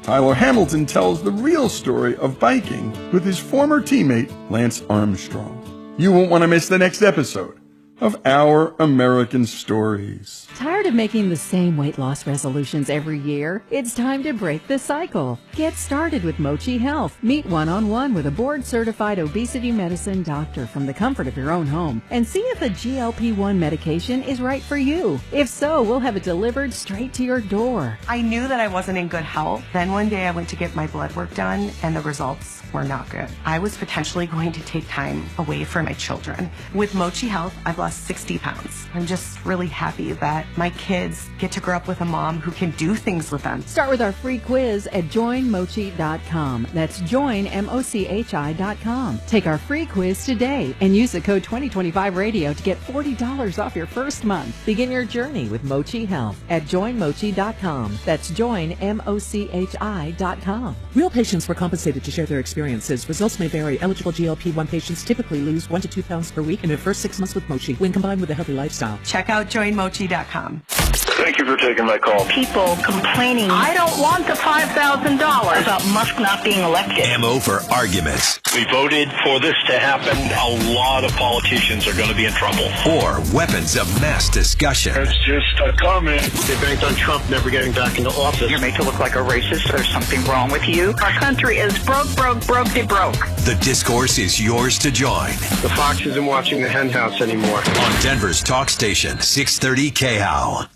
Tyler Hamilton tells the real story of biking with his former teammate, Lance Armstrong. You won't want to miss the next episode of Our American Stories. Tired of making the same weight loss resolutions every year? It's time to break the cycle. Get started with Mochi Health. Meet one-on-one with a board-certified obesity medicine doctor from the comfort of your own home and see if a GLP-1 medication is right for you. If so, we'll have it delivered straight to your door. I knew that I wasn't in good health. Then one day I went to get my blood work done and the results were not good. I was potentially going to take time away from my children. With Mochi Health, I've lost 60 pounds. I'm just really happy that my kids get to grow up with a mom who can do things with them. Start with our free quiz at joinmochi.com. That's joinmochi.com. Take our free quiz today and use the code 2025radio to get $40 off your first month. Begin your journey with Mochi Health at joinmochi.com. That's joinmochi.com. Real patients were compensated to share their experiences. Results may vary. Eligible GLP-1 patients typically lose 1 to 2 pounds per week in their first 6 months with Mochi when combined with a healthy lifestyle. Check out joinmochi.com. Thank you for taking my call. People complaining, I don't want the $5,000 about Musk not being elected. Ammo for arguments. We voted for this to happen. A lot of politicians are going to be in trouble. Or weapons of mass discussion. It's just a comment. They banked on Trump never getting back into office. You're made to look like a racist. There's something wrong with you. Our country is broke, de broke. The discourse is yours to join. The Fox isn't watching the hen house anymore. On Denver's talk station, 630 KHOW.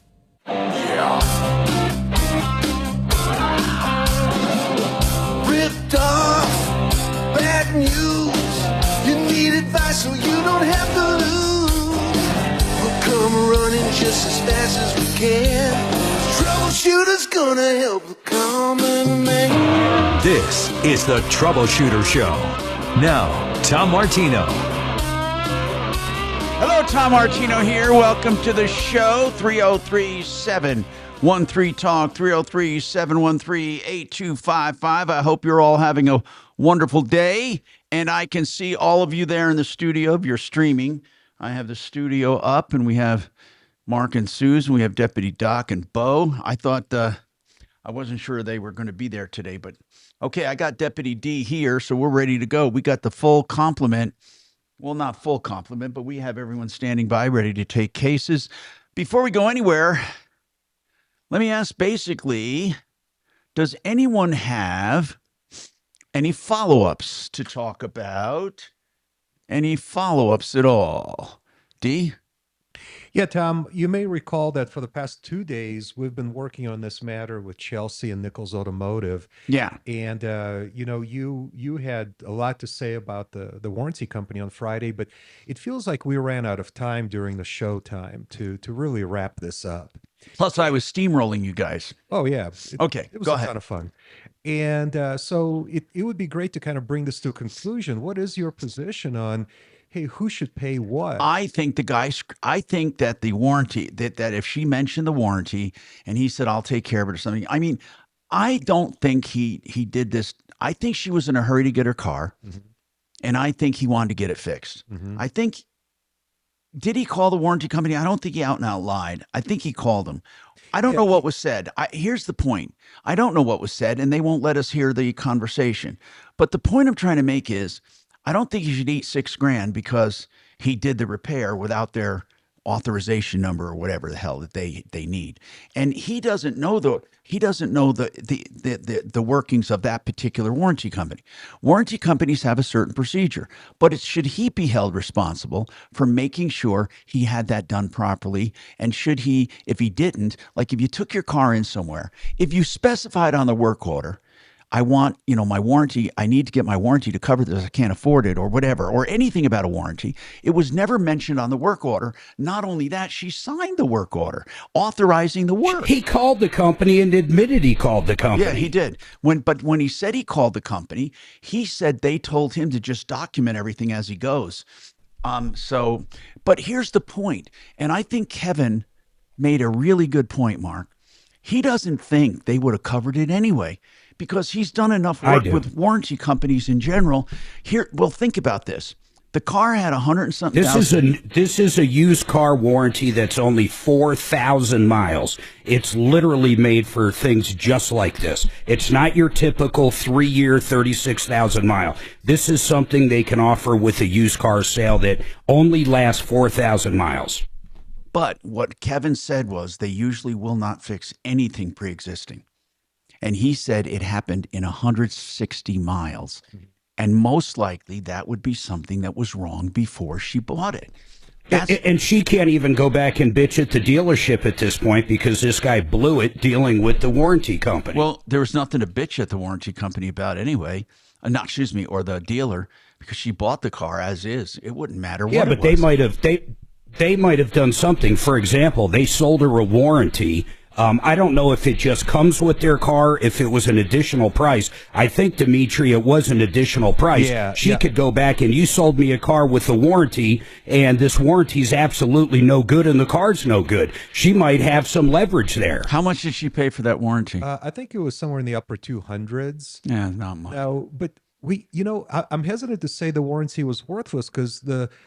Ripped off, bad news. You need advice so you don't have to lose. We'll come running just as fast as we can. Troubleshooter's gonna help the common man. This is the Troubleshooter Show. Now, Tom Martino. Hello, Tom Martino here. Welcome to the show. 303-713-TALK, 303-713-8255. I hope you're all having a wonderful day. And I can see all of you there in the studio. If you're streaming, I have the studio up, and we have Mark and Susan. We have Deputy Doc and Bo. I thought I wasn't sure they were going to be there today, but okay, I got Deputy D here, so we're ready to go. We got the full complement. Well, not full complement, but we have everyone standing by ready to take cases. Before we go anywhere, let me ask basically, does anyone have any follow-ups to talk about? Any follow-ups at all? D? Yeah, Tom, you may recall that for the past 2 days, we've been working on this matter with Chelsea and Nichols Automotive. Yeah. And, you had a lot to say about the warranty company on Friday, but it feels like we ran out of time during the show time to really wrap this up. Plus, I was steamrolling you guys. Oh, yeah. Okay, It was go a ahead. ton of fun. And so it would be great to kind of bring this to a conclusion. What is your position on, hey, who should pay what? I think that the warranty, that if she mentioned the warranty and he said, I'll take care of it or something. I mean, I don't think he did this. I think she was in a hurry to get her car. Mm-hmm. And I think he wanted to get it fixed. Mm-hmm. I think, did he call the warranty company? I don't think he out and out lied. I think he called them. I don't know what was said. Here's the point. I don't know what was said, and they won't let us hear the conversation. But the point I'm trying to make is, I don't think you should eat $6,000 because he did the repair without their authorization number or whatever the hell that they need. And he doesn't know the workings of that particular warranty company. Warranty companies have a certain procedure, but should he be held responsible for making sure he had that done properly? And should he, if he didn't, like if you took your car in somewhere, if you specified on the work order, I want, my warranty, I need to get my warranty to cover this, I can't afford it or whatever, or anything about a warranty. It was never mentioned on the work order. Not only that, she signed the work order authorizing the work. He called the company and admitted he called the company. Yeah, he did. But when he said he called the company, he said they told him to just document everything as he goes. But here's the point, and I think Kevin made a really good point, Mark. He doesn't think they would have covered it anyway, because he's done enough work with warranty companies in general. Well, think about this. The car had 100 and something thousand. This is a used car warranty that's only 4,000 miles. It's literally made for things just like this. It's not your typical 3-year, 36,000 mile. This is something they can offer with a used car sale that only lasts 4,000 miles. But what Kevin said was they usually will not fix anything pre-existing. And he said it happened in 160 miles. And most likely that would be something that was wrong before she bought it. And she can't even go back and bitch at the dealership at this point because this guy blew it dealing with the warranty company. Well, there was nothing to bitch at the warranty company about anyway. Or the dealer, because she bought the car as is. It wouldn't matter what it was. Yeah, but they might have done something. For example, they sold her a warranty. I don't know if it just comes with their car, if it was an additional price. I think, Dimitri, it was an additional price. She could go back and you sold me a car with a warranty, and this warranty's absolutely no good, and the car's no good. She might have some leverage there. How much did she pay for that warranty? I think it was somewhere in the upper 200s. Yeah, not much. Now, but I'm hesitant to say the warranty was worthless because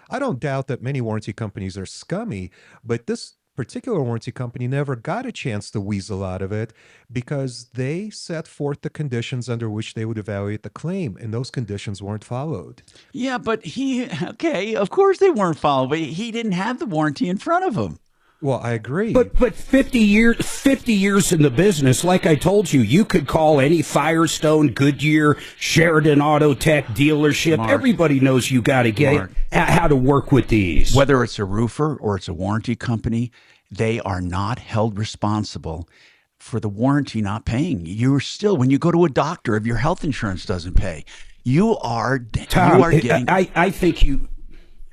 I don't doubt that many warranty companies are scummy, but this particular warranty company never got a chance to weasel out of it because they set forth the conditions under which they would evaluate the claim, and those conditions weren't followed. Yeah, but of course they weren't followed, but he didn't have the warranty in front of him. Well, I agree. But 50 years in the business, like I told you, you could call any Firestone, Goodyear, Sheridan Auto Tech dealership. Mark, everybody knows you got to get how to work with these. Whether it's a roofer or it's a warranty company, they are not held responsible for the warranty not paying. You're still, when you go to a doctor, if your health insurance doesn't pay, Tom,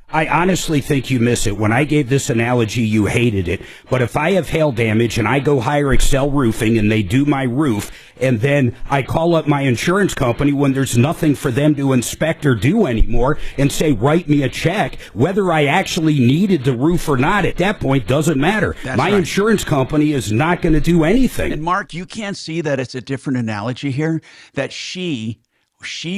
I honestly think you miss it. When I gave this analogy, you hated it. But if I have hail damage and I go hire Excel Roofing and they do my roof, and then I call up my insurance company when there's nothing for them to inspect or do anymore and say, write me a check, whether I actually needed the roof or not at that point doesn't matter. My insurance company is not going to do anything. And Mark, you can't see that it's a different analogy here, that she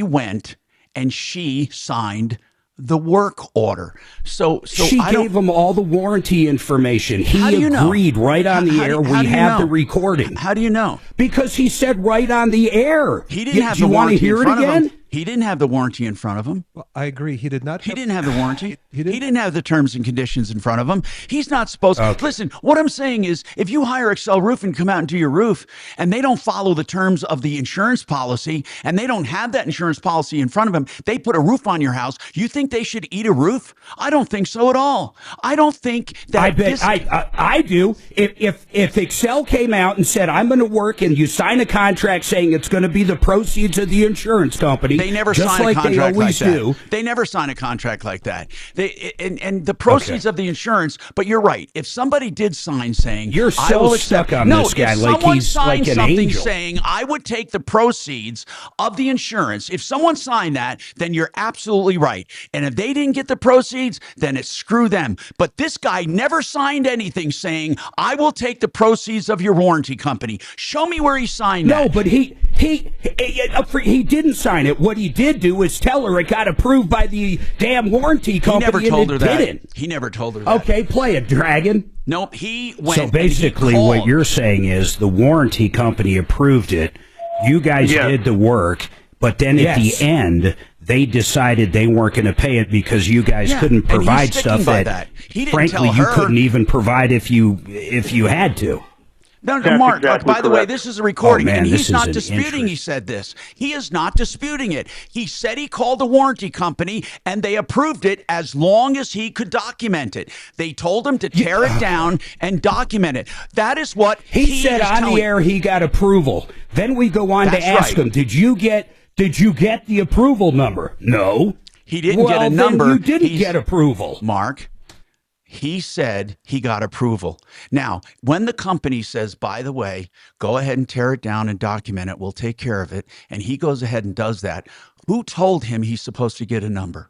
went and she signed the work order. So she gave him all the warranty information. He agreed right on the air. We have the recording. How do you know? Because he said right on the air. He didn't have the warranty in front of him. He didn't have the warranty in front of him. Well, I agree. He did not. He didn't have the warranty. He didn't have the terms and conditions in front of him. He's not supposed to. Listen, what I'm saying is, if you hire Excel Roof and come out and do your roof, and they don't follow the terms of the insurance policy, and they don't have that insurance policy in front of them, they put a roof on your house, you think they should eat a roof? I don't think so at all. I don't think that. I bet I do. If Excel came out and said, I'm going to work, and you sign a contract saying it's going to be the proceeds of the insurance company, they never just sign like a contract they always like that. do. They never sign a contract like that. And the proceeds of the insurance. But you're right. If somebody did sign saying you're so stuck on this guy, like he's like an angel, saying I would take the proceeds of the insurance. If someone signed that, then you're absolutely right. And if they didn't get the proceeds, then it's screw them. But this guy never signed anything saying I will take the proceeds of your warranty company. Show me where he signed that. No, but he didn't sign it. What he did do is tell her it got approved by the damn warranty company. He never told her that. Didn't. He never told her that. Okay, play it, Dragon. Nope, he went. So basically, what you're saying is the warranty company approved it. You guys did the work, but then at the end, they decided they weren't going to pay it because you guys couldn't provide stuff that frankly you couldn't even provide if you had to. No, Mark, by the way, this is a recording, and he's not disputing interest. he said this. He is not disputing it. He said he called the warranty company, and they approved it as long as he could document it. They told him to tear it down and document it. That is what he said on the air. He got approval. Then we go on to ask him, did you get the approval number? No. He didn't get a number. Then you didn't get approval. Mark, he said he got approval. Now, when the company says, by the way, go ahead and tear it down and document it, we'll take care of it, and he goes ahead and does that, who told him he's supposed to get a number?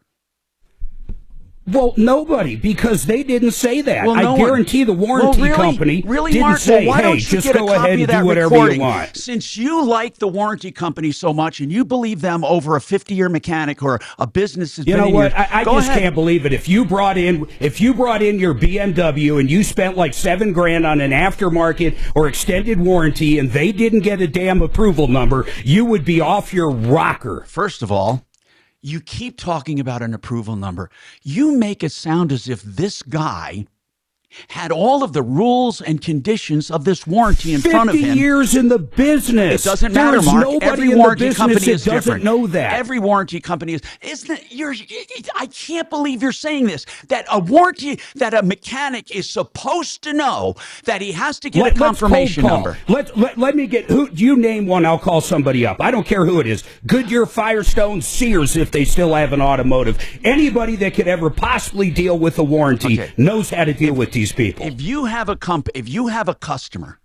Well, nobody, because they didn't say that. Well, I guarantee the warranty company didn't Mark, say, why hey, don't you just get a go copy ahead of and that do whatever recording? you want. Since you like the warranty company so much and you believe them over a 50-year mechanic or a business that's You been know in what? years, I go just ahead. can't believe it. If you brought in your BMW and you spent like $7,000 on an aftermarket or extended warranty and they didn't get a damn approval number, you would be off your rocker. First of all, you keep talking about an approval number. You make it sound as if this guy had all of the rules and conditions of this warranty in front of him. 50 years in the business. It doesn't matter, There's Mark. nobody Every in warranty the company business is that doesn't different. know that. Every warranty company is. Isn't it? I can't believe you're saying this. That a warranty, that a mechanic is supposed to know that he has to get a confirmation number. Let me get. Who you name one? I'll call somebody up. I don't care who it is. Goodyear, Firestone, Sears, if they still have an automotive. Anybody that could ever possibly deal with a warranty knows how to deal with these people. If you have a customer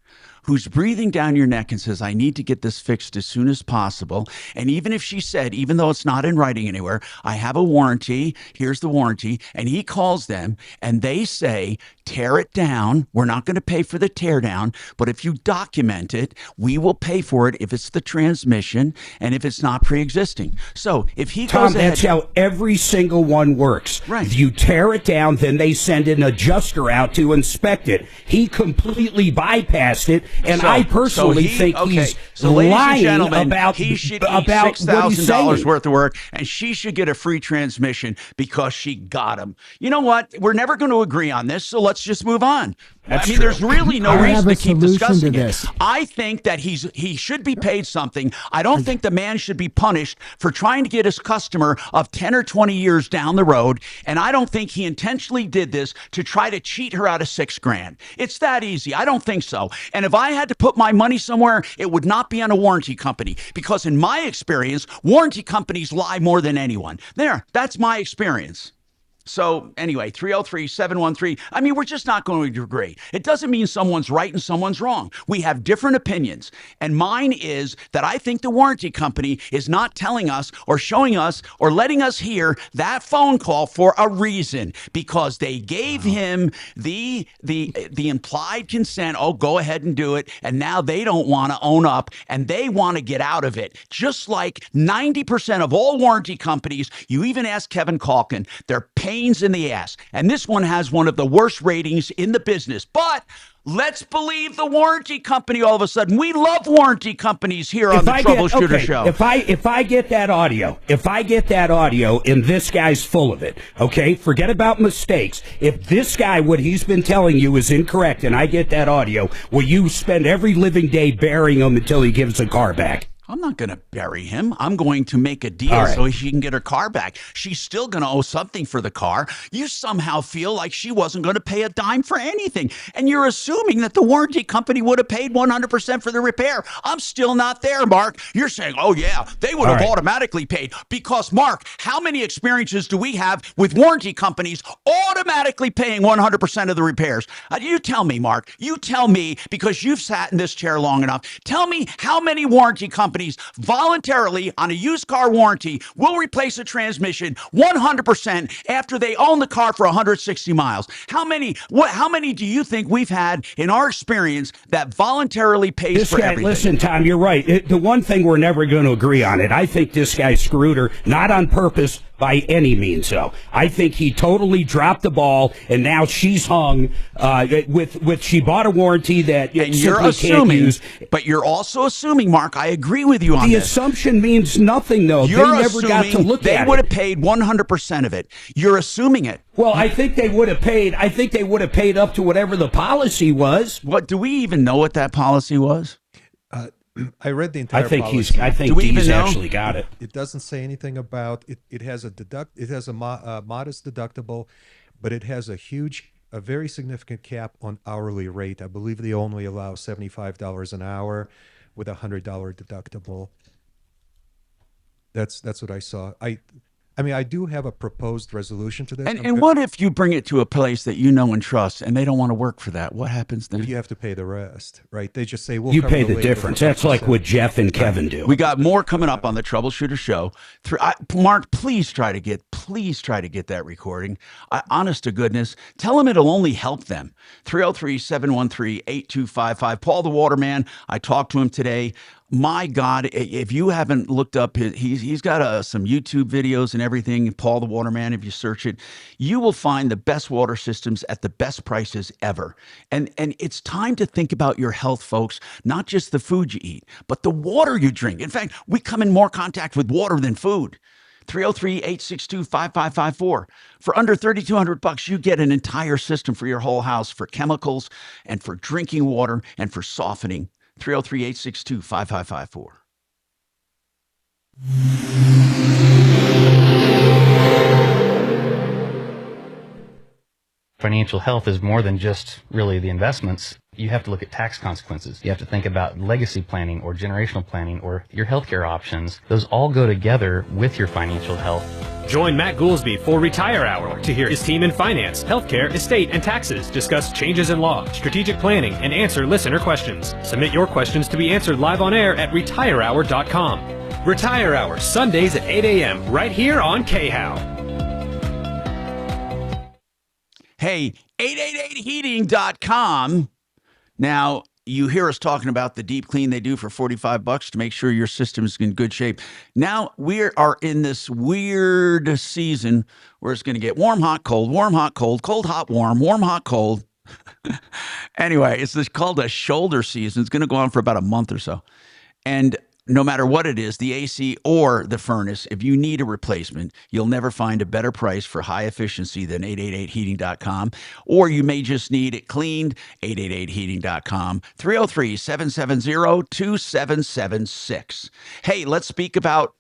who's breathing down your neck and says, I need to get this fixed as soon as possible. And even if she said, even though it's not in writing anywhere, I have a warranty, here's the warranty, and he calls them and they say, tear it down. We're not going to pay for the tear down, but if you document it, we will pay for it if it's the transmission and if it's not pre-existing. So if he Tom, goes ahead, that's how every single one works. Right. You tear it down, then they send an adjuster out to inspect it. He completely bypassed it, and I personally think he's lying about he should about what he's $6,000 saying. worth of work, and she should get a free transmission because she got him. You know what? We're never going to agree on this, so let's just move on. That's true. true. There's really no I reason have to a keep solution discussing to it. this. I think that he should be paid something. I don't think the man should be punished for trying to get his customer of 10 or 20 years down the road, and I don't think he intentionally did this to try to cheat her out of $6,000. It's that easy. I don't think so. And if I had to put my money somewhere, it would not be on a warranty company, because in my experience, warranty companies lie more than anyone. That's my experience. So anyway, 303-713, I mean, we're just not going to agree. It doesn't mean someone's right and someone's wrong. We have different opinions. And mine is that I think the warranty company is not telling us or showing us or letting us hear that phone call for a reason, because they gave him the implied consent. Oh, go ahead and do it. And now they don't want to own up and they want to get out of it. Just like 90% of all warranty companies, you even ask Kevin Calkin, they're pains in the ass. And this one has one of the worst ratings in the business. But let's believe the warranty company all of a sudden. We love warranty companies here on the Troubleshooter Show. If I get that audio, and this guy's full of it, okay, forget about mistakes. If this guy, what he's been telling you is incorrect, and I get that audio, will you spend every living day burying him until he gives the car back? I'm not going to bury him. I'm going to make a deal so she can get her car back. She's still going to owe something for the car. You somehow feel like she wasn't going to pay a dime for anything. And you're assuming that the warranty company would have paid 100% for the repair. I'm still not there, Mark. You're saying, oh, yeah, they would have automatically paid. Because, Mark, how many experiences do we have with warranty companies automatically paying 100% of the repairs? You tell me, Mark. You tell me, because you've sat in this chair long enough. Tell me how many warranty companies voluntarily on a used car warranty will replace a transmission 100% after they own the car for 160 miles. How many do you think we've had in our experience that voluntarily pays for everything? Listen, Tom, you're right. The one thing we're never going to agree on it, I think this guy screwed her, not on purpose by any means. So I think he totally dropped the ball, and now she's hung with she bought a warranty that and you're assuming, can't use. But you're also assuming, Mark, I agree with you on the this. Assumption means nothing, though. You're they never got to look at it. They would have paid 100% of it. You're assuming it. Well, I think they would have paid. I think they would have paid up to whatever the policy was. What do we even know what that policy was? I read the entire policy. I think he's actually got it. It doesn't say anything about it. It has a modest deductible, but it has a very significant cap on hourly rate. I believe they only allow $75 an hour with $100 deductible. That's what I saw. I mean, I do have a proposed resolution to this. And what if you bring it to a place that you know and trust, and they don't want to work for that? What happens then? You have to pay the rest, right? They just say, we'll You cover pay the labor difference. for That's like 5%. what Jeff and Kevin do. We got more coming up on the Troubleshooter Show. Mark, please try to get that recording. Honest to goodness, tell them it'll only help them. 303-713-8255. Paul the Waterman, I talked to him today. My God, if you haven't looked up, he's got some YouTube videos and everything, Paul the Waterman, if you search it, you will find the best water systems at the best prices ever. And it's time to think about your health, folks, not just the food you eat, but the water you drink. In fact, we come in more contact with water than food. 303-862-5554. For under $3,200, you get an entire system for your whole house, for chemicals and for drinking water and for softening. 303-862-5554. Financial health is more than just really the investments. You have to look at tax consequences. You have to think about legacy planning or generational planning or your healthcare options. Those all go together with your financial health. Join Matt Goolsby for Retire Hour to hear his team in finance, healthcare, estate, and taxes discuss changes in law, strategic planning, and answer listener questions. Submit your questions to be answered live on air at retirehour.com. Retire Hour, Sundays at 8 a.m. right here on KHOW. Hey, 888heating.com. Now, you hear us talking about the deep clean they do for $45 to make sure your system is in good shape. Now, we are in this weird season where it's going to get warm, hot, cold, cold, hot, warm, hot, cold. Anyway, it's called a shoulder season. It's going to go on for about a month or so. And no matter what it is, the AC or the furnace, if you need a replacement, you'll never find a better price for high efficiency than 888heating.com. Or you may just need it cleaned, 888heating.com, 303-770-2776. Hey, let's speak about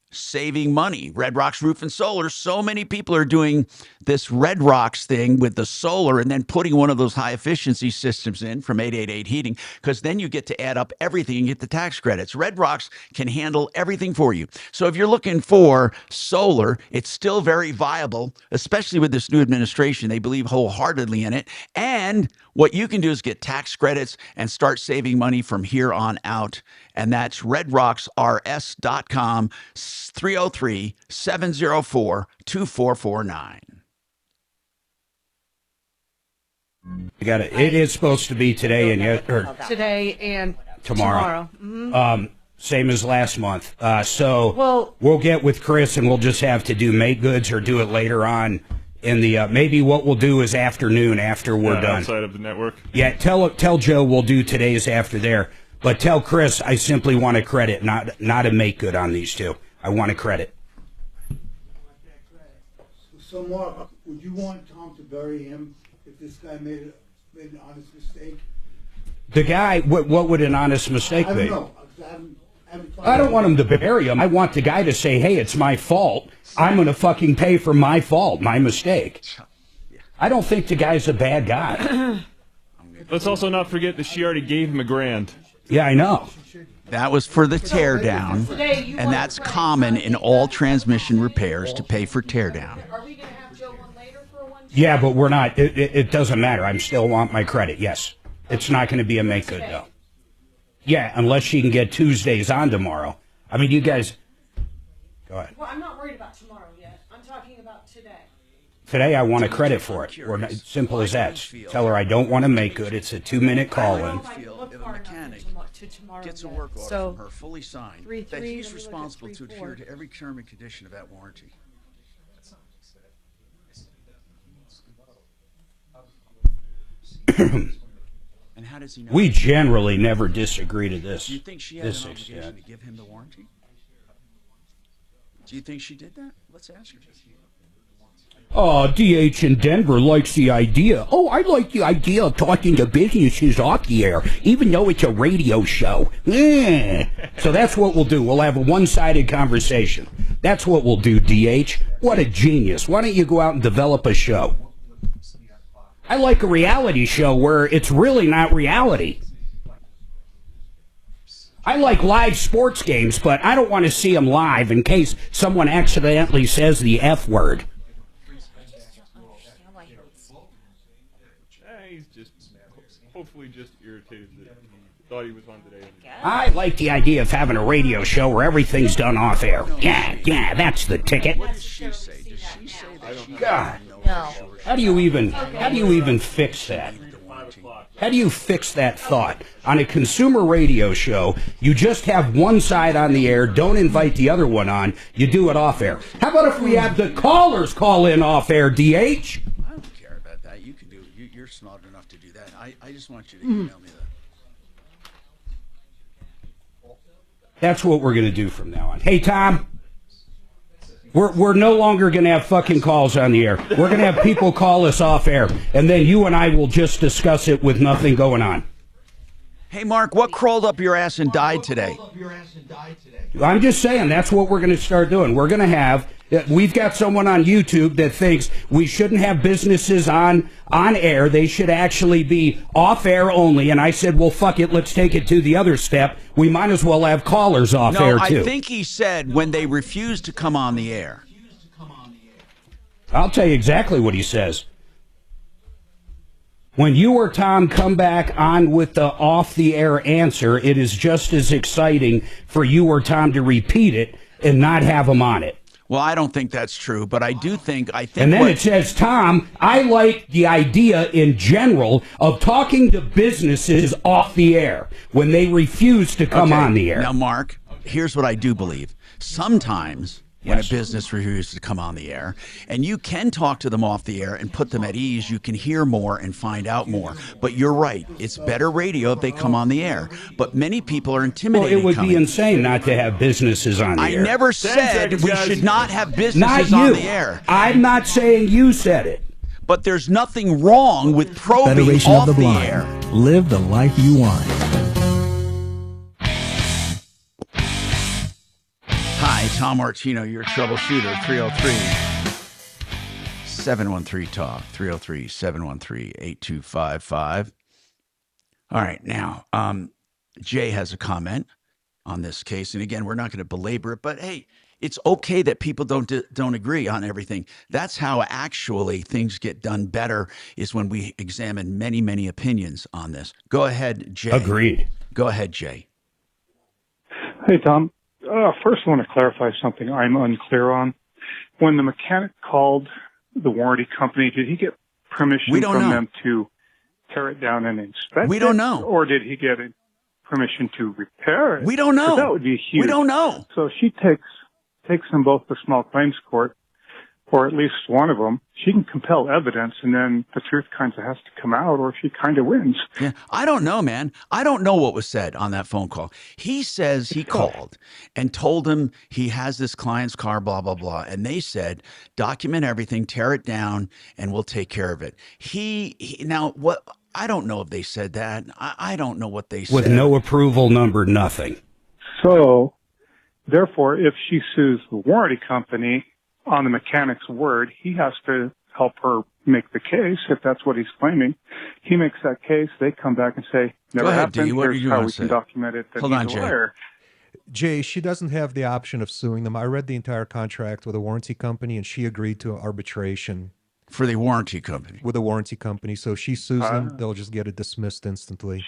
saving money. Red Rocks Roof and Solar. So many people are doing this Red Rocks thing with the solar and then putting one of those high efficiency systems in from 888 Heating, because then you get to add up everything and get the tax credits. Red Rocks can handle everything for you. So if you're looking for solar, it's still very viable, especially with this new administration. They believe wholeheartedly in it. And what you can do is get tax credits and start saving money from here on out. And that's redrocksrs.com, 303-704-2449. I got it. It is supposed to be today and Today and tomorrow. Mm-hmm. Same as last month. So we'll get with Chris and we'll just have to do make goods or do it later on in the maybe what we'll do is afternoon after we're done. Outside of the network. Yeah, tell Joe we'll do today's after there. But tell Chris I simply want a credit, not a make good on these two. I want a credit. So Mark, would you want Tom to bury him if this guy made an honest mistake? The guy, what would an honest mistake be? I don't know. I don't want him to bury him. I want the guy to say, hey, it's my fault. I'm going to fucking pay for my fault, my mistake. I don't think the guy's a bad guy. Let's also not forget that she already gave him $1,000. Yeah, I know. That was for the tear down, and that's common in all transmission repairs to pay for tear down. Yeah, but we're not. It doesn't matter. I still want my credit. Yes. It's not going to be a make good, though. Yeah, unless she can get Tuesdays on tomorrow. I mean, you guys... Go ahead. Well, I'm not worried about tomorrow yet. I'm talking about today. Today, I want a credit for it. Or simple as that. Tell her I don't want to make good. It's a 2-minute call-in. Gets a work order from her fully signed that he's responsible to adhere to every term and condition of that warranty. And how does he know? We generally never disagree to this. Do you think she had an obligation to give him the warranty? Do you think she did that? Let's ask her. Oh, DH in Denver likes the idea. Oh, I like the idea of talking to businesses off the air, even though it's a radio show. So that's what we'll do. We'll have a one-sided conversation. That's what we'll do, DH. What a genius. Why don't you go out and develop a show? I like a reality show where it's really not reality. I like live sports games, but I don't want to see them live in case someone accidentally says the F word. He's just hopefully just irritated that he thought he was on today. I like the idea of having a radio show where everything's done off air. Yeah, that's the ticket. What did she say? Did she say that she God. No. How do you even fix that? How do you fix that thought? On a consumer radio show, you just have one side on the air, don't invite the other one on, you do it off air. How about if we have the callers call in off air, DH? I don't care about that. You can do it. You're smart enough to do that. I just want you to email me that. That's what we're going to do from now on. Hey, Tom. We're no longer going to have fucking calls on the air. We're going to have people call us off air, and then you and I will just discuss it with nothing going on. Hey, Mark, what crawled up your ass and died today? I'm just saying, that's what we're going to start doing. We're going to have, we've got someone on YouTube that thinks we shouldn't have businesses on air. They should actually be off air only. And I said, well, fuck it. Let's take it to the other step. We might as well have callers off air, too. I think he said when they refuse to come on the air. I'll tell you exactly what he says. When you or Tom come back on with the off-the-air answer, it is just as exciting for you or Tom to repeat it and not have him on it. Well, I don't think that's true, but I think. And then it says, Tom, I like the idea in general of talking to businesses off the air when they refuse to come on the air. Now, Mark, here's what I do believe. Sometimes when a business refuses to come on the air, and you can talk to them off the air and put them at ease, you can hear more and find out more. But you're right. It's better radio if they come on the air. But many people are intimidated. Well, it would be insane not to have businesses on the air. I never said we should not have businesses on the air. I'm not saying you said it. But there's nothing wrong with probing Federation off of the the Blind. air. Live the life you want. Hi, Tom Martino, your troubleshooter, 303-713-TALK, 303-713-8255. All right, now, Jay has a comment on this case. And again, we're not going to belabor it, but hey, it's okay that people don't agree on everything. That's how actually things get done better, is when we examine many, many opinions on this. Go ahead, Jay. Agreed. Go ahead, Jay. Hey, Tom. First, I want to clarify something I'm unclear on. When the mechanic called the warranty company, did he get permission from them to tear it down and inspect it? We don't know. Or did he get permission to repair it? We don't know. That would be huge. We don't know. So she takes them both to small claims court, or at least one of them. She can compel evidence, and then the truth kind of has to come out, or she kind of wins. Yeah, I don't know, man. I don't know what was said on that phone call. He says he called and told him he has this client's car, blah, blah, blah. And they said, document everything, tear it down, and we'll take care of it. Now, what? I don't know if they said that. I don't know what they said. With no approval number, nothing. So, therefore, if she sues the warranty company on the mechanic's word, he has to help her make the case, if that's what he's claiming. He makes that case, they come back and say, never happened, here's how we can document it, that he's a liar. Jay, she doesn't have the option of suing them. I read the entire contract with a warranty company, and she agreed to arbitration. For the warranty company? With a warranty company. So if she sues them, they'll just get it dismissed instantly.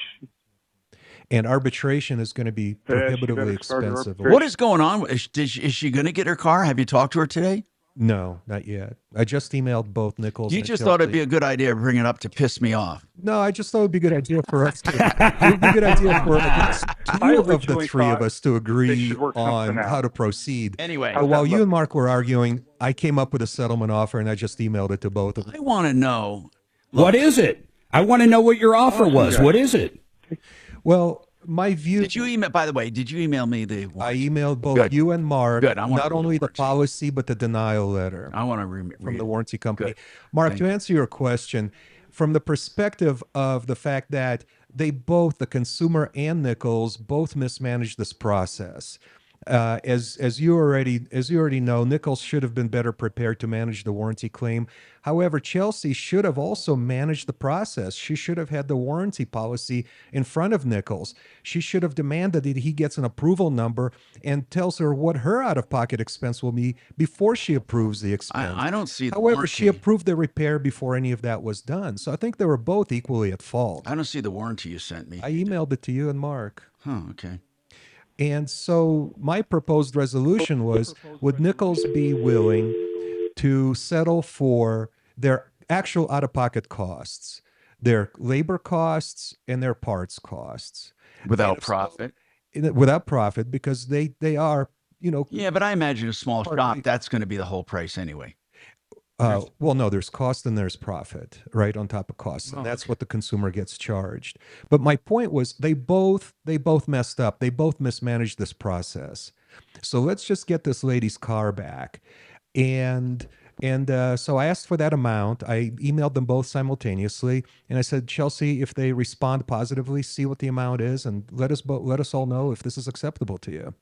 And arbitration is going to be prohibitively expensive. What is going on? Is she going to get her car? Have you talked to her today? No, not yet. I just emailed both Nichols. You just thought it'd be a good idea to bring it up to piss me off. No, I just thought it'd be a good idea for us to. It would be a good idea for at least two of the three of us to agree on how to proceed. Anyway, while you and Mark were arguing, I came up with a settlement offer, and I just emailed it to both of them. I want to know. What is it? I want to know what your offer was. What is it? Well, my view. Did you email? By the way, did you email me the? I emailed both you and Mark. Good. Not only the policy, but the denial letter. I want to from the warranty company. Good. Mark, to answer your question, from the perspective of the fact that they both, the consumer and Nichols, both mismanaged this process. As you already know, Nichols should have been better prepared to manage the warranty claim. However, Chelsea should have also managed the process. She should have had the warranty policy in front of Nichols. She should have demanded that he gets an approval number and tells her what her out-of-pocket expense will be before she approves the expense. I don't see the However, warranty. she approved the repair before any of that was done. So I think they were both equally at fault. I don't see the warranty you sent me. I emailed it to you and Mark. Huh, okay. And so my proposed resolution was, would Nichols be willing to settle for their actual out-of-pocket costs, their labor costs, and their parts costs? Without profit? Without profit, because they are, Yeah, but I imagine a small shop, that's going to be the whole price anyway. Well, no, there's cost and there's profit, right, on top of costs. And that's what the consumer gets charged. But my point was they both messed up. They both mismanaged this process. So let's just get this lady's car back. And so I asked for that amount. I emailed them both simultaneously, and I said, Chelsea, if they respond positively, see what the amount is, and let us all know if this is acceptable to you.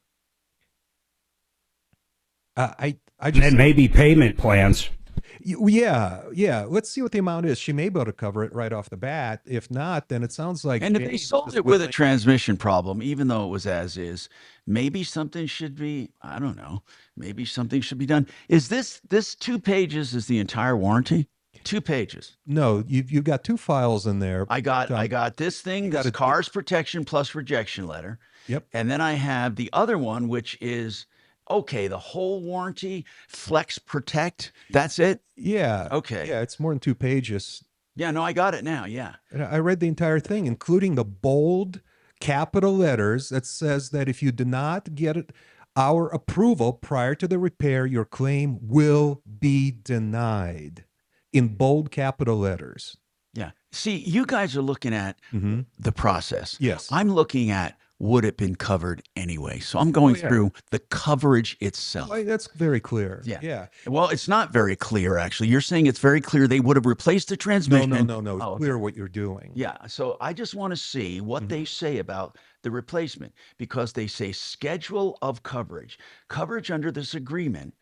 I just, and maybe payment plans. Yeah. Let's see what the amount is. She may be able to cover it right off the bat. If not, then it sounds like. And if they sold it with a transmission problem, even though it was as is, maybe something should be. I don't know. Maybe something should be done. Is this 2 pages? Is the entire warranty? 2 pages. No, you've got 2 files in there. I got this thing. This car's protection plus rejection letter. Yep. And then I have the other one, which is. Okay, the whole warranty, Flex Protect, that's it? Yeah. Okay. Yeah, it's more than 2 pages. Yeah, no, I got it now, yeah. And I read the entire thing, including the bold capital letters that says that if you do not get our approval prior to the repair, your claim will be denied. In bold capital letters. Yeah. See, you guys are looking at the process. Yes. I'm looking at would it been covered anyway? So I'm going through the coverage itself. Well, that's very clear. Yeah. Well, it's not very clear, actually. You're saying it's very clear they would have replaced the transmission. No. It's clear what you're doing. Yeah. So I just want to see what they say about the replacement, because they say schedule of coverage. Coverage under this agreement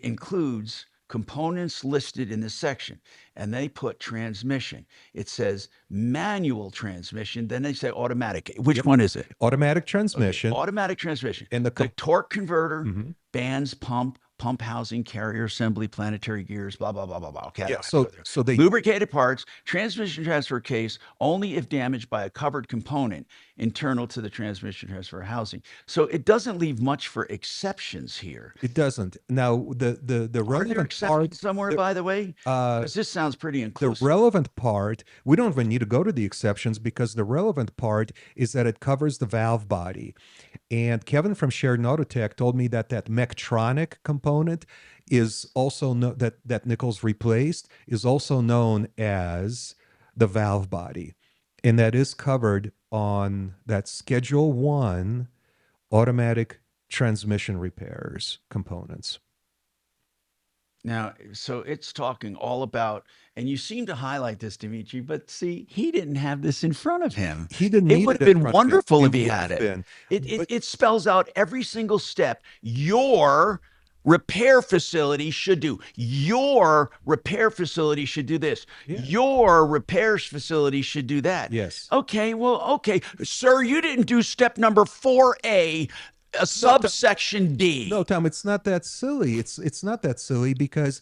includes components listed in this section, and they put transmission. It says manual transmission, then they say automatic. Which one is it? Automatic transmission. Okay. Automatic transmission. And the torque converter, bands, pump housing, carrier assembly, planetary gears, blah, blah, blah, blah, blah. Okay, yeah, so they lubricated parts, transmission transfer case only if damaged by a covered component internal to the transmission transfer housing. So it doesn't leave much for exceptions here. It doesn't. Now the relevant part somewhere, by the way, because this sounds pretty inclusive. The relevant part, we don't even need to go to the exceptions, because the relevant part is that it covers the valve body. And Kevin from Shared Autotech told me that Mectronic component is also that Nichols replaced is also known as the valve body, and that is covered on that Schedule 1 automatic transmission repairs components. Now, so it's talking all about, and you seem to highlight this, Dimitri, but see, he didn't have this in front of him. He didn't need it. It would have been wonderful if he had it. It spells out every single step. Your repair facility should do. Your repair facility should do this. Yeah. Your repairs facility should do that. Yes. Okay, well, okay. Sir, you didn't do step number 4A. A subsection D. No, Tom, it's not that silly. It's not that silly, because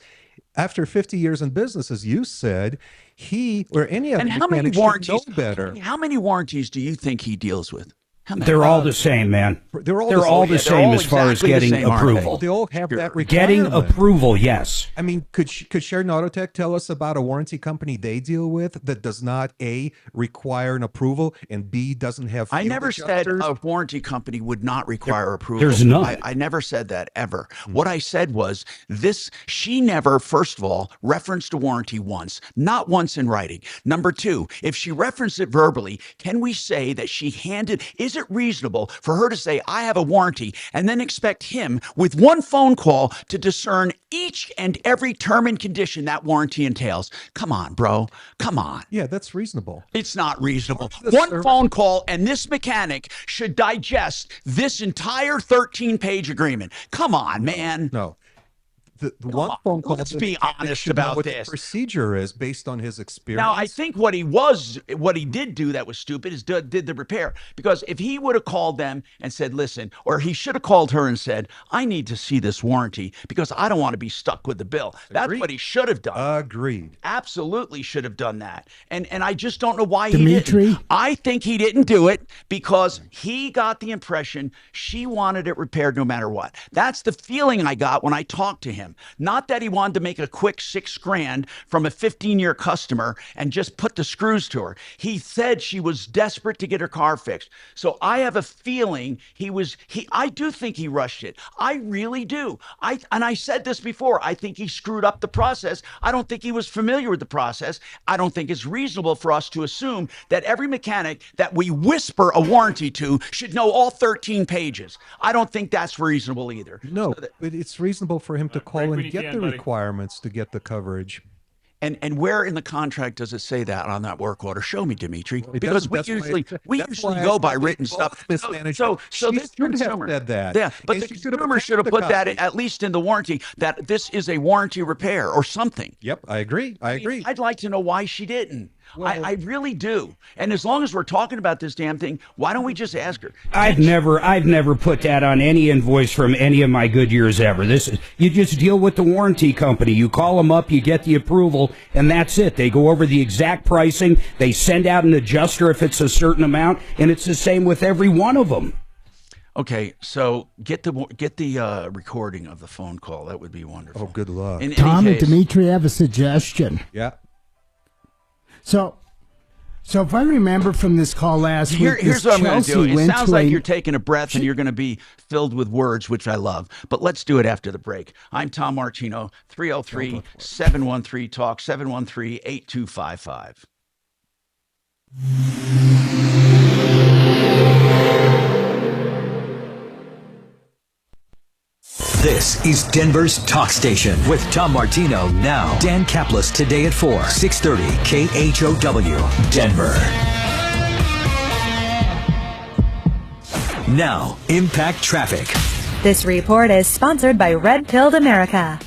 after 50 years in business, as you said, he or any other mechanic should know better. How many warranties do you think he deals with? They're all the same, man. They're all the same as far as getting approval. They all have that requirement. Getting approval, yes. I mean, could Shared Autotech tell us about a warranty company they deal with that does not A, require an approval, and B, doesn't have field I never adjusters? said a warranty company would not require approval. There's none. I never said that ever. What I said was she never, first of all, referenced a warranty once, not once in writing. Number two, if she referenced it verbally, can we say that is it reasonable for her to say, I have a warranty, and then expect him with one phone call to discern each and every term and condition that warranty entails? Come on, bro. Come on. Yeah, that's reasonable. It's not reasonable. One phone call, and this mechanic should digest this entire 13-page agreement. Come on, man. No. The one phone call. Let's be honest should know about what this. The procedure is based on his experience. Now, I think what he did do that was stupid is did the repair. Because if he would have called them and said, listen, or he should have called her and said, I need to see this warranty because I don't want to be stuck with the bill. That's what he should have done. Agreed. Absolutely should have done that. And I just don't know why Dimitri? he didn't. I think he didn't do it because he got the impression she wanted it repaired no matter what. That's the feeling I got when I talked to him. Not that he wanted to make a quick $6,000 from a 15-year customer and just put the screws to her. He said she was desperate to get her car fixed. So I have a feeling I do think he rushed it. I really do. And I said this before. I think he screwed up the process. I don't think he was familiar with the process. I don't think it's reasonable for us to assume that every mechanic that we whisper a warranty to should know all 13 pages. I don't think that's reasonable either. No, but it's reasonable for him to call and get the buddy. requirements to get the coverage. And where in the contract does it say that on that work order? Show me, Dimitri, It because doesn't. we That's usually why I go by said written both stuff. mismanagement. So She this should have consumer said that. Yeah, but And the she should have consumer should have attached put the that copy. at least in the warranty that this is a warranty repair or something. Yep, I agree. I'd like to know why she didn't. I really do. And as long as we're talking about this damn thing, why don't we just ask her? I've never put that on any invoice from any of my Goodyears ever. You just deal with the warranty company. You call them up, you get the approval, and that's it. They go over the exact pricing. They send out an adjuster if it's a certain amount, and it's the same with every one of them. Okay, so get the recording of the phone call. That would be wonderful. Oh, good luck. In any Tom and case- Dimitri have a suggestion. Yeah. So if I remember from this call last week, Here's this what I'm going to do. Chelsea It went sounds to like a- you're taking a breath and you're going to be filled with words, which I love. But let's do it after the break. I'm Tom Martino, 303-713-TALK, 713-8255. This is Denver's Talk Station with Tom Martino. Now, Dan Kaplis today at 4, 630 KHOW, Denver. Now, Impact Traffic. This report is sponsored by Red Pilled America.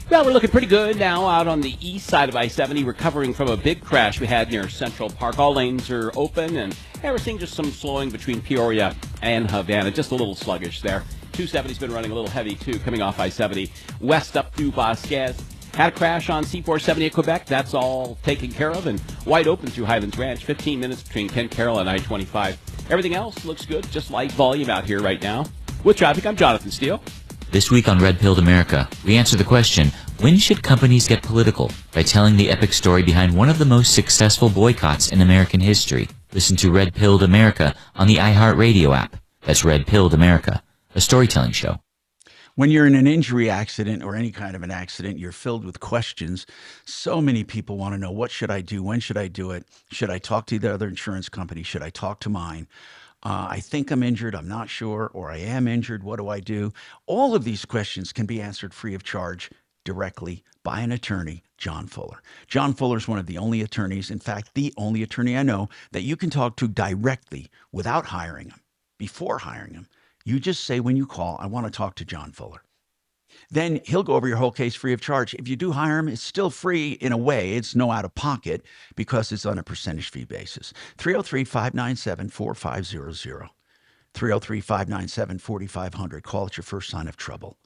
Well, we're looking pretty good now out on the east side of I-70, recovering from a big crash we had near Central Park. All lanes are open, and we're seeing just some slowing between Peoria and Havana. Just a little sluggish there. 270's been running a little heavy, too, coming off I-70 west up through Vasquez. Had a crash on C-470 at Quebec. That's all taken care of and wide open through Highlands Ranch. 15 minutes between Kent Carroll and I-25. Everything else looks good. Just light volume out here right now. With traffic, I'm Jonathan Steele. This week on Red Pilled America, we answer the question, when should companies get political? By telling the epic story behind one of the most successful boycotts in American history. Listen to Red Pilled America on the iHeartRadio app. That's Red Pilled America, a storytelling show. When you're in an injury accident or any kind of an accident, you're filled with questions. So many people want to know, what should I do? When should I do it? Should I talk to the other insurance company? Should I talk to mine? I think I'm injured. I'm not sure. Or I am injured. What do I do? All of these questions can be answered free of charge directly by an attorney, John Fuller. John Fuller is one of the only attorneys, in fact, the only attorney I know, that you can talk to directly without hiring him, before hiring him. You just say when you call, I want to talk to John Fuller. Then he'll go over your whole case free of charge. If you do hire him, it's still free in a way. It's no out of pocket because it's on a percentage fee basis. 303-597-4500. 303-597-4500. Call at your first sign of trouble.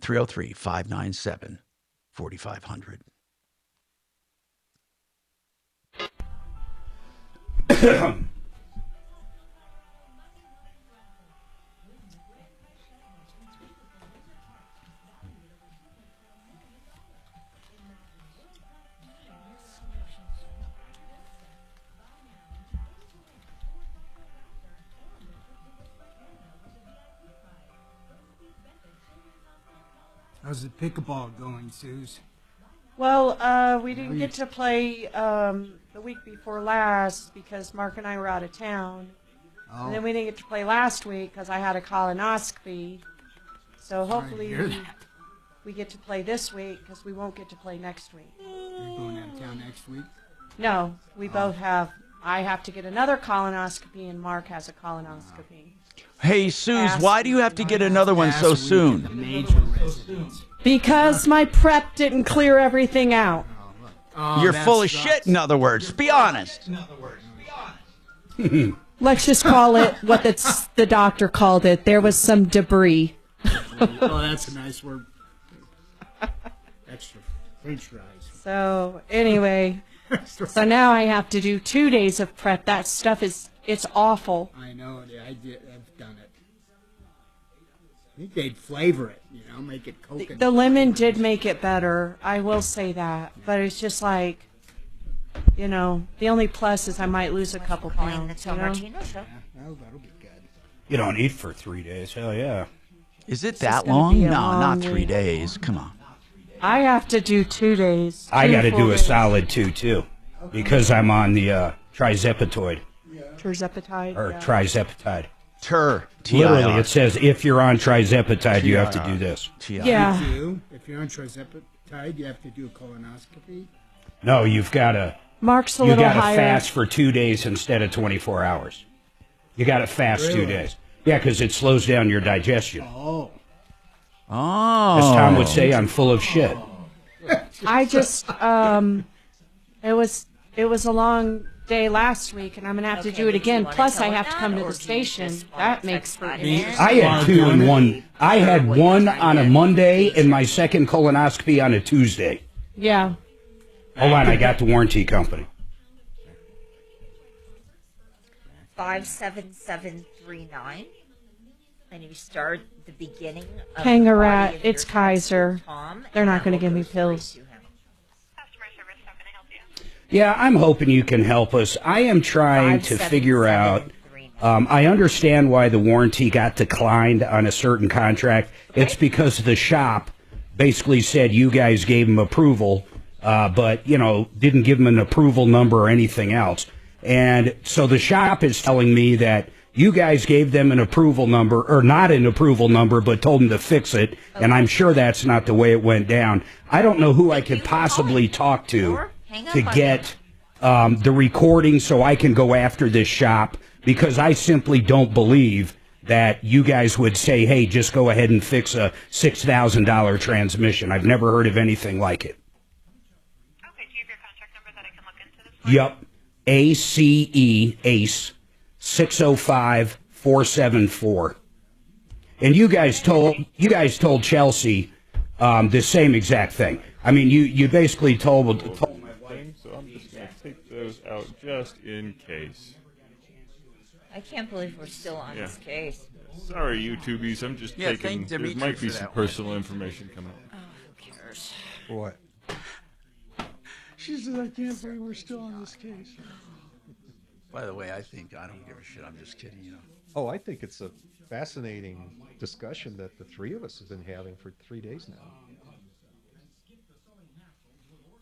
303-597-4500. How's the pickleball going, Suze? Well, we didn't get to play the week before last because Mark and I were out of town. Oh. And then we didn't get to play last week because I had a colonoscopy. So hopefully we get to play this week because we won't get to play next week. You're going out of town next week? No, we both have. I have to get another colonoscopy, and Mark has a colonoscopy. Hey, Suze, why do you have to get another one so soon? Because my prep didn't clear everything out. You're full of shit, in other words. Be honest. Let's just call it what the doctor called it. There was some debris. Oh, that's a nice word. Extra French fries. So, anyway, so now I have to do 2 days of prep. That stuff it's awful. I know. I've done it. I think they'd flavor it, make it coconut. The lemon did make it better. I will say that. But it's just like, the only plus is I might lose a couple pounds. The Tom Martino Show. Oh, that'll be good. You don't eat for 3 days. Hell yeah. Is it that long? No, not 3 days. Come on. I have to do 2 days. I got to do a solid 2 too, because I'm on the trizepatide. Terzepatide. Or trizepatide. Literally, it says if you're on trizepatide, you have to do this. Yeah. If you're on trizepatide, you have to do a colonoscopy. No, you've got to. Mark's a little higher. Fast for 2 days instead of 24 hours. You got to fast 2 days. Yeah, because it slows down your digestion. Oh. As Tom would say, I'm full of shit. I just it was a long day last week, and I'm gonna have to do it again. Plus, I have to come to the station. That makes for I had 2 in one. I had one on a Monday and my second colonoscopy on a Tuesday. Yeah. Hold on, I got the warranty company. 57739. And you start the beginning of Kangarat, it's Kaiser. They're not going to give me pills. Yeah, I'm hoping you can help us. I am trying to figure out. I understand why the warranty got declined on a certain contract. It's because the shop basically said you guys gave them approval, but, didn't give them an approval number or anything else. And so the shop is telling me that you guys gave them an approval number, or not an approval number, but told them to fix it, and I'm sure that's not the way it went down. I don't know who I could possibly talk to get the recording so I can go after this shop, because I simply don't believe that you guys would say, hey, just go ahead and fix a $6,000 transmission. I've never heard of anything like it. Okay, do you have your contract number that I can look into this? Yep. ACE 605474. And you guys told Chelsea the same exact thing. I mean, you basically told my wife. So I'm just going to take those out just in case. I can't believe we're still on this case. Sorry, YouTubies. I'm just taking. There might be some personal information coming up. Oh, who cares? What? She says, I can't believe we're still on this case. By the way, I don't give a shit. I'm just kidding, Oh, I think it's a fascinating discussion that the three of us have been having for 3 days now.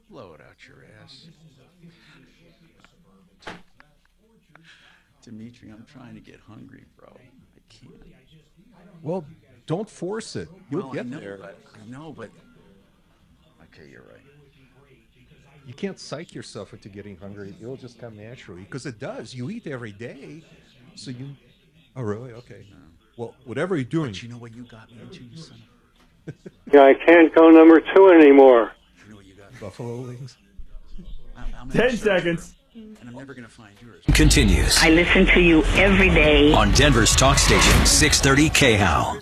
Blow it out your ass. Dimitri, I'm trying to get hungry, bro. I can't. Well, don't force it. You'll get there. I know, but... Okay, you're right. You can't psych yourself into getting hungry. It'll just come naturally, because it does. You eat every day, so you... Oh, really? Okay. Well, whatever you're doing... But you know what you got me into, you son of... Yeah, I can't go number 2 anymore. You know what you got me? Buffalo wings? 10 seconds. And I'm never going to find yours. Continues. I listen to you every day. On Denver's talk station, 630 KHOW.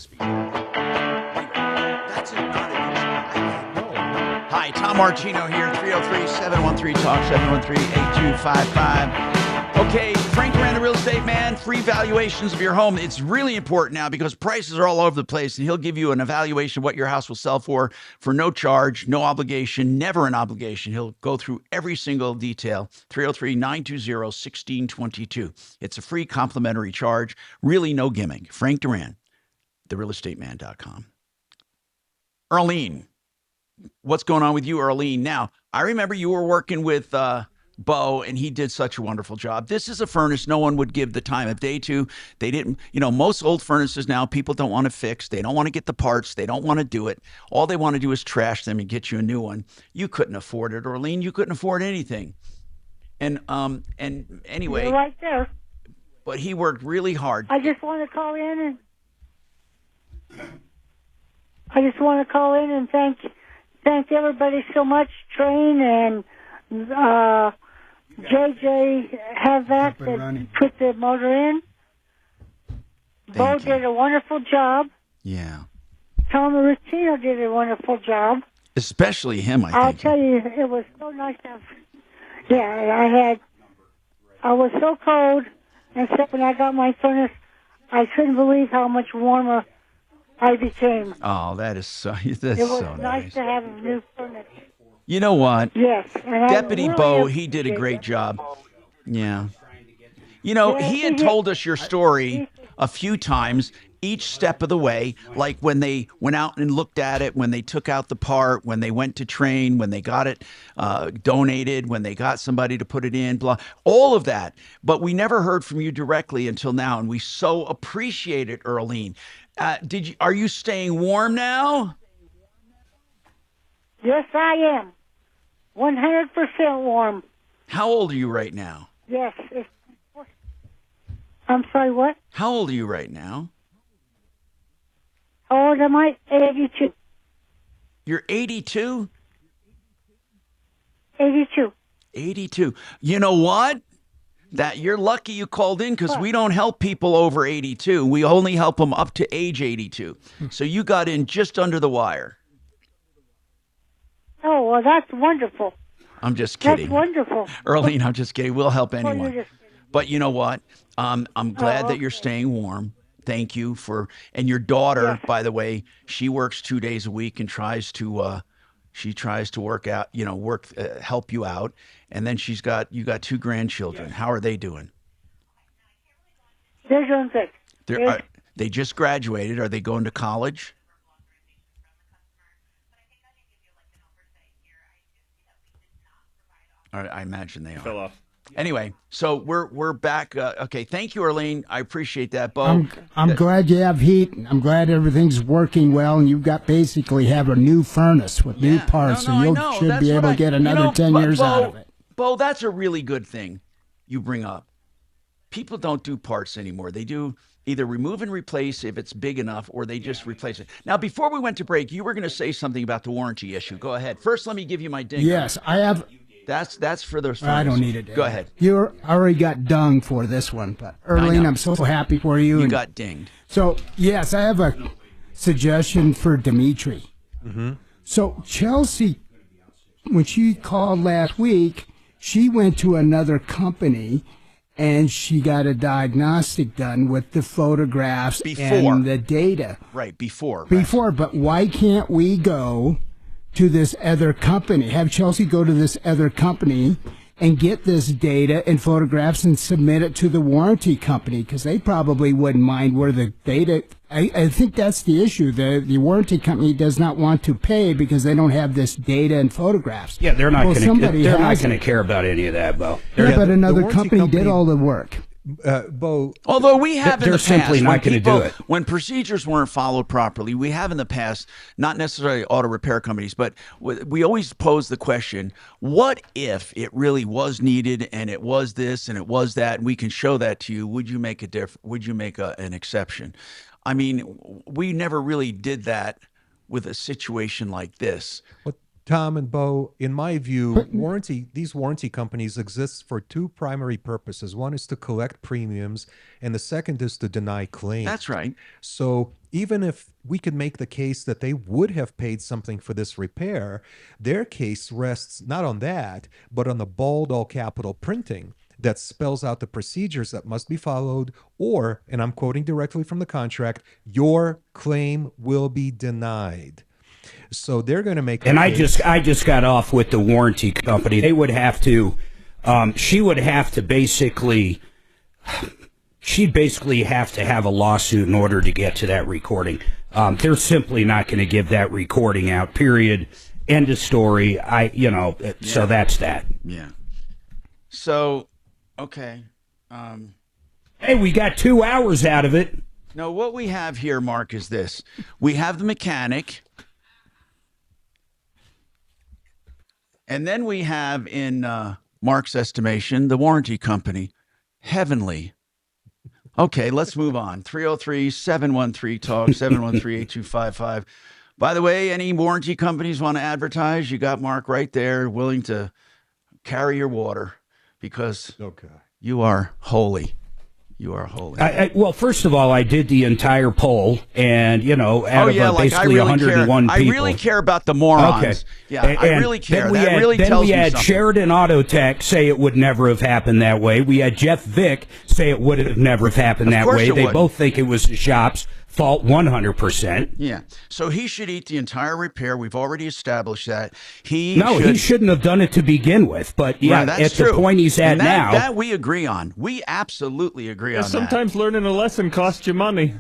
Hi, Tom Martino here, 303-713-TALK, 713-8255. Okay, Frank Miranda, real estate man, free valuations of your home. It's really important now because prices are all over the place, and he'll give you an evaluation of what your house will sell for no charge, no obligation, never an obligation. He'll go through every single detail. 303-920-1622. It's a free complimentary charge. Really no gimmick. Frank Duran, therealestateman.com. Earlene. What's going on with you, Earlene? Now, I remember you were working with Bo, and he did such a wonderful job. This is a furnace no one would give the time of day to. They didn't, most old furnaces now, people don't want to fix. They don't want to get the parts. They don't want to do it. All they want to do is trash them and get you a new one. You couldn't afford it, Orlean. You couldn't afford anything. And anyway. You're right there. But he worked really hard. I just want to call in and thank everybody so much, Train and JJ HVAC that put the motor in. Bo did a wonderful job. Yeah. Tom Martino did a wonderful job. Especially him, I'll tell you, it was so nice to have. Yeah, I was so cold, and so when I got my furnace, I couldn't believe how much warmer I became. Oh, that is so. That's it was so nice to have a new furnace. You know what? Yes. And Deputy really Bo, he did a great job. Yeah. He had told us your story a few times, each step of the way, like when they went out and looked at it, when they took out the part, when they went to train, when they got it donated, when they got somebody to put it in, blah, all of that. But we never heard from you directly until now, and we so appreciate it, Earlene. Are you staying warm now? Yes, I am. 100% warm. How old are you right now? Yes. I'm sorry, what? How old are you right now? How old am I? 82. You're 82? 82. 82. You know what? That you're lucky you called in because we don't help people over 82. We only help them up to age 82. So you got in just under the wire. Oh, well, that's wonderful. I'm just kidding. That's wonderful. Earlene, I'm just kidding. We'll help anyone. But you know what? I'm glad that you're staying warm. Thank you and your daughter, by the way, she works 2 days a week and tries to work out, help you out. And then you got 2 grandchildren. How are they doing? They're doing good. They just graduated. Are they going to college? I imagine they are. Fell off. Anyway, so we're back. Okay, thank you, Arlene. I appreciate that, Bo. I'm glad you have heat. I'm glad everything's working well, and you've got basically have a new furnace with new parts, so you should be able to get another 10 years out of it. Bo, that's a really good thing you bring up. People don't do parts anymore. They do either remove and replace if it's big enough, or they just replace it. Now, before we went to break, you were going to say something about the warranty issue. Go ahead. First, let me give you my ding. Yes, I have. That's for the. I don't need it. Go ahead. You already got dung for this one, but Earlene, I'm so happy for you. You got dinged. So yes, I have a suggestion for Dimitri. Mm-hmm. So Chelsea, when she called last week, she went to another company and she got a diagnostic done with the photographs and the data. Right, before. But why can't we go to this other company, have Chelsea go to this other company and get this data and photographs and submit it to the warranty company? Because they probably wouldn't mind where the data. I think that's the issue. The warranty company does not want to pay because they don't have this data and photographs. Yeah, they're not going to care about any of that, Bo. Yeah, but another company did all the work. Bo, although we have in the past, simply not going to do it. When procedures weren't followed properly, we have in the past, not necessarily auto repair companies, but we always pose the question, what if it really was needed and it was this and it was that, and we can show that to you, would you make an exception? I mean, we never really did that with a situation like this. Tom and Bo, in my view, these warranty companies exist for 2 primary purposes. One is to collect premiums, and the second is to deny claims. That's right. So even if we could make the case that they would have paid something for this repair, their case rests not on that, but on the bold all-capital printing that spells out the procedures that must be followed, or, and I'm quoting directly from the contract, your claim will be denied. So they're going to make. And I just got off with the warranty company. They would have to. She would have to basically. She'd basically have to have a lawsuit in order to get to that recording. They're simply not going to give that recording out. Period. End of story. So that's that. Yeah. So, okay. Hey, we got 2 hours out of it. No, what we have here, Mark, is this. We have the mechanic. And then we have, in Mark's estimation, the warranty company. Heavenly. Okay, let's move on. 303-713-TALK, 713-8255. By the way, any warranty companies want to advertise, you got Mark right there, willing to carry your water because you are holy. You are holy. Well, first of all, I did the entire poll, and, out of basically 101 people. I really care about the morons. Okay. Yeah, I really care. That really tells me something. Then we had Sheridan Auto Tech say it would never have happened that way. We had Jeff Vick say it would have never have happened that way. They both think it was the shop's fault 100%. Yeah. So he should eat the entire repair. We've already established that. He shouldn't have done it to begin with. But at true. The point he's at now. That we agree on. We absolutely agree on that. Sometimes learning a lesson costs you money.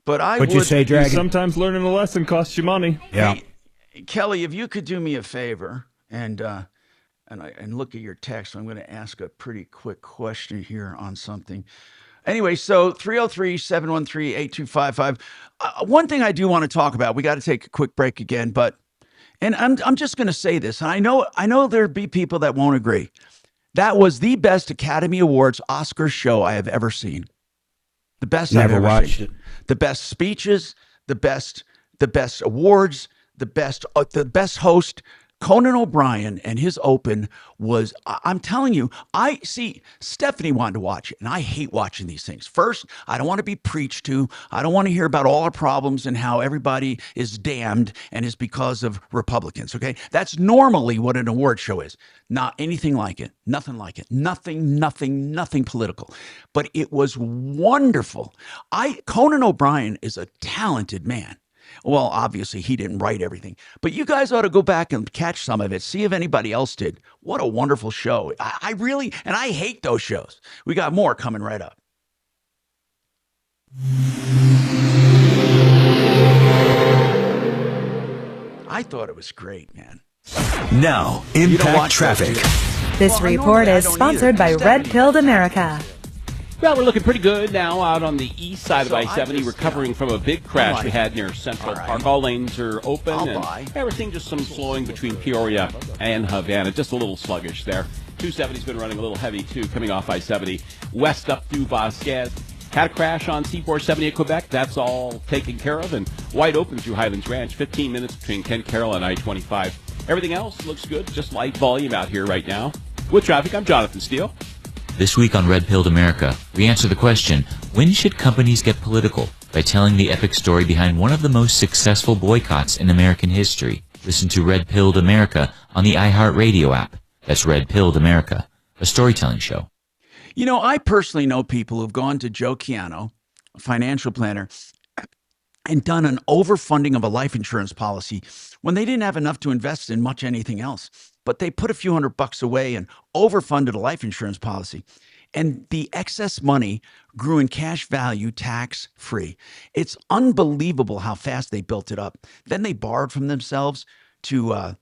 But What'd you say, Dragon? Sometimes learning a lesson costs you money. Yeah. Hey, Kelly, if you could do me a favor and look at your text, I'm going to ask a pretty quick question here on something. Anyway, so 303-713-8255. One thing I do want to talk about, we got to take a quick break again, and I'm just going to say this, and I know there'll be people that won't agree. That was the best Academy Awards Oscar show I have ever seen. The best I've ever watched seen. It. The best speeches, the best awards, the best host. Conan O'Brien and his open was, I'm telling you, Stephanie wanted to watch it, and I hate watching these things. First, I don't want to be preached to. I don't want to hear about all our problems and how everybody is damned and it's because of Republicans, okay? That's normally what an award show is. Not anything like it. Nothing like it. Nothing political. But it was wonderful. Conan O'Brien is a talented man. Well, obviously, he didn't write everything. But you guys ought to go back and catch some of it. See if anybody else did. What a wonderful show. I really, and I hate those shows. We got more coming right up. I thought it was great, man. Now, Impact Traffic. This report is sponsored by Red Pilled America. Well, we're looking pretty good now out on the east side of I-70, recovering from a big crash we had near Central Park. All lanes are open, and we're seeing just some slowing between Peoria and Havana. Just a lit's sluggish there. 270's been running a little heavy, too, coming off I-70. West up through Vasquez. Had a crash on C-470 at Quebec. That's all taken care of, and wide open through Highlands Ranch. 15 minutes between Kent Carroll and I-25. Everything else looks good, just light volume out here right now. With traffic, I'm Jonathan Steele. This week on Red Pilled America, we answer the question, when should companies get political? By telling the epic story behind one of the most successful boycotts in American history. Listen to Red Pilled America on the iHeartRadio app. That's Red Pilled America, a storytelling show. You know, I personally know people who've gone to Joe Chiano, a financial planner, and done an overfunding of a life insurance policy when they didn't have enough to invest in much anything else. But they put a few $100 away and overfunded a life insurance policy. And the excess money grew in cash value tax-free. It's unbelievable how fast they built it up. Then they borrowed from themselves to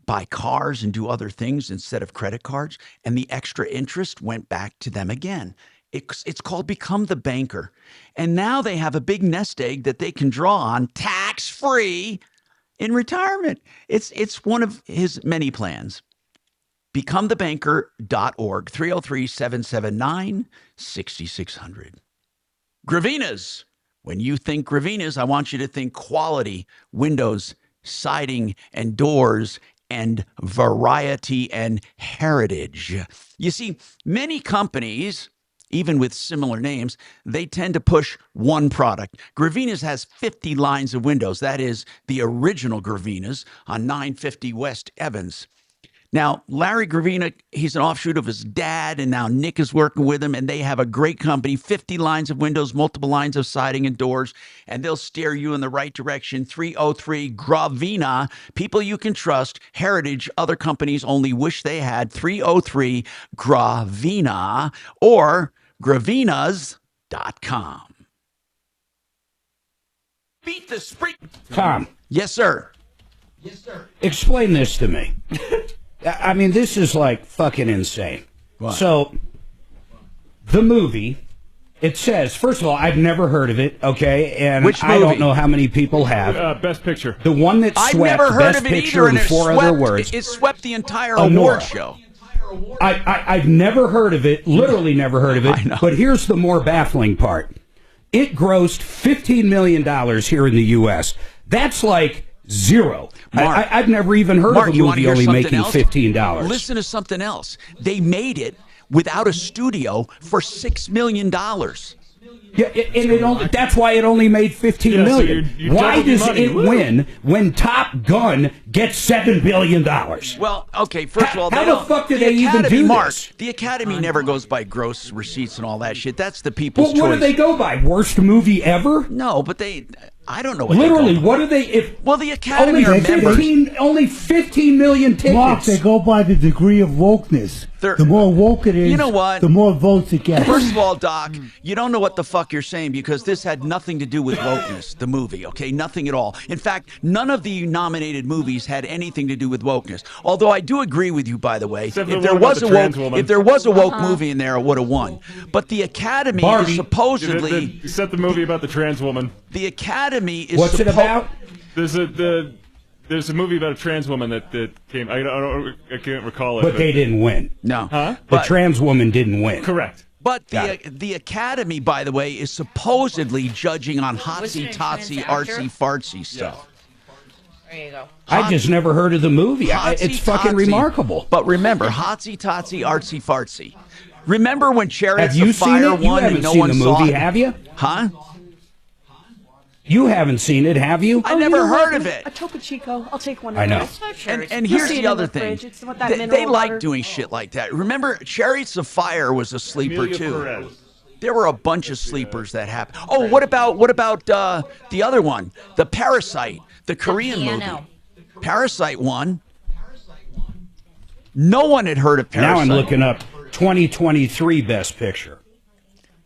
buy cars and do other things instead of credit cards. And the extra interest went back to them again. It's called Become the Banker. And now they have a big nest egg that they can draw on tax-free in retirement. It's one of his many plans. BecomeTheBanker.org, 303-779-6600. Gravina's. When you think Gravina's, I want you to think quality, windows, siding, and doors, and variety and heritage. You see, many companies, even with similar names, they tend to push one product. Gravina's has 50 lines of windows. That is the original Gravina's on 950 West Evans. Now, Larry Gravina, he's an offshoot of his dad, and now Nick is working with him, and they have a great company, 50 lines of windows, multiple lines of siding and doors, and they'll steer you in the right direction. 303 Gravina, people you can trust. Heritage, other companies only wish they had. 303 Gravina or gravinas.com. Beat the spree. Tom. Yes, sir. Explain this to me. I mean, this is like fucking insane. What? So, the movie, it says, first of all, I've never heard of it, okay? And Which I don't movie? know how many people have. Best Picture. The one that I've swept never heard Best of it Picture either, and in it four swept, other words. It swept the entire Honora. award show. I've never heard of it, literally never heard of it. But here's the more baffling part. It grossed $15 million here in the U.S. That's like zero. Mark, I've never even heard Mark, of a you wanna movie hear only something making else? $15. Listen to something else. They made it without a studio for $6 million. Yeah, and it only, that's why it only made $15 million. you're Why double the does money. it Woo. win when Top Gun gets $7 billion? Well, okay, first of all, How they the don't- fuck do the they even Academy, do Mark, this? The Academy never goes by gross receipts and all that shit. That's the people's Well, what choice. do they go by? Worst movie ever? No, but I don't know what Literally, they go what do they? Well, the Academy only are members. 15 million tickets. Mark, they go by the degree of wokeness. The more woke it is, You know what? the more votes it gets. First of all, Doc, you don't know what the fuck you're saying because this had nothing to do with wokeness, the movie, okay? Nothing at all. In fact, none of the nominated movies had anything to do with wokeness. Although I do agree with you, by the way. Except for If the there one about was the a woke, trans woman. if there was a woke movie in there, it would have won. But the Academy Barbie. is supposedly You set the movie about the trans woman. the Academy is What's it about? There's a movie about a trans woman that came. I can't recall it. But they didn't win. No. Huh? The trans woman didn't win. Correct. But Got the Academy, by the way, is supposedly judging on Wasn't it a hotsy-totsy, trans actor? artsy-fartsy stuff. There you go. I just never heard of the movie. It's fucking Hotsy-totsy. remarkable. But remember, hotsy-totsy, artsy-fartsy. Remember when Chariots Have you of Fire seen it? You won haven't and no seen one the saw movie, it? have you? Huh? You haven't seen it, have you? I never heard of it. A Topo Chico. I'll take one. I know. Of those. And You'll here's see it the in other thing. fridge. It's what that They mineral like water. doing shit like that. Remember, Chariots of Fire was a sleeper Amelia too. Perez. There were a bunch of sleepers that happened. Oh, what about the other one, the Parasite, the Korean piano. movie? Parasite won. No one had heard of Parasite. Now I'm looking up 2023 Best Picture.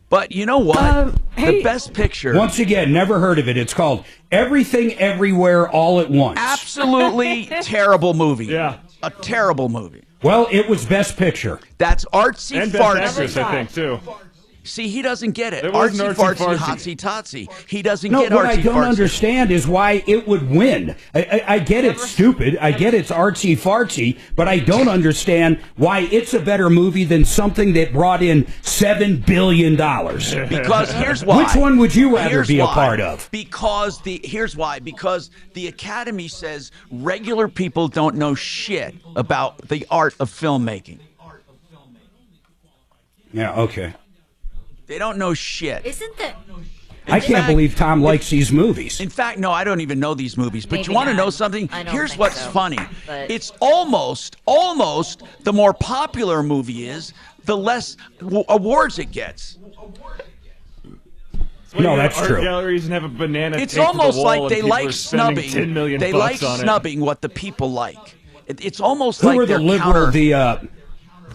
But you know what? hey. The Best Picture. Once again, never heard of it. It's called Everything Everywhere All at Once. Absolutely terrible movie. Yeah. A terrible movie. Well, it was Best Picture. That's artsy And best fartsy. actress, I think, too. See, he doesn't get it. It wasn't Artsy fartsy, artsy-fartsy. hotsy totsy. He doesn't No, get what I artsy don't fartsy. understand is why it would win. I get it's stupid. I get it's artsy fartsy, but I don't understand why it's a better movie than something that brought in $7 billion. Because here's why. Which one would you rather Here's be a why. part of? Because here's why. Because the Academy says regular people don't know shit about the art of filmmaking. Yeah, okay. They don't know shit. Isn't that? I can't believe Tom likes these movies. In fact, no, I don't even know these movies. But Maybe you want to not. know something? I don't Here's think what's so, funny. but- It's almost the more popular a movie is, the less awards it gets. When No, you go to that's art true. Galleries and have a banana. It's taped to the almost wall like and they people like are spending snubbing. $10 million They like on it. snubbing what the people like. It's almost Who like are the they're liberal, counter.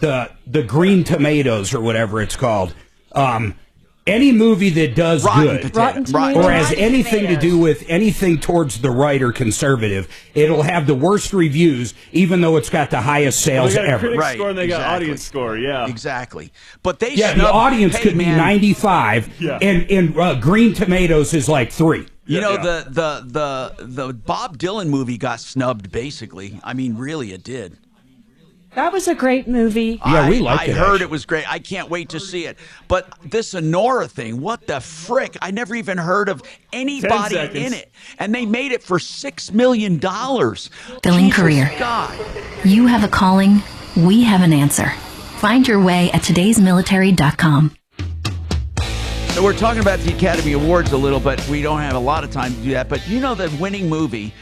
the Green Tomatoes or whatever it's called? Any movie that does Rotten good, Potato. Rotten or has Rotten anything to Tomatoes. do with anything towards the right or conservative, it'll have the worst reviews, even though it's got the highest They sales got a ever. critic Right, score and they got exactly. audience score. Yeah. Exactly. But they Yeah, the snub- audience hey, could be man, 95, Yeah. and Green Tomatoes is like 3. You know, Yeah. the Bob Dylan movie got snubbed, basically. I mean, really, it did. That was a great movie. Yeah, we liked I it, heard actually. it was great. I can't wait to see it. But this Honora thing, what the frick? I never even heard of anybody 10 seconds. in it. And they made it for $6 million. Billing Jesus career. God. You have a calling, we have an answer. Find your way at todaysmilitary.com. So we're talking about the Academy Awards a little, but we don't have a lot of time to do that. But you know, the winning movie,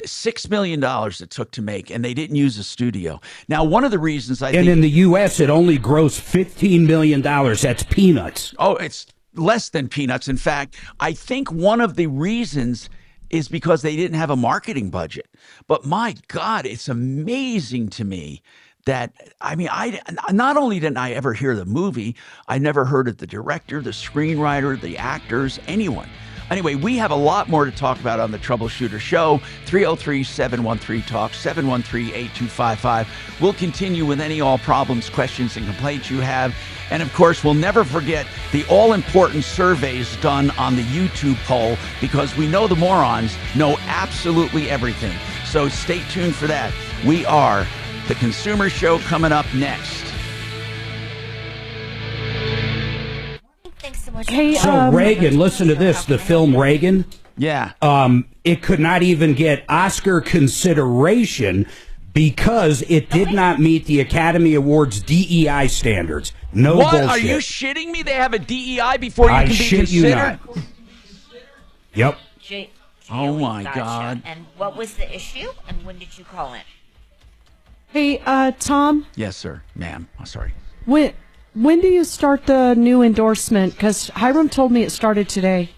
$6 million it took to make, and they didn't use a studio. Now, one of the reasons I And think... in the U.S., it only grossed $15 million. That's peanuts. Oh, it's less than peanuts. In fact, I think one of the reasons is because they didn't have a marketing budget. But my God, it's amazing to me that, I mean, I not only didn't I ever hear the movie, I never heard of the director, the screenwriter, the actors, anyone. Anyway, we have a lot more to talk about on the Troubleshooter Show. 303-713-TALK, 713-8255. We'll continue with any all problems, questions, and complaints you have. And, of course, we'll never forget the all-important surveys done on the YouTube poll, because we know the morons know absolutely everything. So stay tuned for that. We are the Consumer Show coming up next. Thanks so much. Hey, So Reagan, listen to this, the film Reagan. Yeah. It could not even get Oscar consideration because it did not meet the Academy Awards DEI standards. No what? bullshit. Are you shitting me? They have a DEI before you I can be shit considered? you not. Yep. Oh, my Gotcha. God. And what was the issue, and when did you call in? Hey, Tom, Yes, sir. Ma'am. I'm sorry. when do you start the new endorsement? Because Hiram told me it started today.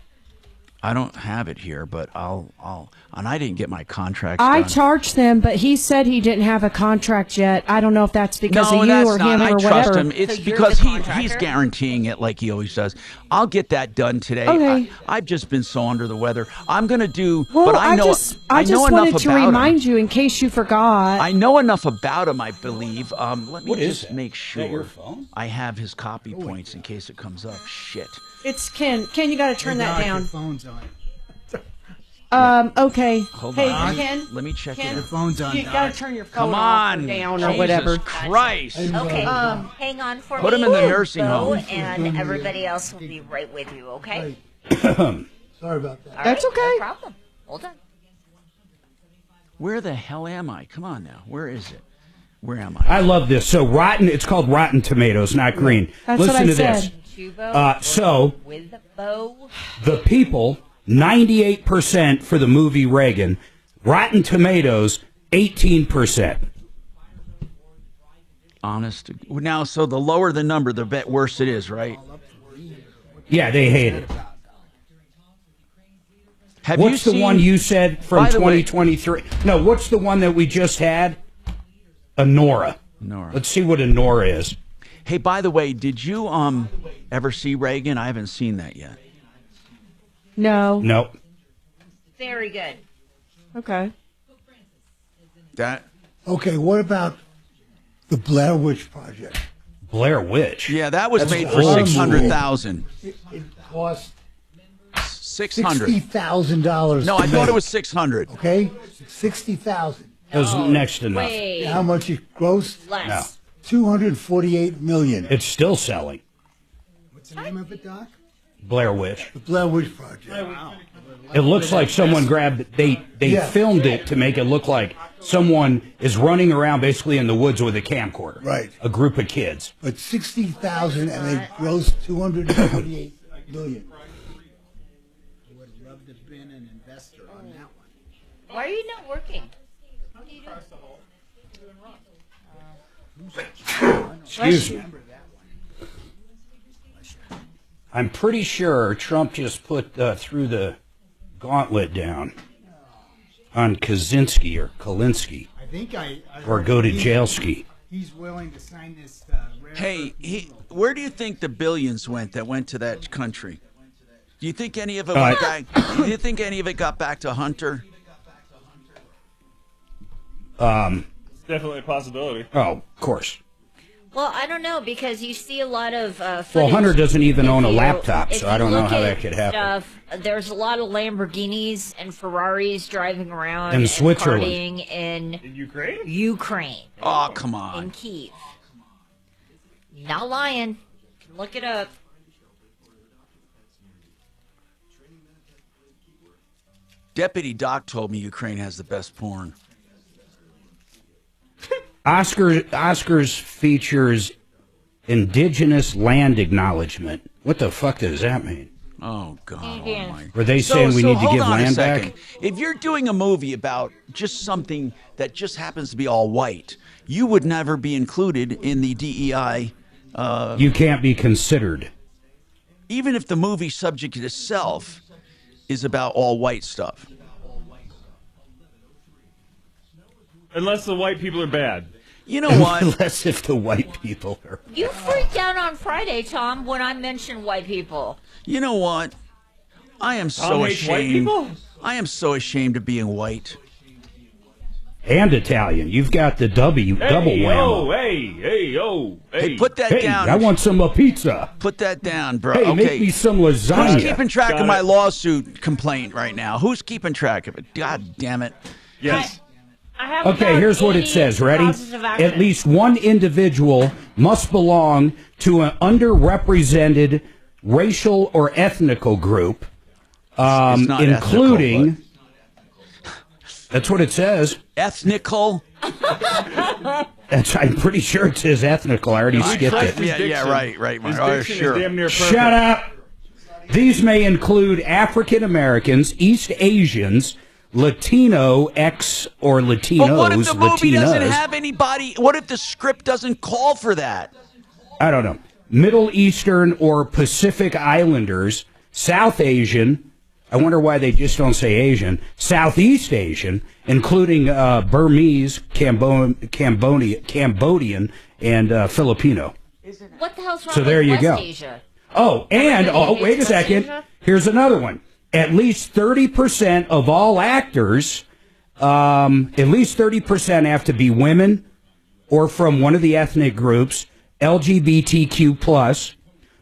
I don't have it here, but and I didn't get my contract. I charged them, but he said he didn't have a contract yet. I don't know if that's because of you that's or not. him I or trust whatever. him. It's So you're because the he's contractor? guaranteeing it like he always does. I'll get that done today. Okay. I've just been so under the weather. I'm going to do, Well, but I know I know just enough wanted to about him. remind you in case you forgot. I know enough about him, I believe. Let me What is just that? make Is that your sure phone? I have his copy points in case it comes up. Shit. It's Ken. Ken, you got to turn that Your down. phone's on. Okay. Hold hey, on. Ken. Let me check Ken, it Your out. phone's on. you got to turn your phone Come off on. or down Jesus or whatever. Christ. Okay, hang on for Put me. him in the nursing Bo, home. and everybody else will be right with you, okay? Sorry about that. All That's right, okay. No problem. Hold on. Where the hell am I? Come on now. Where is it? Where am I? I love this. So it's called Rotten Tomatoes, not green. That's Listen what I to said. this. Tubo So with Bo. the people, 98% for the movie Reagan. Rotten Tomatoes, 18%. Honest. Now, so the lower the number, the bit worse it is, right? Yeah, they hate it. Have What's you the seen, one you said from By the way- 2023? No, what's the one that we just had? Nora. Let's see what a Nora is. Hey, by the way, did you ever see Reagan? I haven't seen that yet. No. Nope. Very good. Okay. That. Okay, what about the Blair Witch Project? Blair Witch. Yeah, that was That's made for old. 600,000. It cost 600. $60,000. No, I thought it was 600. Okay, 60,000. That was next to nothing. Wait. How much it grossed? Less. 248 million. It's still selling. What's the name of it, Doc? Blair Witch. The Blair Witch Project. Wow. It looks like someone grabbed it. They Yeah. filmed it to make it look like someone is running around basically in the woods with a camcorder. Right. A group of kids. But 60,000 and they grossed 248 million. I would have loved to have been an investor on that one. Why are you not working? What are you doing? Excuse me. I'm pretty sure Trump just put threw the gauntlet down on Kaczynski or Kalinsky. I think I Or go to jail ski. He's willing to sign this. Hey, where do you think the billions went that went to that country? Do you think any of it Uh, went back? Do you think any of it got back to Hunter? It's definitely a possibility. Oh, of course. Well, I don't know because you see a lot of Well, footage. Hunter doesn't even If own a you- laptop, if so you I don't know look how at that could happen. Stuff, there's a lot of Lamborghinis and Ferraris driving around In Switzerland. and partying in Ukraine. Oh, come in on. Kyiv. Not lying. You can look it up. Deputy Doc told me Ukraine has the best porn. Oscars features indigenous land acknowledgement. What the fuck does that mean? Oh, God almighty. Were they saying we need to hold give on a land second. back? If you're doing a movie about just something that just happens to be all white, you would never be included in the DEI. You can't be considered. Even if the movie subject itself is about all white stuff. Unless the white people are bad. You know what? Unless if the white people are. You freaked out on Friday, Tom, when I mentioned white people. You know what? I am so Tom hates white ashamed. people? I am so ashamed of being white. And Italian. You've got the double whammo. Hey, put that down. I want some pizza. Put that down, bro. Hey, okay. make me some lasagna. Who's keeping track of my lawsuit complaint right now? Who's keeping track of it? God damn it. Yes. I have Okay, about here's what it 80 says. Ready? causes of action. At least one individual must belong to an underrepresented racial or ethnical group, It's not including. ethnical, That's what it says. Ethnical? I'm pretty sure it says ethnical. I already skipped it. Yeah, right. His Oh, diction sure. is damn near perfect. Shut up. These may include African Americans, East Asians, Latino X or Latinos. But what if the movie doesn't Latinas. have anybody? What if the script doesn't call for that? I don't know. Middle Eastern or Pacific Islanders, South Asian. I wonder why they just don't say Asian. Southeast Asian, including Burmese, Cambodian, and Filipino. What the hell's wrong So there with you West go. Asia? Oh, and wait a second. Here's another one. At least 30% of all actors, at least 30% have to be women or from one of the ethnic groups, LGBTQ plus,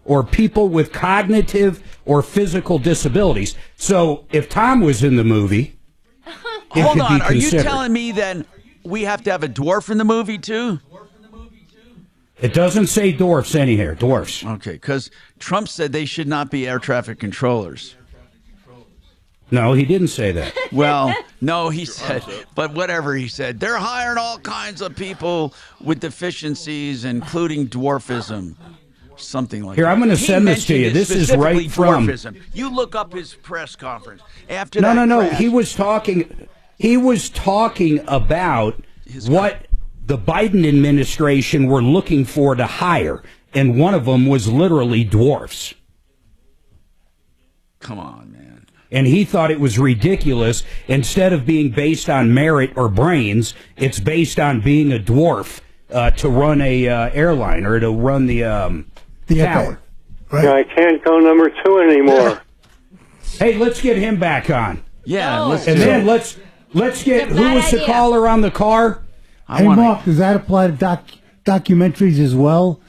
or people with cognitive or physical disabilities. So if Tom was in the movie, it Hold could on. be Are you considered. telling me then we have to have a dwarf in the movie too? It doesn't say dwarfs anywhere. Dwarfs. Okay, because Trump said they should not be air traffic controllers. No, he didn't say that. Well, no, he said, but whatever he said, they're hiring all kinds of people with deficiencies, including dwarfism. Something like Here, that. I'm gonna He send this to you. mentioned it This is specifically right from- dwarfism. You look up his press conference after No, that. no. crash. He was talking about what the Biden administration were looking for to hire, and one of them was literally dwarfs. Come on, man. And he thought it was ridiculous. Instead of being based on merit or brains, it's based on being a dwarf to run a airline or to run the tower. I can't go number 2 anymore. Hey, let's get him back on. Yeah, and then let's get who was the caller on the car? Hey, Mark, does that apply to documentaries as well?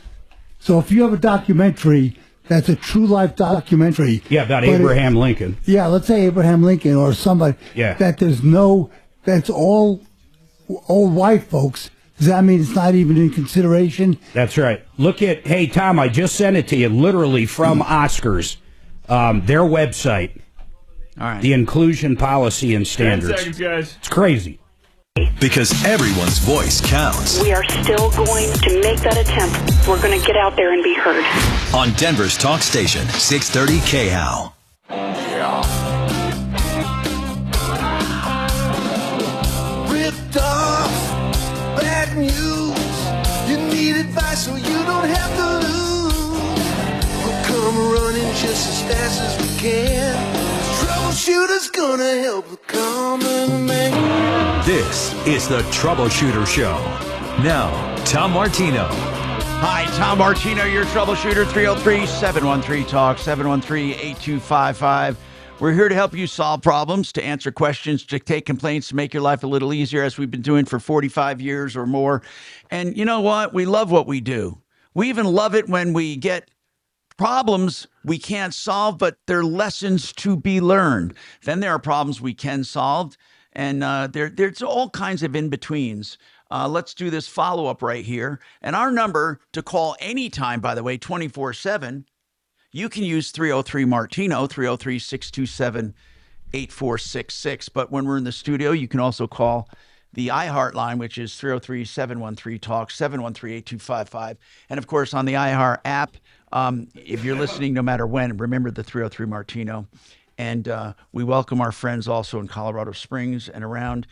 So if you have a documentary that's a true life documentary. Yeah, about but Abraham Lincoln. Yeah, let's say Abraham Lincoln or somebody. Yeah. That's all white folks. Does that mean it's not even in consideration? That's right. Hey, Tom, I just sent it to you, literally from Oscars, their website. All right. The inclusion policy and 10 standards. seconds, guys. It's crazy. Because everyone's voice counts. We are still going to make that attempt. We're going to get out there and be heard. On Denver's talk station, 630 KHOW. Ripped off, bad news. You need advice so you don't have to lose. We'll come running just as fast as we can. Troubleshooter's gonna help the common man. This is the Troubleshooter Show. Now, Tom Martino. Hi, Tom Martino, your troubleshooter, 303-713-TALK, 713-8255. We're here to help you solve problems, to answer questions, to take complaints, to make your life a little easier, as we've been doing for 45 years or more. And you know what? We love what we do. We even love it when we get problems we can't solve, but they're lessons to be learned. Then there are problems we can solve, and there's all kinds of in-betweens. Let's do this follow-up right here. And our number to call anytime, by the way, 24/7, you can use 303-MARTINO, 303-627-8466. But when we're in the studio, you can also call the iHeart line, which is 303-713-TALK, 713-8255. And, of course, on the iHeart app, if you're listening no matter when, remember the 303-MARTINO. And we welcome our friends also in Colorado Springs and around.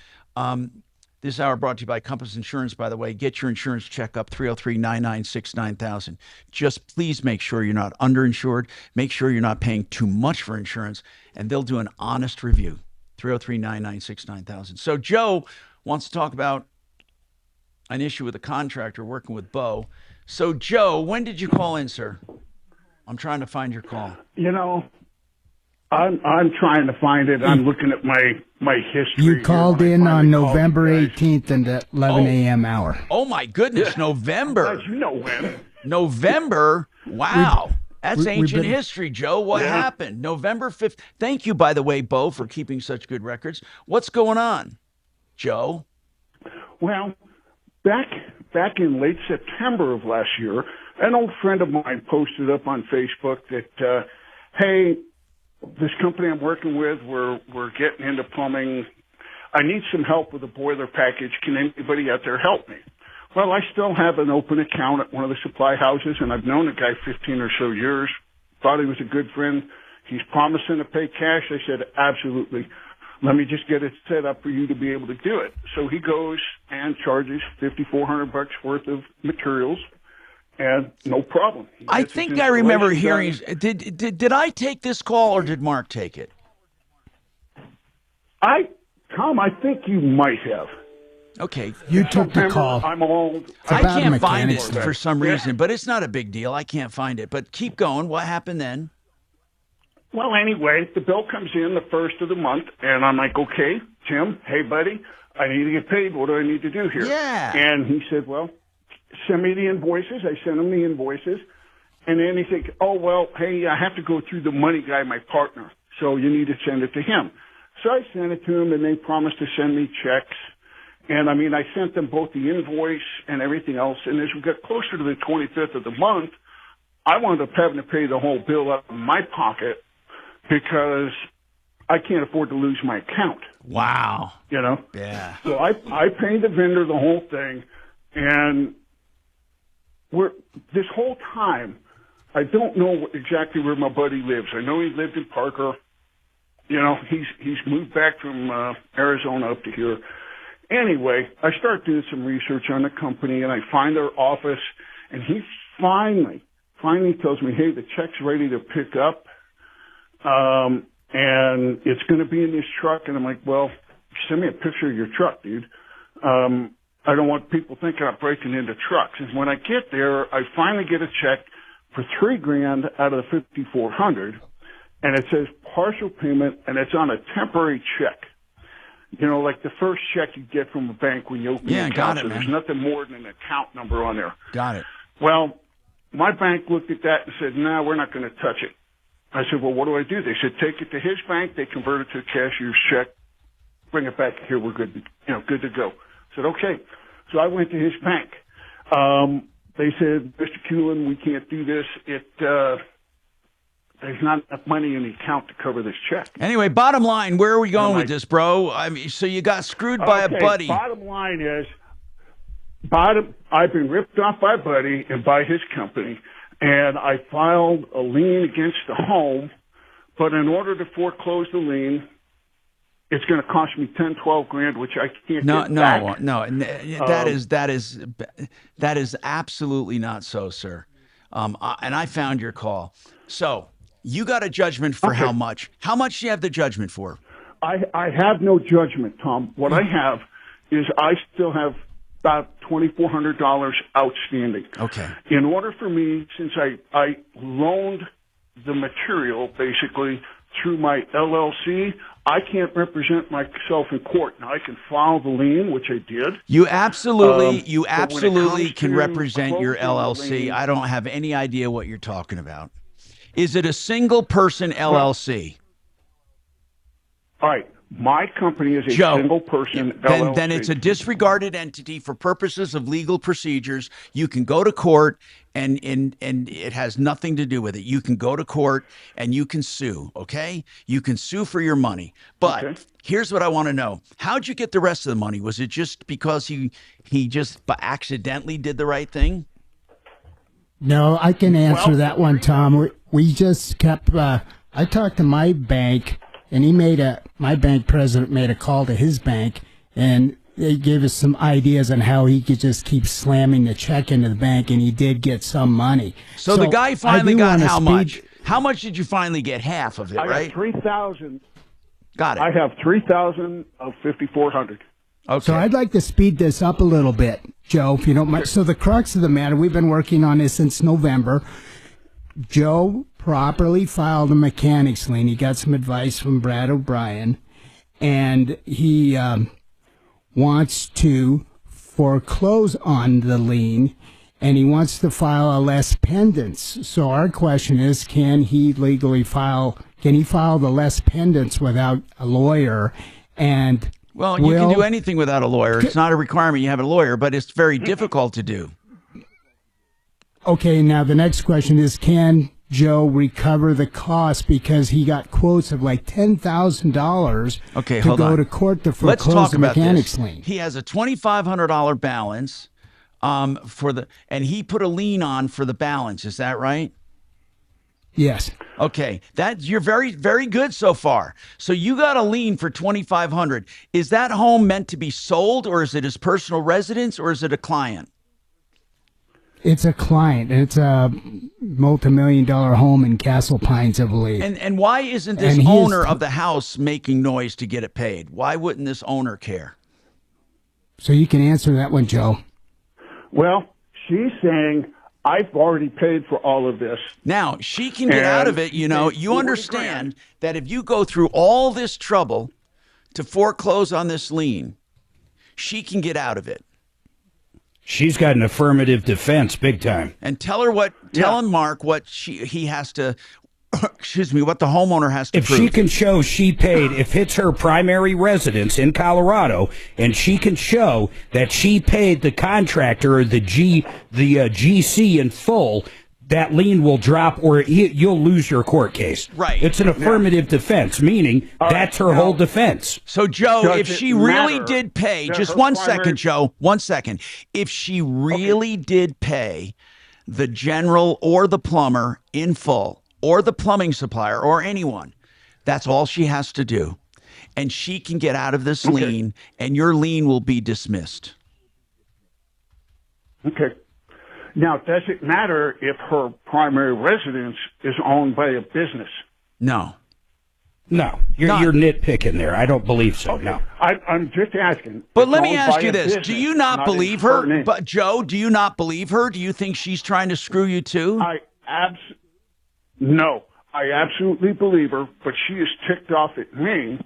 This hour brought to you by Compass Insurance, by the way. Get your insurance checkup, 303-996-9000. Just please make sure you're not underinsured. Make sure you're not paying too much for insurance, and they'll do an honest review, 303-996-9000. So Joe wants to talk about an issue with a contractor working with Bo. So, Joe, when did you call in, sir? I'm trying to find your call. You know, I'm trying to find it. I'm looking at my history. You called in on November 18th at 11 a.m. hour. Oh my goodness, November. Glad you know when. November. Wow. That's we've ancient been- history, Joe. What happened? November 5th. Thank you, by the way, Bo, for keeping such good records. What's going on, Joe? Well, back in late September of last year, an old friend of mine posted up on Facebook that, hey, this company I'm working with, we're getting into plumbing. I need some help with a boiler package. Can anybody out there help me? Well, I still have an open account at one of the supply houses, and I've known the guy 15 or so years. Thought he was a good friend. He's promising to pay cash. I said, absolutely. Let me just get it set up for you to be able to do it. So he goes and charges $5,400 worth of materials, and no problem. I think I remember hearing. Did I take this call or did Mark take it? Tom, I think you might have. Okay. You took the call. I'm old. I can't find it for some reason, but it's not a big deal. I can't find it. But keep going. What happened then? Well, anyway, the bill comes in the first of the month, and I'm like, okay, Tim, hey, buddy, I need to get paid. What do I need to do here? Yeah. And he said, well, send me the invoices. I sent him the invoices. And then he said, oh, well, hey, I have to go through the money guy, my partner, so you need to send it to him. So I sent it to him, and they promised to send me checks. And, I mean, I sent them both the invoice and everything else. And as we got closer to the 25th of the month, I wound up having to pay the whole bill out of my pocket because I can't afford to lose my account. Wow. You know? Yeah. So I paid the vendor the whole thing. And this whole time, I don't know exactly where my buddy lives. I know he lived in Parker. You know, he's moved back from Arizona up to here. Anyway, I start doing some research on the company, and I find their office, and he finally tells me, hey, the check's ready to pick up, and it's going to be in this truck. And I'm like, well, send me a picture of your truck, dude. I don't want people thinking I'm breaking into trucks. And when I get there, I finally get a check for $3,000 out of the $5,400, and it says partial payment, and it's on a temporary check. You know, like the first check you get from a bank when you open an account. Got it, so man. there's nothing more than an account number on there. Got it. Well, my bank looked at that and said, no, we're not going to touch it. I said, well, what do I do? They said, take it to his bank. They convert it to a cashier's check. Bring it back here. We're good, good to go. I said, okay. So I went to his bank. They said, Mr. Kuhlen, we can't do this. There's not enough money in the account to cover this check. Anyway, bottom line, where are we going with this, bro? I mean, so you got screwed by a buddy. Bottom line is, I've been ripped off by a buddy and by his company, and I filed a lien against the home, but in order to foreclose the lien, it's going to cost me $10,000-$12,000, which I can't get back. No. That is absolutely not so, sir. And I found your call. So you got a judgment for how much? How much do you have the judgment for? I have no judgment, Tom. What I have is I still have about $2,400 outstanding. Okay. In order for me, since I loaned the material basically through my LLC, I can't represent myself in court. Now I can file the lien, which I did. You absolutely can to represent your LLC. I don't have any idea what you're talking about. Is it a single person LLC? All right. My company is a single person LLC. Then it's a disregarded entity for purposes of legal procedures. You can go to court and it has nothing to do with it. You can go to court and you can sue, okay? You can sue for your money. But here's what I want to know. How'd you get the rest of the money? Was it just because he just accidentally did the right thing? No, I can answer that one, Tom. We just kept, I talked to my bank, and my bank president made a call to his bank, and they gave us some ideas on how he could just keep slamming the check into the bank, and he did get some money. So the guy finally got how much? How much did you finally get? Half of it, right? I got $3,000. Got it. I have $3,000 of $5,400. Okay. So I'd like to speed this up a little bit, Joe, if you don't mind. So the crux of the matter, we've been working on this since November. Joe properly filed a mechanics lien. He got some advice from Brad O'Brien, and he wants to foreclose on the lien, and he wants to file a les pendants. So our question is, can he file the les pendants without a lawyer? And well, you can do anything without a lawyer. It's not a requirement you have a lawyer, but it's very difficult to do. Okay, now the next question is, can Joe recover the cost, because he got quotes of like $10,000 to go to court to foreclose the mechanics lien? He has a $2,500 balance and he put a lien on for the balance. Is that right? Yes. Okay, you're very, very good so far. So you got a lien for $2,500. Is that home meant to be sold, or is it his personal residence, or is it a client? It's a client. It's a multi-million-dollar home in Castle Pines, I believe. And why isn't this owner of the house making noise to get it paid? Why wouldn't this owner care? So you can answer that one, Joe. Well, she's saying, I've already paid for all of this. Now, she can get out of it. You know, you understand that if you go through all this trouble to foreclose on this lien, she can get out of it. She's got an affirmative defense, big time. And tell him, Mark, what he has to, excuse me, what the homeowner has to prove. If she can show she paid, if it's her primary residence in Colorado, and she can show that she paid the contractor or the GC in full, that lien will drop, or you'll lose your court case. Right. It's an affirmative defense, meaning that's her whole defense. So, Joe, if she really did pay, just 1 second, Joe, 1 second. If she really did pay the general or the plumber in full, or the plumbing supplier or anyone, that's all she has to do. And she can get out of this lien, and your lien will be dismissed. Okay. Now, does it matter if her primary residence is owned by a business? No. No, you're nitpicking there. I don't believe so. Okay. No, I'm just asking. But let me ask you this: do you not believe her? But Joe, do you not believe her? Do you think she's trying to screw you too? No, I absolutely believe her, but she is ticked off at me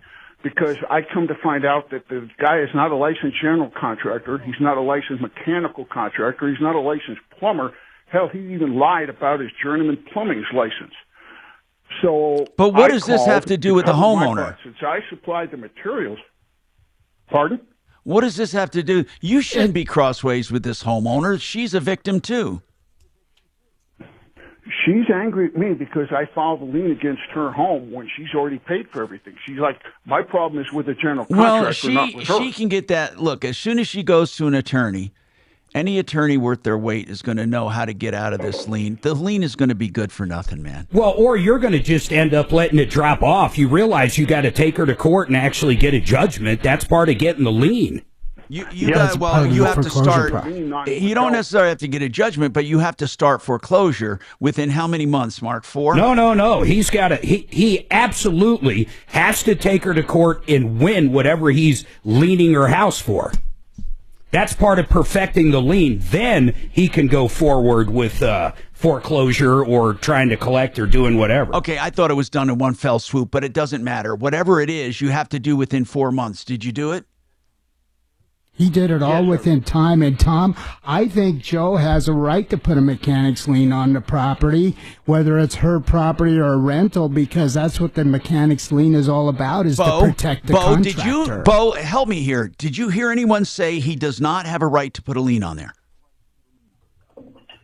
because I come to find out that the guy is not a licensed general contractor. He's not a licensed mechanical contractor. He's not a licensed plumber. Hell, he even lied about his journeyman plumbing's license. So, but what does this have to do with the homeowner? Since I supplied the materials. Pardon? What does this have to do? You shouldn't be crossways with this homeowner. She's a victim too. She's angry at me because I filed a lien against her home when she's already paid for everything. She's like, my problem is with the general contractor, not with her. She can get that. Look, as soon as she goes to an attorney, any attorney worth their weight is going to know how to get out of this lien. The lien is going to be good for nothing, man. Well, or you're going to just end up letting it drop off. You realize you got to take her to court and actually get a judgment. That's part of getting the lien. You have to start. You don't necessarily have to get a judgment, but you have to start foreclosure within how many months, Mark? 4? No. He's got to. He absolutely has to take her to court and win whatever he's liening her house for. That's part of perfecting the lien. Then he can go forward with foreclosure or trying to collect or doing whatever. Okay, I thought it was done in one fell swoop, but it doesn't matter. Whatever it is, you have to do within 4 months. Did you do it? He did it all within time. And, Tom, I think Joe has a right to put a mechanics lien on the property, whether it's her property or a rental, because that's what the mechanics lien is all about, is to protect the contractor. Bo, help me here. Did you hear anyone say he does not have a right to put a lien on there?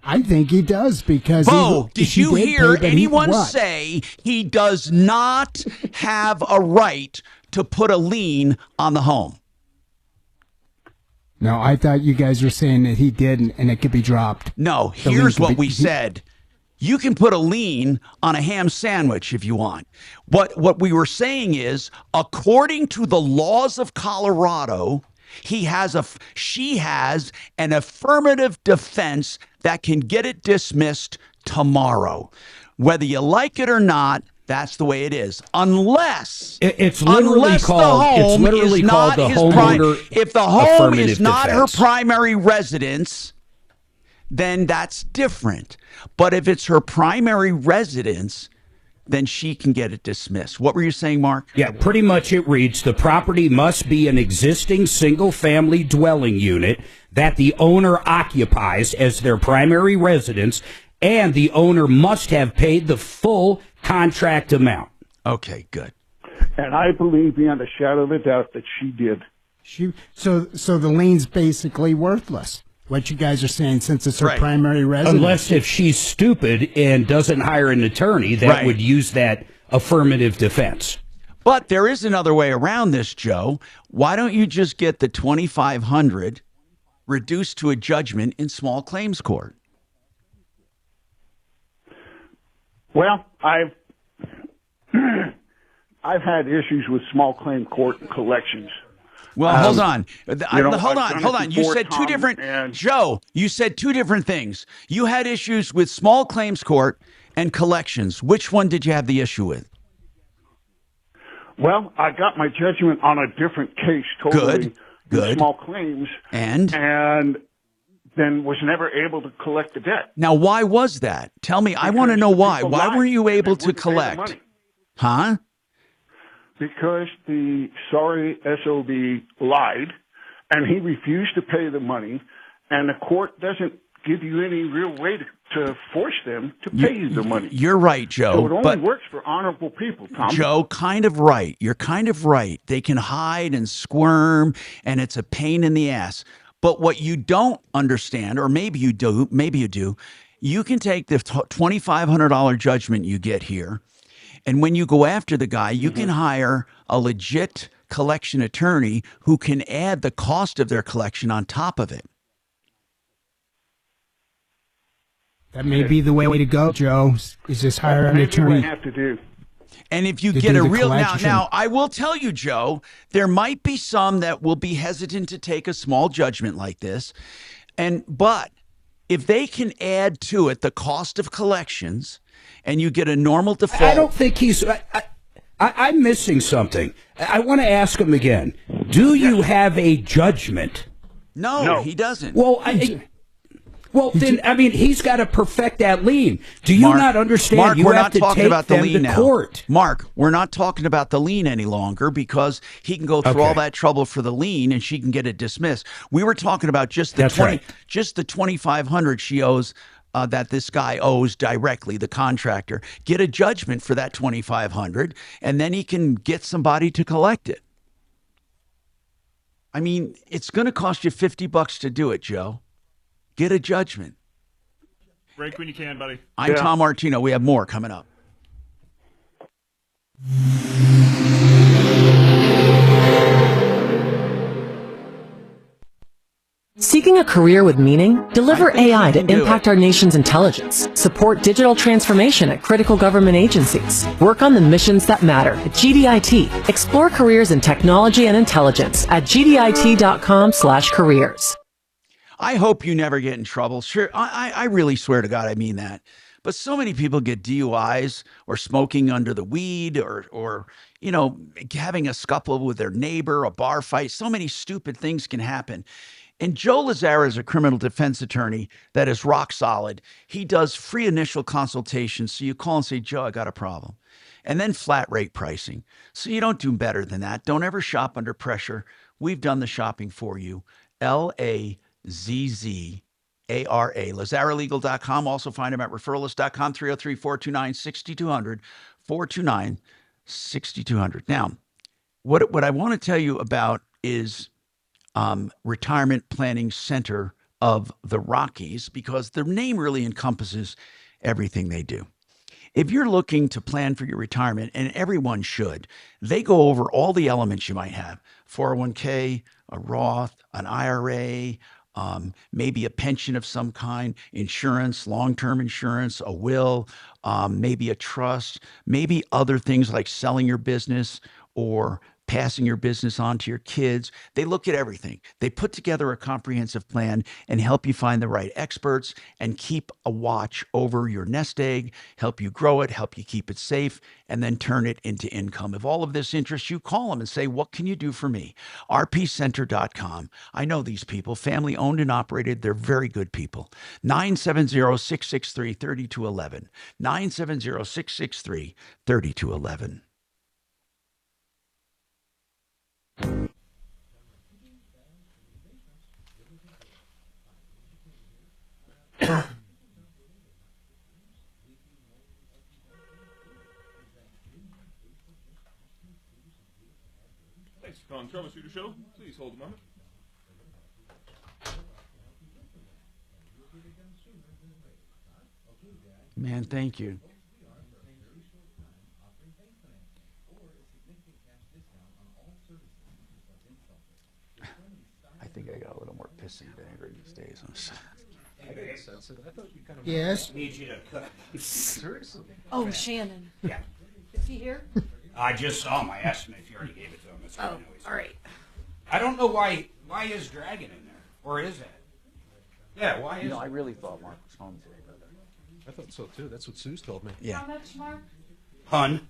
I think he does, because did you hear anyone say he does not have a right to put a lien on the home? No, I thought you guys were saying that he didn't, and it could be dropped. No, here's what we said. You can put a lien on a ham sandwich if you want. What we were saying is, according to the laws of Colorado, she has an affirmative defense that can get it dismissed tomorrow. Whether you like it or not, that's the way it is. Unless it's literally called if the home is not her primary residence, then that's different. But if it's her primary residence, then she can get it dismissed. What were you saying, Mark? Yeah, pretty much it reads, the property must be an existing single-family dwelling unit that the owner occupies as their primary residence, and the owner must have paid the full contract amount. Okay, good. And I believe beyond a shadow of a doubt that she did. So the lien's basically worthless. What you guys are saying, since it's her primary residence. Unless if she's stupid and doesn't hire an attorney that would use that affirmative defense. But there is another way around this, Joe. Why don't you just get the $2,500 reduced to a judgment in small claims court? Well, I've had issues with small claim court and collections. Well, hold on. Hold I've on. done it You before, said two Tom, different, and- Joe, you said two different things. You had issues with small claims court and collections. Which one did you have the issue with? Well, I got my judgment on a different case totally. Good. Small claims. And then was never able to collect the debt. Now, why was that? Tell me. I want to know why. people Why lied were you and able they to wouldn't pay the collect? money. Huh? Because the sorry SOB lied, and he refused to pay the money, and the court doesn't give you any real way to force them to pay you the money. You're right, Joe. So it only but works for honorable people, Tom. Joe, kind of right. You're kind of right. They can hide and squirm, and it's a pain in the ass. But what you don't understand, or maybe you do, you can take the $2,500 judgment you get here, and when you go after the guy, you can hire a legit collection attorney who can add the cost of their collection on top of it. That may be the way to go, Joe. Is just hire an attorney. What I have to do. And if you To get do a the real collection. now, I will tell you, Joe, there might be some that will be hesitant to take a small judgment like this, but if they can add to it the cost of collections, and you get a normal default. I don't think he's. I'm missing something. I want to ask him again. Do you have a judgment? No, he doesn't. Well, then, I mean, he's got to perfect that lien. Do you Mark, not understand? Mark, you we're have not to talking take about the them lien to now. court. Mark, we're not talking about the lien any longer because he can go through all that trouble for the lien and she can get it dismissed. We were talking about just the just the $2,500 she owes. That this guy owes directly, the contractor. Get a judgment for that $2,500, and then he can get somebody to collect it. I mean, it's going to cost you $50 to do it, Joe. Get a judgment. Break when you can, buddy. I'm Tom Martino. We have more coming up. Seeking a career with meaning? Deliver AI to impact our nation's intelligence. Support digital transformation at critical government agencies. Work on the missions that matter at GDIT. Explore careers in technology and intelligence at gdit.com/careers. I hope you never get in trouble. Sure, I really swear to God I mean that. But so many people get DUIs or smoking under the weed or you know, having a scuffle with their neighbor, a bar fight. So many stupid things can happen. And Joe Lazara is a criminal defense attorney that is rock solid. He does free initial consultations. So you call and say, Joe, I got a problem. And then flat rate pricing. So you don't do better than that. Don't ever shop under pressure. We've done the shopping for you. LAZZARA, Lazaralegal.com. Also find him at referrals.com, 303-429-6200, 429-6200. Now, what I want to tell you about is Retirement Planning Center of the Rockies, because their name really encompasses everything they do. If you're looking to plan for your retirement, and everyone should, they go over all the elements you might have: 401k, a Roth, an IRA, maybe a pension of some kind, insurance, long-term insurance, a will, maybe a trust, maybe other things like selling your business or passing your business on to your kids. They look at everything. They put together a comprehensive plan and help you find the right experts and keep a watch over your nest egg, help you grow it, help you keep it safe, and then turn it into income. If all of this interests you, call them and say, what can you do for me? rpcenter.com. I know these people, family owned and operated. They're very good people. 970-663-3211. 970-663-3211. Thanks for calling Troubleshooter Show. Please hold a moment. Man, thank you. I think I got a little more pissing vinegar these days. Yes. Need you to cut. Seriously? Oh, Shannon. Yeah. Is he here? I just saw my estimate. If you already gave it to him, that's Oh, all right. I don't know why is Dragon in there, or is it? Yeah, why is? I really thought Mark was home today, brother. I thought so too. That's what Sue's told me. Yeah. How much, Mark? Hun.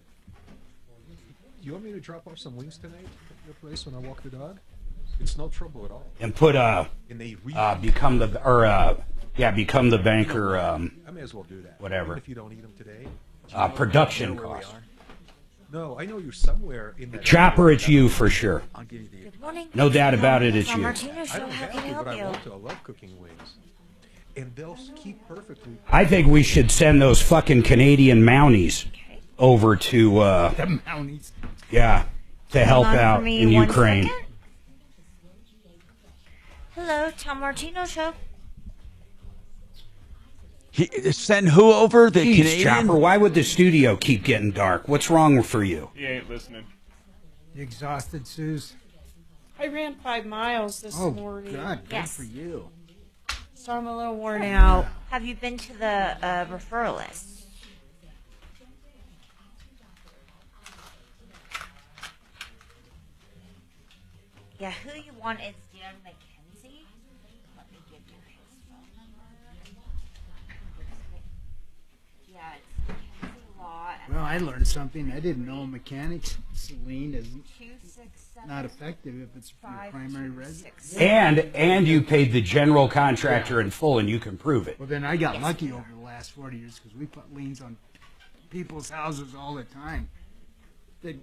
Do you want me to drop off some wings tonight at your place when I walk the dog? It's no trouble at all. And put become the banker. I may as well do that. Whatever. Even if you don't eat them today. Production cost. No, I know you're somewhere in the Chopper, it's you for sure. I'll give you the. Good morning. No doubt about it, it's Tom you. Martino Show. I don't How have can I to, help but I you? want to. I love cooking wings, and they'll keep perfectly. I think we should send those fucking Canadian Mounties over to The Mounties. yeah, to help Hold on out for me in one Ukraine. second. Hello, Tom Martino Show. Send who over? The Jeez, Canadian? Chopper, why would the studio keep getting dark? What's wrong for you? He ain't listening. You exhausted, Suze? I ran 5 miles this morning. God, good Yes. for you. So I'm a little worn out. Have you been to the referral list? Yeah, who you want is Dan McKenzie. Let me give you his phone number. Yeah, it's McKenzie Law. Well, I learned something. I didn't know mechanics. Celine is 267 not effective if it's for your primary residence. And you paid the general contractor in full, and you can prove it. Well, then I got lucky over the last 40 years because we put liens on people's houses all the time that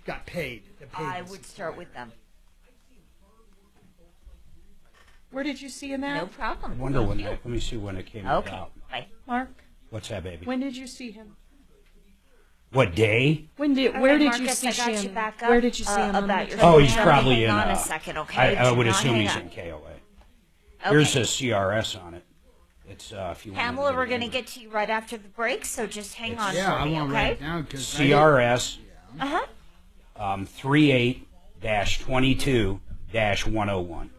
got paid. That paid I us. would start with them. Where did you see him at? No problem. I wonder when that. Let me see when it came Okay. about. Bye. Mark, What's that, baby? when did you see him? What day? Where did Marcus, you see I got you Shannon? back up, Where did you see him? about your Oh, he's phone? probably Hang in. on a second, okay? I would Do not assume hang he's up. in KOA. Okay. Here's a CRS on it. It's if you want. Pamela, we're going to get to you right after the break, so just hang on Yeah, for I me, want to write okay? it down because CRS Uh-huh. 38-22-101.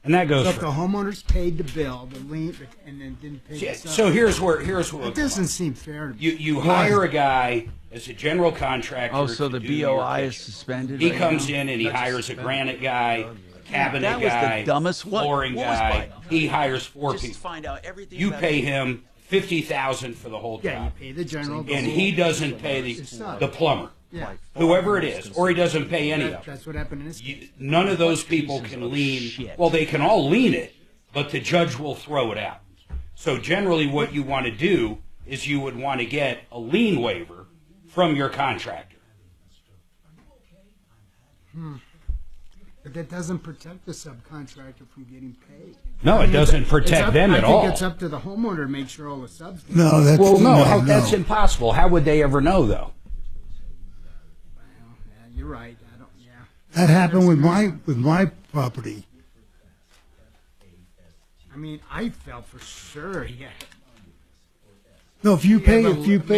And that goes So if for. the homeowners paid the bill, the lien, and then didn't pay the So here's where it doesn't seem fair to me. you hire a guy as a general contractor. Oh, so to the do your BOI is kitchen. suspended. He right comes now? in and he hires a granite guy, cabinet That was guy, the dumbest one. flooring What was guy. my- He hires 4 Just people. find out everything. You about pay it. him $50,000 for the whole Yeah, you job, pay the general. and he doesn't pay the plumber, Yeah, whoever it is, or he doesn't pay any of them. that's what happened in this case. None of those people can lien. Well, they can all lien it, but the judge will throw it out. So generally, what you want to do is you would want to get a lien waiver from your contractor. But that doesn't protect the subcontractor from getting paid. No, it doesn't protect them at all. I think it's up to the homeowner to make sure all the subs. Well, no, that's impossible. How would they ever know, though? Yeah, you're right. I don't. Yeah. That happened with my property. I mean, I felt for sure. Yeah. No, if you pay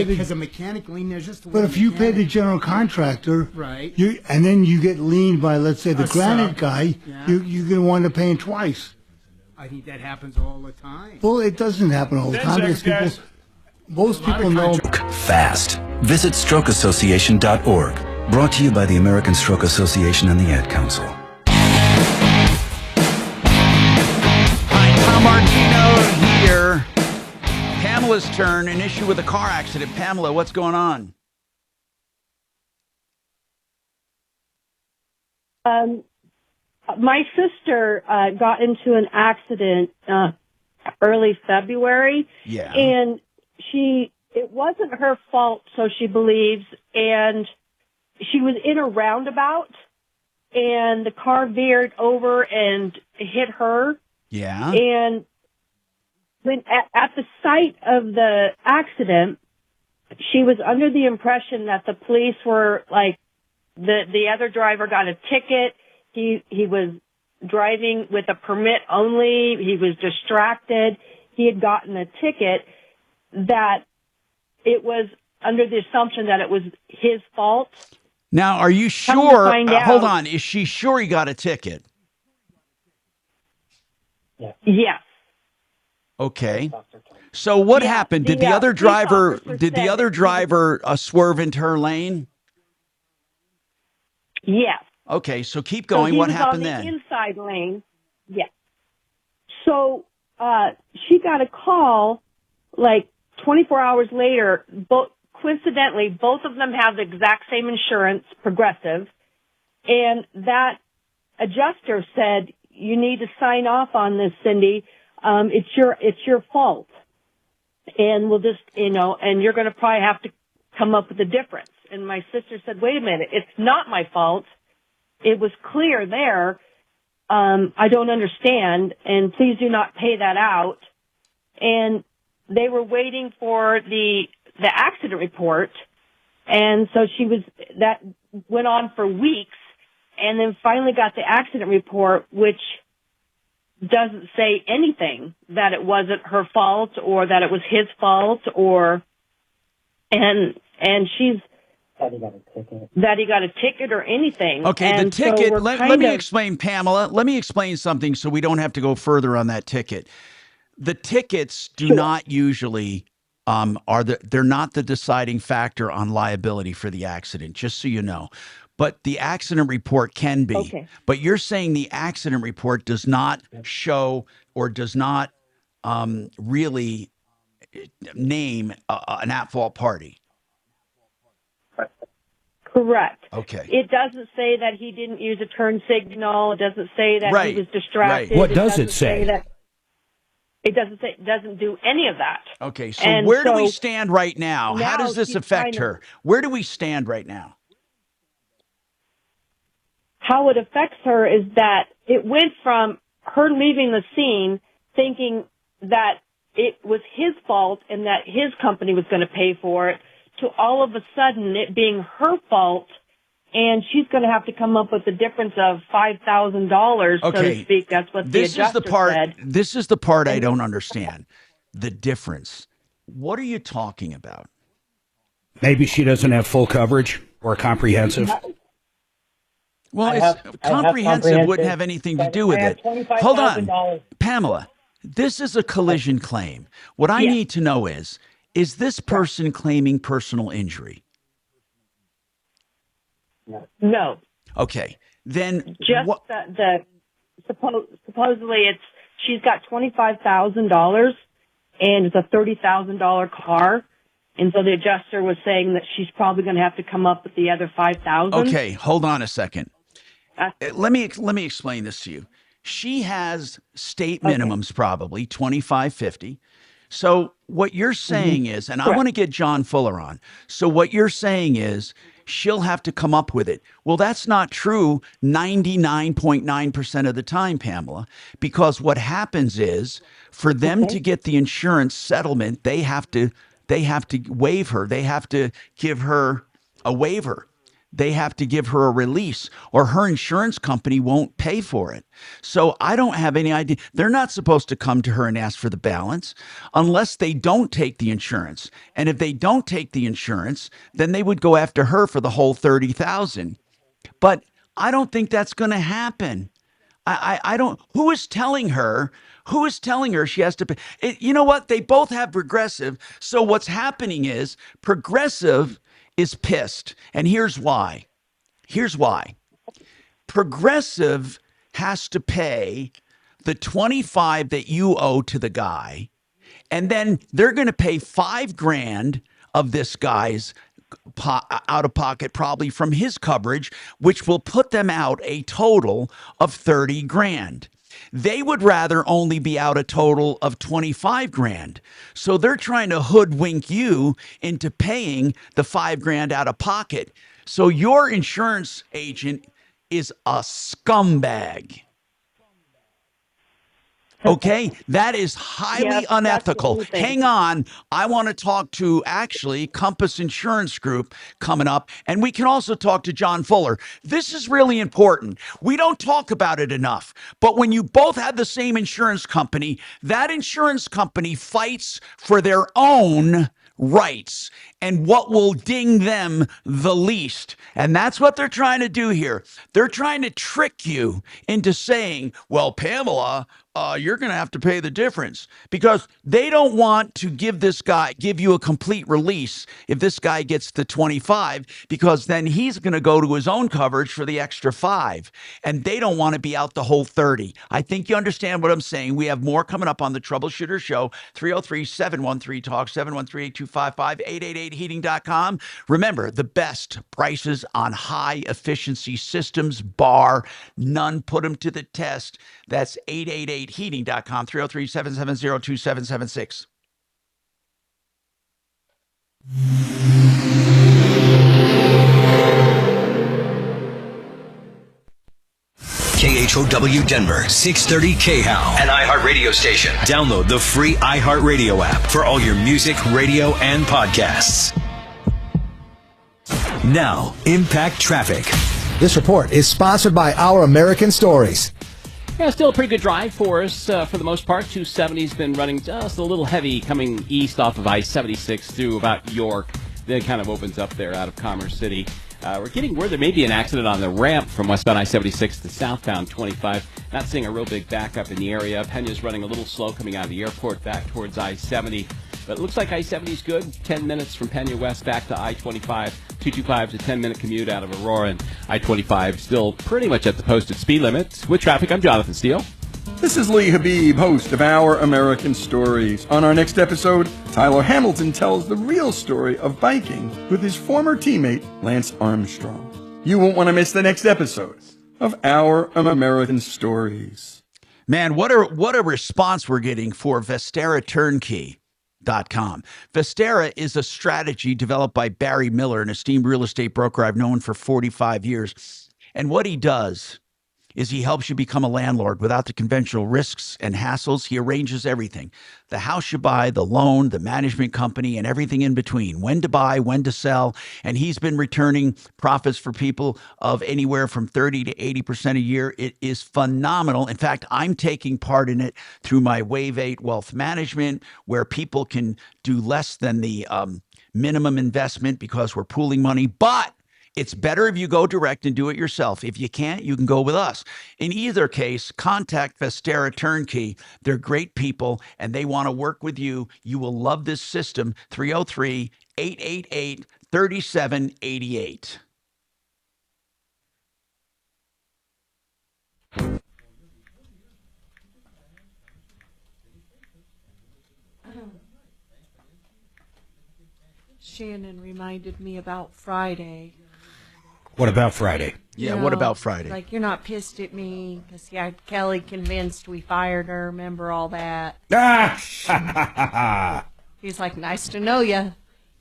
because a mechanic lien, there's just. but if you pay the general contractor, Right. and then you get liened by, let's say, the A granite sub, guy, yeah. you're going to wind up paying twice. I think that happens all the time. Well, it doesn't happen all the time because people, most people know. Fast. Visit strokeassociation.org. Brought to you by the American Stroke Association and the Ad Council. Hi, Tom Martino here. Pamela's turn, an issue with a car accident. Pamela, what's going on? My sister got into an accident early February. Yeah. And it wasn't her fault, so she believes, and she was in a roundabout, and the car veered over and hit her. Yeah. And when at the site of the accident, she was under the impression that the police were like, the other driver got a ticket. He was driving with a permit only. He was distracted. He had gotten a ticket, that it was under the assumption that it was his fault. Now, are you sure? Hold on. Is she sure he got a ticket? Yes. Okay. So what happened? Did the other driver swerve into her lane? Yes. Okay, so keep going. What happened then? Inside lane. Yes. So she got a call like 24 hours later. Coincidentally, both of them have the exact same insurance, Progressive, and that adjuster said, "You need to sign off on this, Cindy. It's your fault, and we'll just and you're going to probably have to come up with a difference." And my sister said, "Wait a minute, it's not my fault. It was clear there. I don't understand, and please do not pay that out." And they were waiting for the accident report, and so that went on for weeks, and then finally got the accident report, which doesn't say anything that it wasn't her fault or that it was his fault, and she's that he got a ticket or anything. Okay, and the ticket, so let me explain, Pamela. Let me explain something so we don't have to go further on that ticket. The tickets do not usually they're not the deciding factor on liability for the accident, just so you know. But the accident report can be. Okay. But you're saying the accident report does not show or does not really name an at-fault party. Correct. Okay. It doesn't say that he didn't use a turn signal. It doesn't say that he was distracted. Right. What does it say? It doesn't do any of that. Okay, so where do we stand right now? How does this affect her? Where do we stand right now? How it affects her is that it went from her leaving the scene thinking that it was his fault and that his company was going to pay for it, to all of a sudden it being her fault, and she's going to have to come up with the difference of $5,000, so to speak. That's what the adjuster said. This is the part I don't understand. The difference. What are you talking about? Maybe she doesn't have full coverage or comprehensive. Well, comprehensive wouldn't have anything to do with it. Hold on, Pamela. This is a collision claim. What I need to know is this person claiming personal injury? No. Okay. Then just supposedly she's got $25,000 and it's a $30,000 car, and so the adjuster was saying that she's probably going to have to come up with the other $5,000. Okay, hold on a second. Let me explain this to you. She has state minimums, probably $25.50. So what you're saying is, and I want to get John Fuller on. So what you're saying is she'll have to come up with it. Well, that's not true 99.9% of the time, Pamela, because what happens is for them to get the insurance settlement, they have to waive her. They have to give her a waiver. They have to give her a release, or her insurance company won't pay for it. So I don't have any idea. They're not supposed to come to her and ask for the balance unless they don't take the insurance. And if they don't take the insurance, then they would go after her for the whole $30,000. But I don't think that's going to happen. I don't. Who is telling her she has to pay? You know what? They both have Progressive. So what's happening is Progressive is pissed. And here's why. Here's why. Progressive has to pay the $25 that you owe to the guy, and then they're going to pay $5,000 of this guy's out of pocket, probably from his coverage, which will put them out a total of $30,000. They would rather only be out a total of $25,000. So they're trying to hoodwink you into paying the $5,000 out of pocket. So your insurance agent is a scumbag. Okay, that is highly unethical. Hang on. I want to talk to actually Compass Insurance Group coming up, and we can also talk to John Fuller. This is really important. We don't talk about it enough, but when you both have the same insurance company, that insurance company fights for their own rights and what will ding them the least. And that's what they're trying to do here. They're trying to trick you into saying, well, Pamela, you're going to have to pay the difference, because they don't want to give you a complete release if this guy gets the 25, because then he's going to go to his own coverage for the extra 5, and they don't want to be out the whole 30. I think you understand what I'm saying. We have more coming up on the Troubleshooter Show. 303-713-TALK, 713-255, 888heating.com. Remember, the best prices on high efficiency systems, bar none. Put them to the test. That's 888heating.com, 303-770-2776. KHOW Denver, 630 KHOW, an iHeartRadio station. Download the free iHeartRadio app for all your music, radio, and podcasts. Now, Impact Traffic. This report is sponsored by Our American Stories. Yeah, still a pretty good drive for us for the most part. 270's been running just a little heavy coming east off of I-76 through about York. Then it kind of opens up there out of Commerce City. We're getting word there may be an accident on the ramp from westbound I-76 to southbound 25. Not seeing a real big backup in the area. Pena's running a little slow coming out of the airport back towards I-70. But it looks like I-70's good. 10 minutes from Pena West back to I-25. 225 is a 10-minute commute out of Aurora, and I-25 still pretty much at the posted speed limit. With traffic, I'm Jonathan Steele. This is Lee Habib, host of Our American Stories. On our next episode, Tyler Hamilton tells the real story of biking with his former teammate, Lance Armstrong. You won't want to miss the next episode of Our American Stories. Man, what a response we're getting for Vestera Turnkey. Vestera is a strategy developed by Barry Miller, an esteemed real estate broker I've known for 45 years. And what he does is he helps you become a landlord without the conventional risks and hassles. He arranges everything: the house you buy, the loan, the management company, and everything in between. When to buy, when to sell. And he's been returning profits for people of anywhere from 30 to 80% a year. It is phenomenal. In fact, I'm taking part in it through my Wave 8 Wealth Management, where people can do less than the minimum investment because we're pooling money. But it's better if you go direct and do it yourself. If you can't, you can go with us. In either case, contact Vestera Turnkey. They're great people, and they want to work with you. You will love this system. 303-888-3788. Shannon reminded me about Friday. What about Friday? Yeah, You what know, about Friday? Like, you're not pissed at me because, yeah, Kelly convinced we fired her. Remember all that? He's like, nice to know you.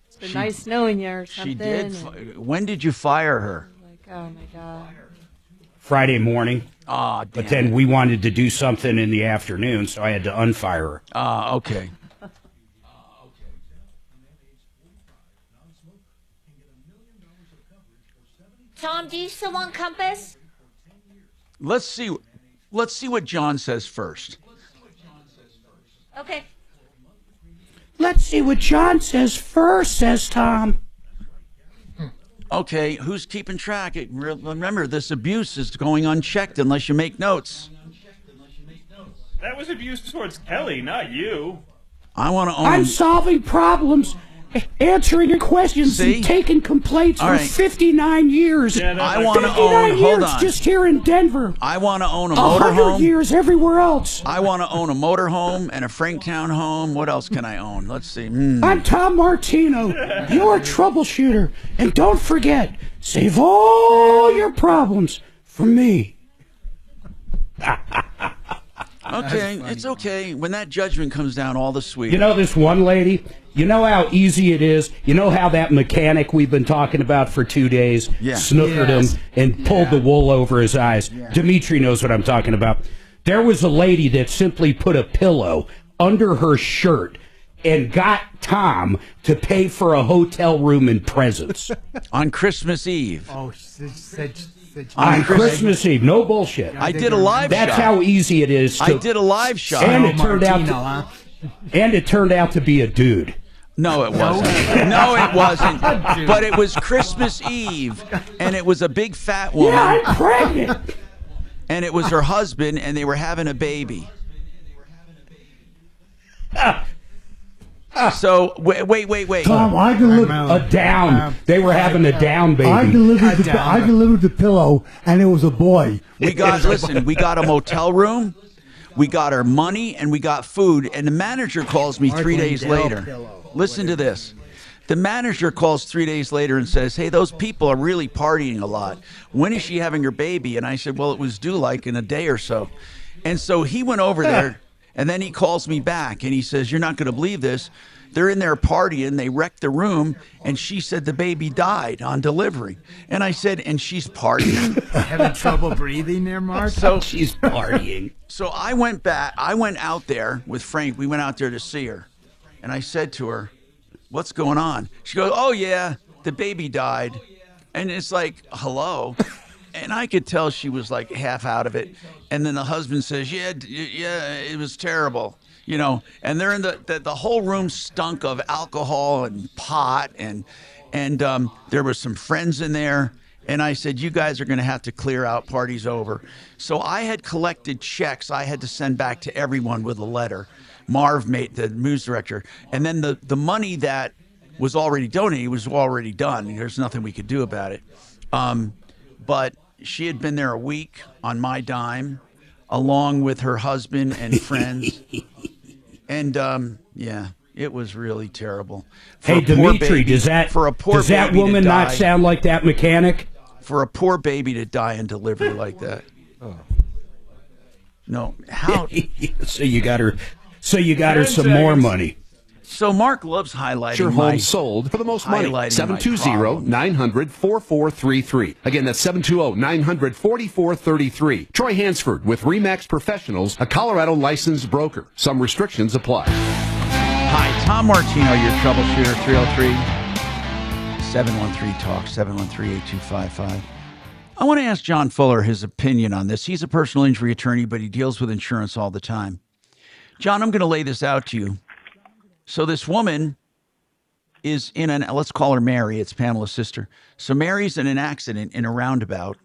It's been nice knowing you or something. She did. When did you fire her? Like, oh, my God. Friday morning. Oh, damn. But then we wanted to do something in the afternoon, so I had to unfire her. Okay. Tom, do you still want Compass? Let's see what John says first. Okay. Let's see what John says first, says Tom. Okay, who's keeping track? Remember, this abuse is going unchecked unless you make notes. That was abuse towards Kelly, not you. I want to own. I'm solving problems answering your questions See? and taking complaints All for right. 59 years. Yeah, I want to 59 own. Hold years on. just here in Denver. I want to own a 100 motorhome. years everywhere else. I want to own a motorhome and a Franktown home. What else can I own? Let's see. I'm Tom Martino, your troubleshooter. And don't forget, save all your problems for me. Okay, it's okay. When that judgment comes down, all the sweet. You know this one lady? You know how easy it is? You know how that mechanic we've been talking about for 2 days snookered him and pulled the wool over his eyes? Dimitri knows what I'm talking about. There was a lady that simply put a pillow under her shirt and got Tom to pay for a hotel room and presents. On Christmas Eve. Oh, On Christmas Eve. No bullshit. I did a live That's shot. how easy it is. I did a live shot. And it turned out to be a dude. No, it wasn't. No, it wasn't. But it was Christmas Eve, and it was a big fat woman. Yeah, I'm pregnant. And it was her husband, and they were having a baby. So wait. Tom, I delivered a down. They were having a down baby. I delivered the pillow, and it was a boy. We got a motel room, we got our money, and we got food. And the manager calls me 3 days later. Listen to this. The manager calls 3 days later and says, "Hey, those people are really partying a lot. When is she having her baby?" And I said, "Well, it was due like in a day or so." And so he went over there. And then he calls me back and he says, "You're not going to believe this. They're in there partying. They wrecked the room. And she said the baby died on delivery." And I said, "And she's partying?" Having trouble breathing there, Mark? So she's partying. So I went back. I went out there with Frank. We went out there to see her. And I said to her, "What's going on?" She goes, "Oh, yeah, the baby died." And it's like, hello? And I could tell she was like half out of it. And then the husband says, yeah, it was terrible, you know. And they're in the whole room stunk of alcohol and pot, and there were some friends in there. And I said, "You guys are going to have to clear out. Party's over." So I had collected checks I had to send back to everyone with a letter. Marv made the news director, and then the money that was already donated was already done. There's nothing we could do about it. But she had been there a week on my dime, along with her husband and friends. And yeah, it was really terrible. Hey, Dimitri, does that woman not sound like that mechanic? For a poor baby to die in delivery like that. Oh. No, how? So you got her some more money. So Mark loves highlighting your my home sold for the most money. highlighting my 720-900-4433. Again, that's 720-900-4433. Troy Hansford with RE/MAX Professionals, a Colorado licensed broker. Some restrictions apply. Hi, Tom Martino, your troubleshooter, 303-713-TALK, 713-8255. I want to ask John Fuller his opinion on this. He's a personal injury attorney, but he deals with insurance all the time. John, I'm going to lay this out to you. So this woman is in let's call her Mary. It's Pamela's sister. So Mary's in an accident in a roundabout.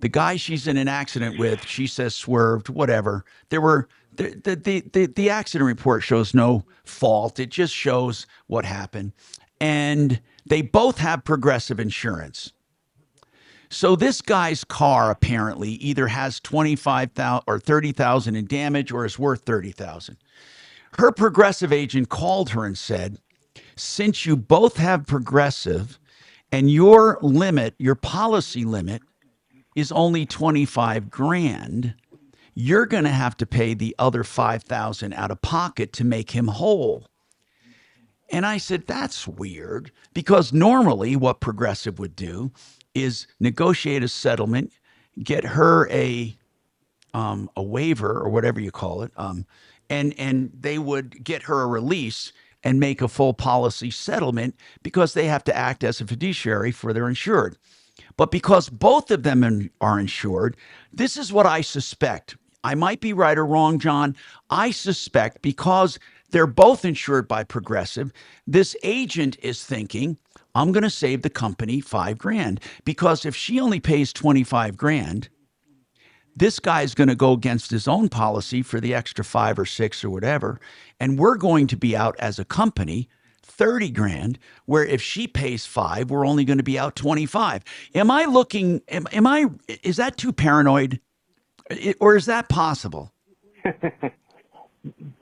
The guy she's in an accident with, she says swerved, whatever. The accident report shows no fault. It just shows what happened. And they both have Progressive insurance. So this guy's car apparently either has $25,000 or $30,000 in damage or is worth $30,000. Her Progressive agent called her and said, "Since you both have Progressive and your policy limit is only $25,000, you're going to have to pay the other $5,000 out of pocket to make him whole." And I said, that's weird, because normally what Progressive would do is negotiate a settlement, get her a waiver or whatever you call it, and they would get her a release and make a full policy settlement, because they have to act as a fiduciary for their insured. But because both of them are insured, this is what I suspect. I might be right or wrong, John. I suspect because they're both insured by Progressive, this agent is thinking, I'm going to save the company $5,000, because if she only pays $25,000, this guy's going to go against his own policy for the extra 5 or 6 or whatever, and we're going to be out as a company 30 grand, where if she pays 5, we're only going to be out 25. Am I looking, is that too paranoid? Or is that possible?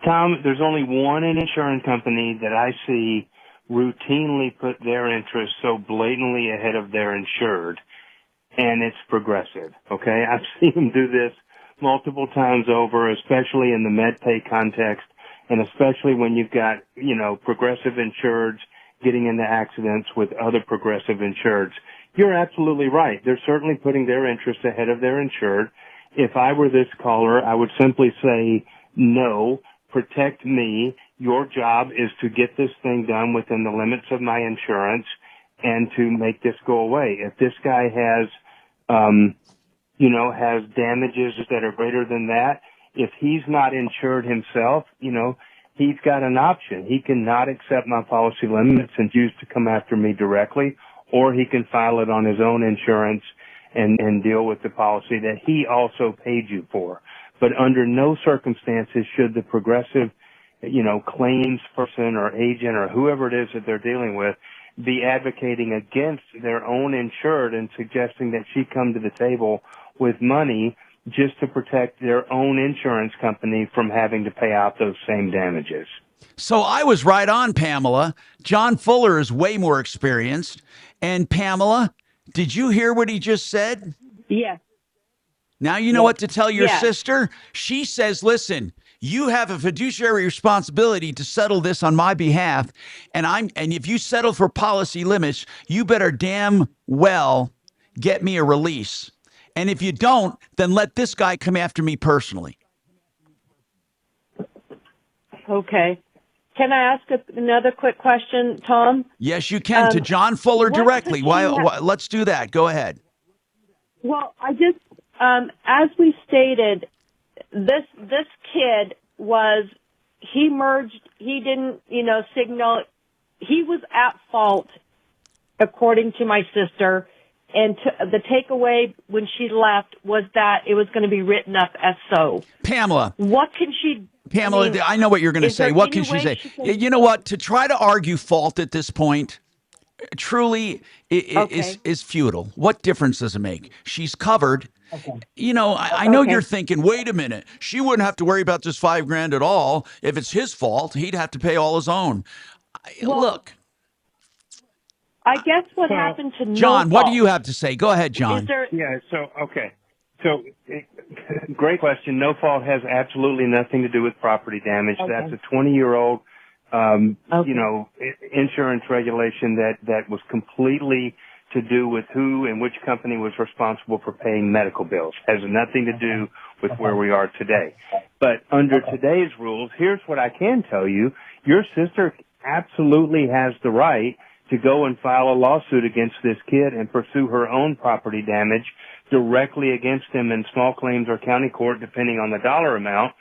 Tom, there's only one insurance company that I see routinely put their interests so blatantly ahead of their insured, and it's Progressive, okay? I've seen them do this multiple times over, especially in the MedPay context, and especially when you've got, Progressive insureds getting into accidents with other Progressive insureds. You're absolutely right. They're certainly putting their interests ahead of their insured. If I were this caller, I would simply say, no, protect me. Your job is to get this thing done within the limits of my insurance and to make this go away. If this guy has, has damages that are greater than that, if he's not insured himself, he's got an option. He can not accept my policy limits and choose to come after me directly, or he can file it on his own insurance and deal with the policy that he also paid you for. But under no circumstances should the Progressive, claims person or agent or whoever it is that they're dealing with be advocating against their own insured and suggesting that she come to the table with money just to protect their own insurance company from having to pay out those same damages. So I was right on, Pamela. John Fuller is way more experienced. And Pamela, did you hear what he just said? Yes. Now you know what to tell your Yes. sister. She says, listen, you have a fiduciary responsibility to settle this on my behalf. And if you settle for policy limits, you better damn well get me a release. And if you don't, then let this guy come after me personally. Okay. Can I ask another quick question, Tom? Yes, you can, to John Fuller directly. Why? Let's do that. Go ahead. Well, I just, as we stated, this kid he didn't, signal, he was at fault, according to my sister, and the takeaway when she left was that it was going to be written up as so. Pamela. What can she... Pamela, I know what you're going to say. What can she say? You know what? To try to argue fault at this point truly is futile. What difference does it make? She's covered. Okay. I know you're thinking, wait a minute, she wouldn't have to worry about this $5,000 at all. If it's his fault, he'd have to pay all his own. Look. I guess what happened to John, what do you have to say? Go ahead, John. So, great question. No fault has absolutely nothing to do with property damage. Okay. That's a 20-year-old, insurance regulation that was completely to do with who and which company was responsible for paying medical bills. Has nothing to do with where we are today. But under today's rules, here's what I can tell you. Your sister absolutely has the right to go and file a lawsuit against this kid and pursue her own property damage directly against him in small claims or county court, depending on the dollar amount,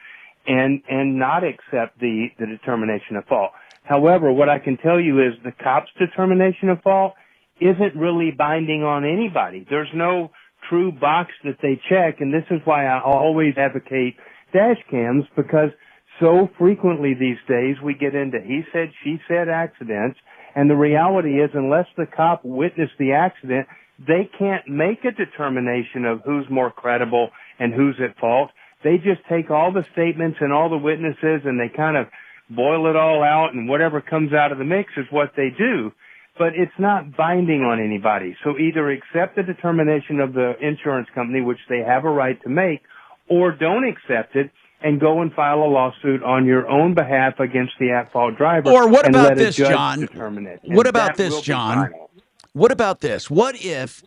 and not accept the determination of fault. However, what I can tell you is the cop's determination of fault isn't really binding on anybody. There's no true box that they check, and this is why I always advocate dash cams, because so frequently these days we get into he said, she said accidents, and the reality is unless the cop witnessed the accident, they can't make a determination of who's more credible and who's at fault. They just take all the statements and all the witnesses and they kind of boil it all out, and whatever comes out of the mix is what they do. But it's not binding on anybody. So either accept the determination of the insurance company, which they have a right to make, or don't accept it and go and file a lawsuit on your own behalf against the at-fault driver. Or what and about let this, a judge John? determine it. What And about that this, will be John? final. What about this? What if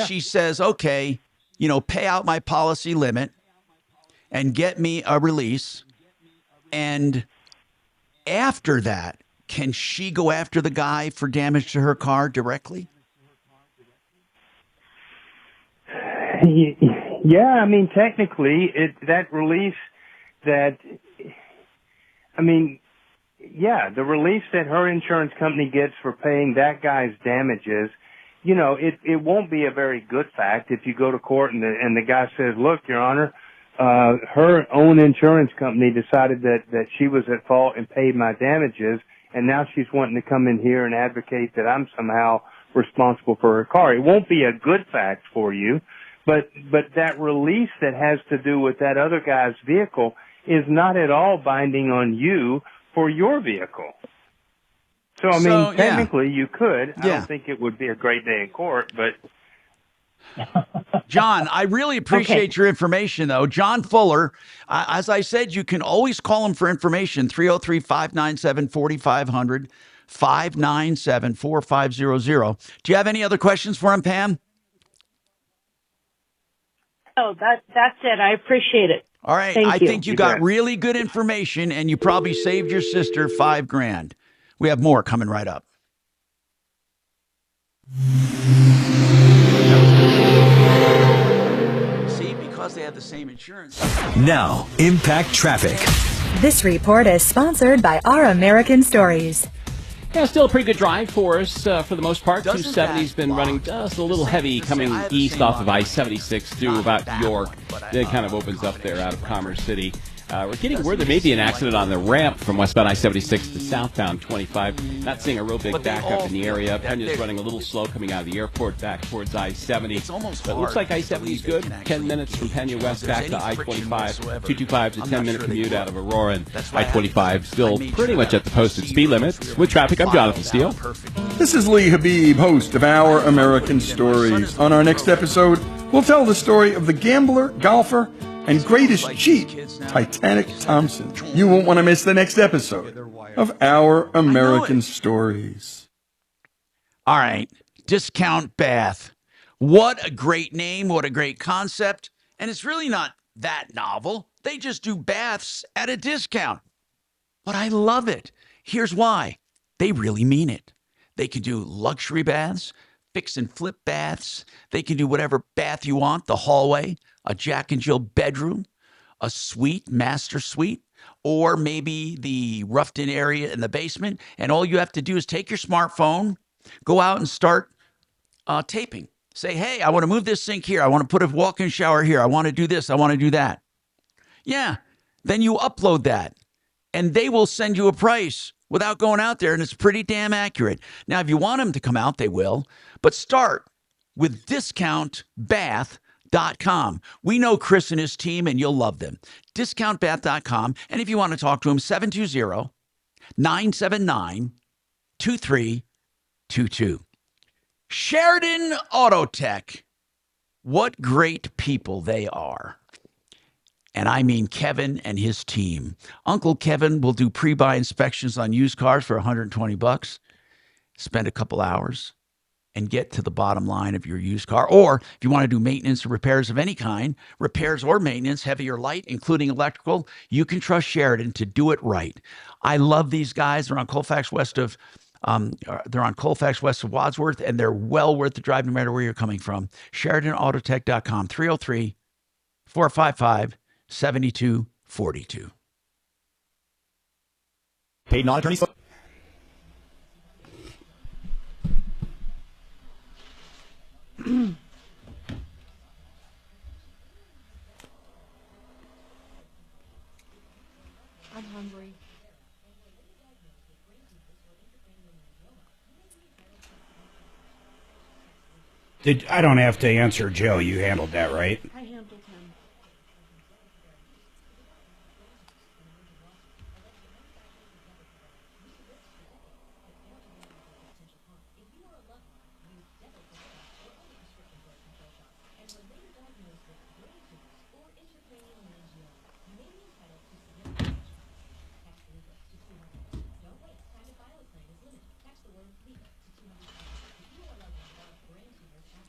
she says, okay, pay out my policy limit and get me a release, and after that, can she go after the guy for damage to her car directly? Yeah, I mean, technically, the release that her insurance company gets for paying that guy's damages, it won't be a very good fact if you go to court and the guy says, look, Your Honor, her own insurance company decided that she was at fault and paid my damages, and now she's wanting to come in here and advocate that I'm somehow responsible for her car. It won't be a good fact for you, but that release that has to do with that other guy's vehicle is not at all binding on you for your vehicle. So, I mean, technically you could. I don't think it would be a great day in court, but... John, I really appreciate your information, though. John Fuller, as I said, you can always call him for information, 303-597-4500, 597-4500. Do you have any other questions for him, Pam? Oh, that's it. I appreciate it. All right. Thank I you. think you got really good information, and you probably saved your sister $5,000. We have more coming right up. See, because they have the same insurance. Now, Impact Traffic. This report is sponsored by Our American Stories. Yeah, still a pretty good drive for us for the most part. 270's been running just a little heavy coming east off of I-76 through about York. Then it kind of opens up there out of Commerce City. We're getting word there may be an accident on the ramp from westbound I-76 to southbound 25. Not seeing a real big backup in the area. Penya's running a little slow coming out of the airport back towards I-70. But it looks like I-70 is good. 10 minutes from Pena West back to I-25. 225 is a 10-minute commute out of Aurora. And I-25 still pretty much at the posted speed limit. With traffic, I'm Jonathan Steele. This is Lee Habib, host of Our American Stories. On our next episode, we'll tell the story of the gambler, golfer, and greatest cheat, Titanic Thompson. You won't want to miss the next episode of Our American Stories. All right. Discount Bath. What a great name. What a great concept. And it's really not that novel. They just do baths at a discount. But I love it. Here's why. They really mean it. They can do luxury baths, fix and flip baths. They can do whatever bath you want, the hallway, a Jack and Jill bedroom, a suite, master suite, or maybe the roughed-in area in the basement. And all you have to do is take your smartphone, go out and start taping. Say, hey, I want to move this sink here. I want to put a walk-in shower here. I want to do this. I want to do that. Yeah, then you upload that, and they will send you a price without going out there, and it's pretty damn accurate. Now, if you want them to come out, they will. But start with discountbath.com. We know Chris and his team, and you'll love them. Discountbath.com. And if you want to talk to him, 720-979-2322. Sheridan Auto Tech. What great people they are. And I mean Kevin and his team. Uncle Kevin will do pre-buy inspections on used cars for $120. Spend a couple hours and get to the bottom line of your used car. Or if you want to do maintenance or repairs of any kind, repairs or maintenance, heavy or light, including electrical, you can trust Sheridan to do it right. I love these guys. They're on Colfax west of Wadsworth, and they're well worth the drive no matter where you're coming from. SheridanAutotech.com, 303-455-7242. Paid non-attorney. I'm hungry. I don't have to answer, Joe. You handled that, right? I handled him.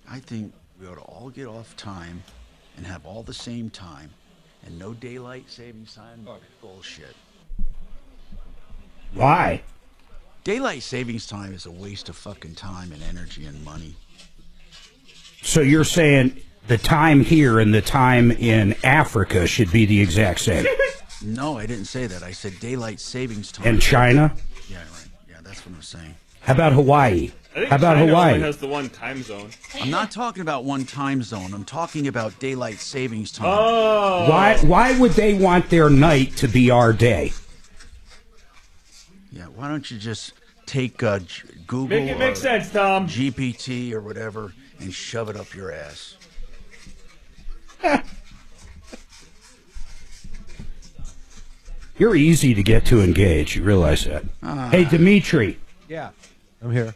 I think we ought to all get off time and have all the same time and no daylight savings time. Bullshit. Why? Daylight savings time is a waste of fucking time and energy and money. So you're saying the time here and the time in Africa should be the exact same? No, I didn't say that. I said daylight savings time. And China? Yeah, right. Yeah, that's what I'm saying. How about Hawaii? I think How about China Hawaii? only has the one time zone. I'm not talking about one time zone. I'm talking about daylight savings time. Oh. Why would they want their night to be our day? Yeah, why don't you just take Google Make it make sense, Tom. GPT or whatever and shove it up your ass. You're easy to get to engage. You realize that? Hey, Dimitri. Yeah, I'm here.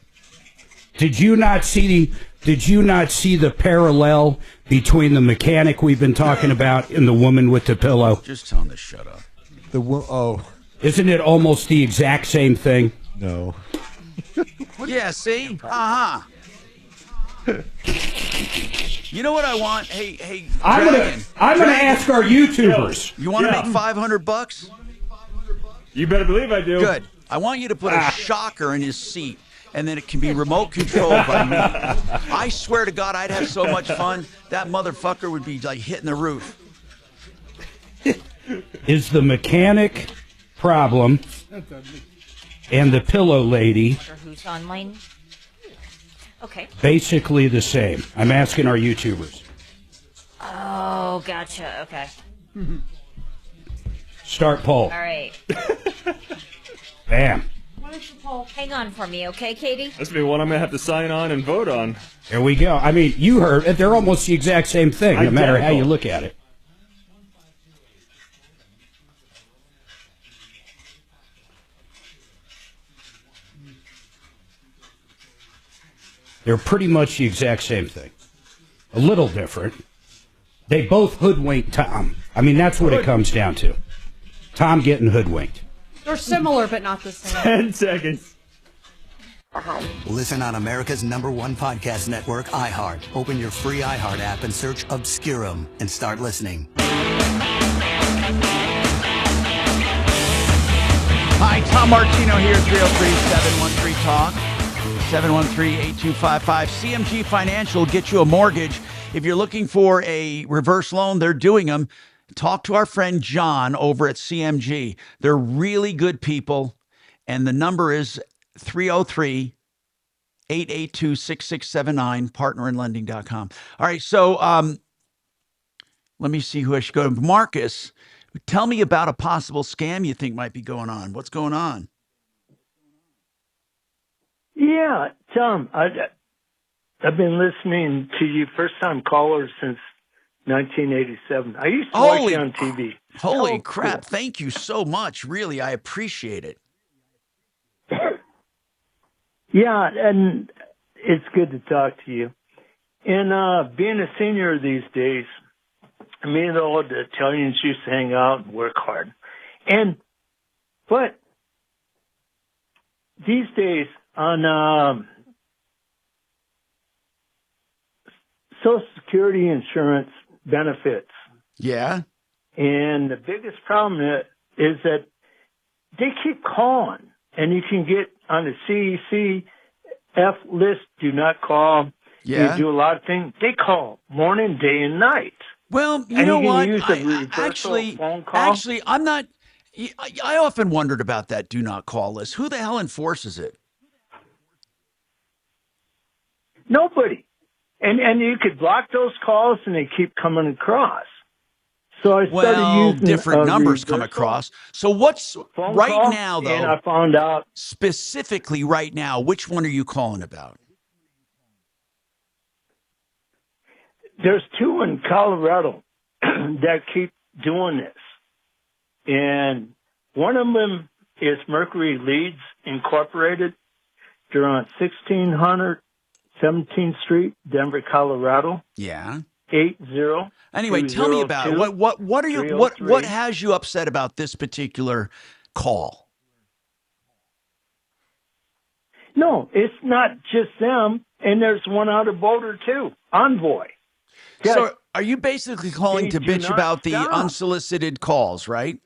Did you not see the parallel between the mechanic we've been talking about and the woman with the pillow? Just tell him to shut up. Isn't it almost the exact same thing? No. Yeah, see? Uh-huh. You know what I want? Hey, I'm Dragon. gonna ask our YouTubers. You want to make $500? You better believe I do. Good. I want you to put a shocker in his seat, and then it can be remote controlled by me. I swear to God, I'd have so much fun. That motherfucker would be like hitting the roof. Is the mechanic problem and the pillow lady Who's online? Okay. basically the same? I'm asking our YouTubers. Oh, gotcha. Okay. Start poll. All right. Bam. Why don't you poll? Hang on for me, okay, Katie? That's gonna be one I'm gonna have to sign on and vote on. There we go. I mean, you heard it. They're almost the exact same thing, no matter how you look at it. They're pretty much the exact same thing. A little different. They both hoodwinked Tom. I mean, that's what it comes down to. Tom getting hoodwinked. They're similar, but not the same. 10 seconds. Listen on America's #1 podcast network, iHeart. Open your free iHeart app and search Obscurum and start listening. Hi, Tom Martino here, 303-713-TALK, 713-8255. CMG Financial, get you a mortgage. If you're looking for a reverse loan, they're doing them. Talk to our friend John over at CMG. They're really good people, and the number is 303-882-6679, partnerinlending.com. All right, so let me see who I should go to. Marcus, tell me about a possible scam you think might be going on. What's going on? Yeah, Tom, I've been listening to you, first-time caller since 1987. I used to watch you on TV. Holy crap. Cool. Thank you so much. Really, I appreciate it. Yeah, and it's good to talk to you. And being a senior these days, me and the old Italians used to hang out and work hard. But these days on Social Security insurance benefits. Yeah. And the biggest problem is that they keep calling, and you can get on the CECF list, do not call. Yeah. You do a lot of things. They call morning, day, and night. Well, you know what? Actually, I'm not. I often wondered about that do not call list. Who the hell enforces it? Nobody. And you could block those calls, and they keep coming across. So I started using different numbers come across. So what's right now, though? And I found out specifically right now, which one are you calling about? There's two in Colorado that keep doing this. And one of them is Mercury Leads Incorporated. They're on 1600 17th Street, Denver, Colorado. Yeah. 80. Anyway, tell me about it. What are you what has you upset about this particular call? No, it's not just them, and there's one out of Boulder too. Envoy. So are you basically calling to bitch about the unsolicited calls, right?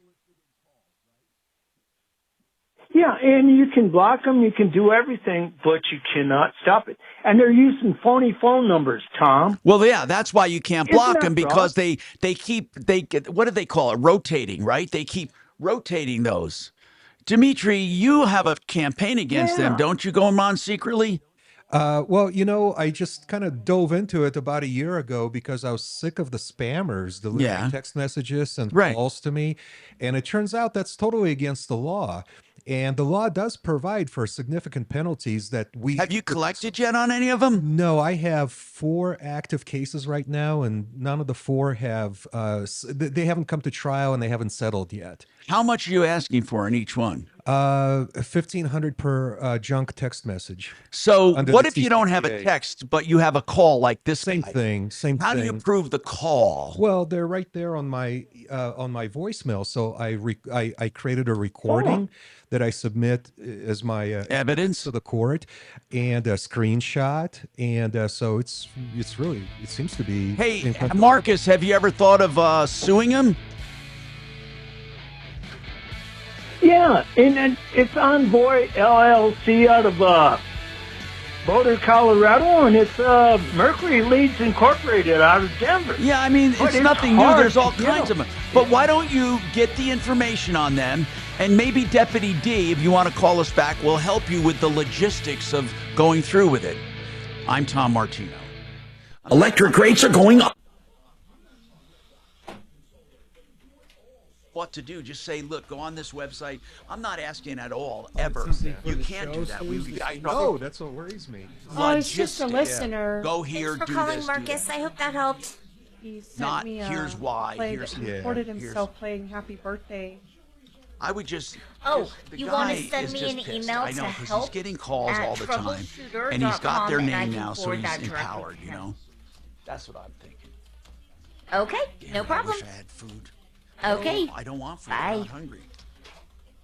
Yeah, and you can block them, you can do everything, but you cannot stop it. And they're using phony phone numbers, Tom. Well, yeah, that's why you can't block them, because they get, what do they call it? Rotating, right? They keep rotating those. Dimitri, you have a campaign against them. Don't you go on secretly? Well, you know, I just kind of dove into it about a year ago because I was sick of the spammers delivering text messages and calls to me. And it turns out that's totally against the law. And the law does provide for significant penalties that we... Have you collected yet on any of them? No, I have 4 active cases right now, and none of the 4 have... they haven't come to trial, and they haven't settled yet. How much are you asking for in each one? $1,500 per junk text message. So Under what the if you don't have a TCPA. text, but you have a call like this? Same guy? thing. Same How thing. do you prove the call? Well, they're right there on my voicemail. So I created a recording that I submit as my evidence to the court, and a screenshot, and so it's really, it seems to be. Hey, Marcus, have you ever thought of suing him? Yeah, and it's Envoy LLC out of Boulder, Colorado, and it's Mercury Leads Incorporated out of Denver. Yeah, I mean, But it's nothing new. hard There's all to get kinds of them. them. But why don't you get the information on them, and maybe Deputy D, if you want to call us back, will help you with the logistics of going through with it. I'm Tom Martino. Electric rates are going up. What to do? Just say, look, go on this website. I'm not asking at all, ever. You can't do that. No, that's what worries me. Oh, it's just a listener. Go here, Thanks for do calling, this, Marcus. do that. I hope that helped. He sent Not me here's why. Recorded himself playing Happy Birthday. I would just. Oh, the you want to guy send is me just an pissed. email I know, to 'cause help he's getting calls at all the time, troubleshooter.com, and he's got their and I name can now, so forward he's that directly empowered. to You him. know, that's what I'm thinking. Okay, no I problem. wish I had food. Okay. No, I don't want food. Bye. I'm not hungry.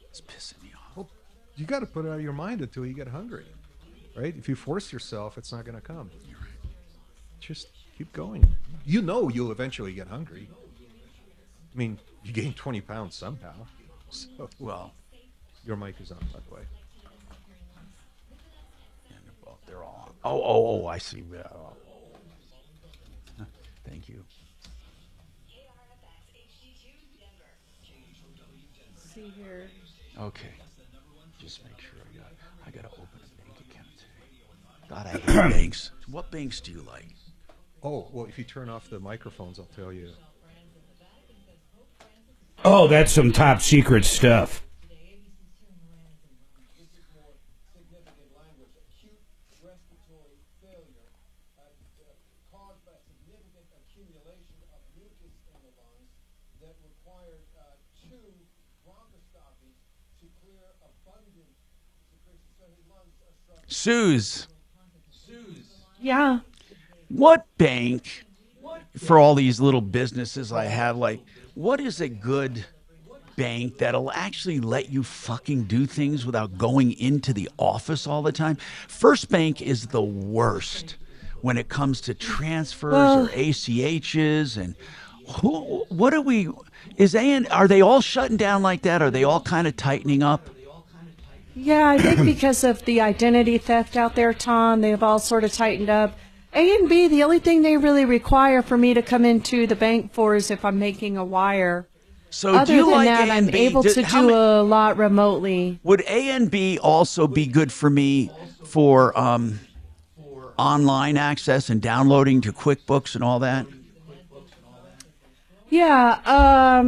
It's pissing me off. Well, you got to put it out of your mind until you get hungry, right? If you force yourself, it's not going to come. You're right. Just keep going. You know you'll eventually get hungry. I mean, you gain 20 pounds somehow. So, well, your mic is on, by the way. They're all on. Oh, I see. Thank you. See here. Okay. Just make sure I got to open a bank account today. God, I hate banks. What banks do you like? Oh, well, if you turn off the microphones, I'll tell you. Oh, that's some top secret stuff. Suze. Yeah. What bank, for all these little businesses I have, like, what is a good bank that'll actually let you fucking do things without going into the office all the time? First Bank is the worst when it comes to transfers or ACHs. And what are we, are they all shutting down like that? Are they all kind of tightening up? Yeah, I think because of the identity theft out there, Tom, they've all sort of tightened up. A and B, the only thing they really require for me to come into the bank for is if I'm making a wire. So Other do you than like that, A I'm and B? able to do a lot remotely. Would A and B also be good for me for online access and downloading to QuickBooks and all that? Yeah,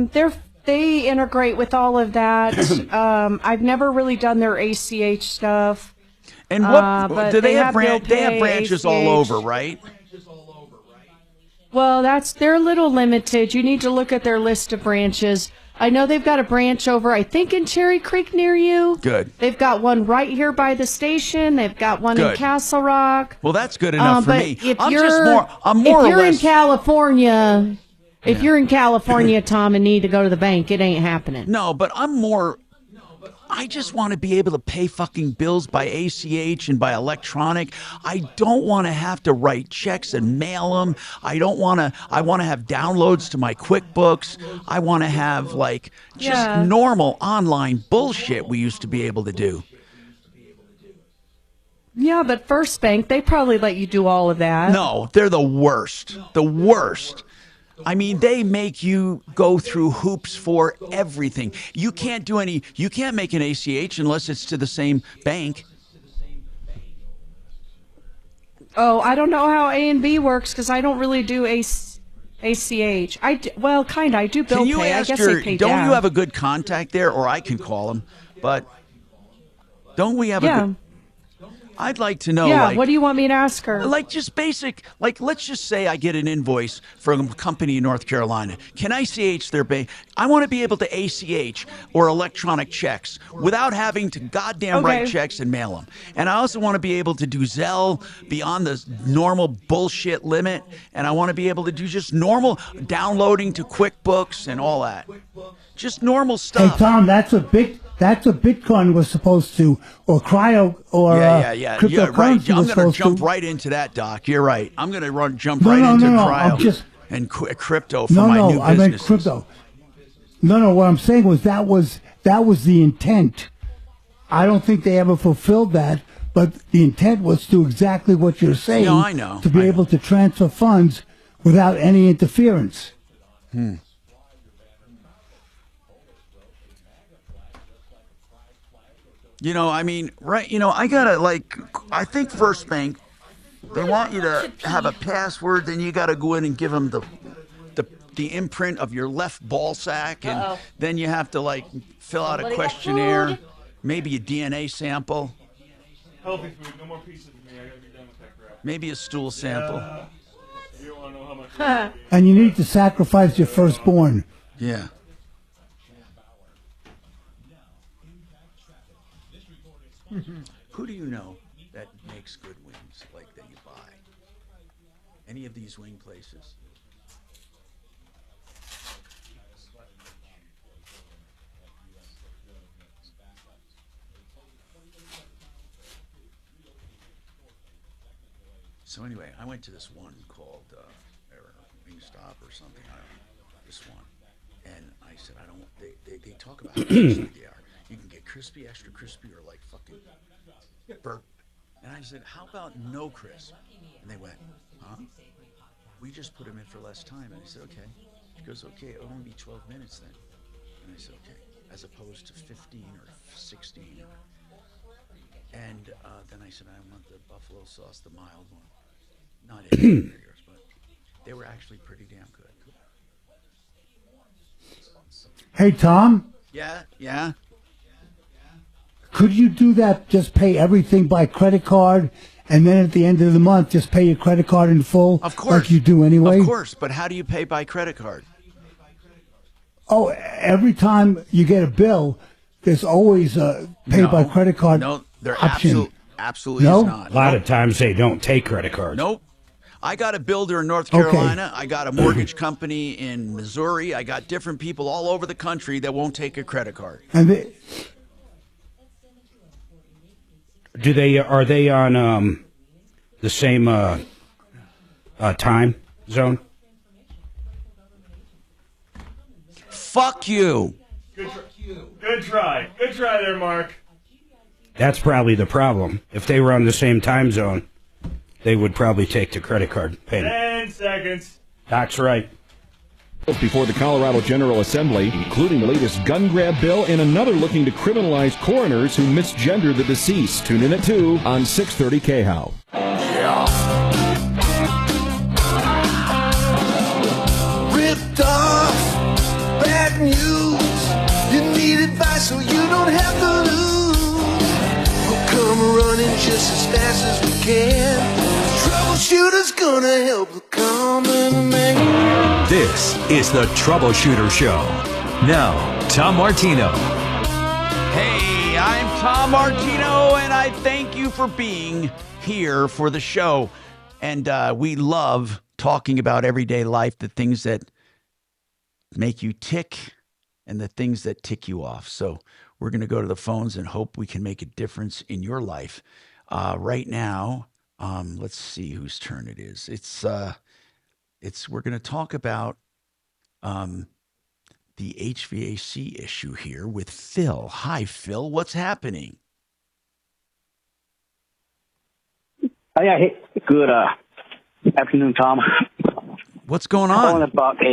they integrate with all of that. I've never really done their ACH stuff. And what but do they have? bill They have pay, branches ACH. all over, right? Well, they're a little limited. You need to look at their list of branches. I know they've got a branch over, I think, in Cherry Creek near you. Good. They've got one right here by the station. They've got one in Good. Castle Rock. Well, that's good enough for but me. If I'm you're, just more. I'm more if or you're less. in California, if Yeah. you're in California, Tom, and need to go to the bank, it ain't happening. No, but I'm more. I just want to be able to pay fucking bills by ACH and by electronic. I don't want to have to write checks and mail them. I want to have downloads to my QuickBooks. I want to have like just normal online bullshit we used to be able to do. Yeah, but First Bank, they probably let you do all of that. No, they're the worst. The worst. I mean, they make you go through hoops for everything. You can't make an ACH unless it's to the same bank. Oh, I don't know how A and B works because I don't really do ACH. Well, kind of. I do bill Can you pay. I ask guess your, they pay don't down. you have a good contact there, or I can call them, but Don't we have a good... I'd like to know, Yeah, what do you want me to ask her? Like just basic, like let's just say I get an invoice from a company in North Carolina. Can I ACH their bank? I want to be able to ACH or electronic checks without having to goddamn write checks and mail them. And I also want to be able to do Zelle beyond the normal bullshit limit. And I want to be able to do just normal downloading to QuickBooks and all that. Just normal stuff. Hey, Tom, that's what Bitcoin was supposed to, or cryo, or cryptocurrency Yeah, right. I'm was going to supposed jump to. right into that, Doc. You're right. I'm going to jump right into cryo and crypto for my new businesses. I meant crypto. No, what I'm saying was that was the intent. I don't think they ever fulfilled that, but the intent was to exactly what you're saying. No, I know. To be able to transfer funds without any interference. You know, I mean, right, you know, I think First Bank, they want you to have a password, then you got to go in and give them the imprint of your left ball sack, and then you have to, like, fill out a questionnaire, maybe a DNA sample. Healthy food, no more pieces of me. I gotta be done with that crap. Maybe a stool sample. You don't want to know how much. And you need to sacrifice your firstborn. Yeah. Who do you know that makes good wings, like that you buy? Any of these wing places? So anyway, I went to this one called Wingstop or something. I don't know, this one, and I said, I don't. They talk about how crispy they are. You can get crispy, extra crispy, or like fucking burp. And I said, how about no crisp? And they went, huh? We just put them in for less time. And I said, okay. She goes, okay, it'll only be 12 minutes then. And I said, okay, as opposed to 15 or 16. And then I said, I want the buffalo sauce, the mild one. Not any yours, but they were actually pretty damn good. Hey, Tom? Yeah? Could you do that, just pay everything by credit card, and then at the end of the month, just pay your credit card in full? Of course. Like you do anyway? Of course, but how do you pay by credit card? Oh, every time you get a bill, there's always a pay by credit card option. Absolutely No? is not. A lot of times they don't take credit cards. Nope. I got a builder in North Carolina. I got a mortgage company in Missouri. I got different people all over the country that won't take a credit card. And they, are they on the same time zone? Fuck you. Good try there, Mark. That's probably the problem. If they were on the same time zone, they would probably take the credit card payment. 10 seconds. That's right. Before the Colorado General Assembly, including the latest gun grab bill and another looking to criminalize coroners who misgender the deceased. Tune in at 2 on 630 KHOW. Ripped off, bad news. You need advice so you don't have to lose. We'll come running just as fast as we can. Troubleshooter's gonna help the common man. This is the Troubleshooter Show. Now, Tom Martino. Hey, I'm Tom Martino, and I thank you for being here for the show. And we love talking about everyday life, the things that make you tick and the things that tick you off. So we're going to go to the phones and hope we can make a difference in your life. Right now, let's see whose turn it is. We're going to talk about the HVAC issue here with Phil. Hi, Phil. What's happening? Hey, good afternoon, Tom. What's going on? I'm calling about can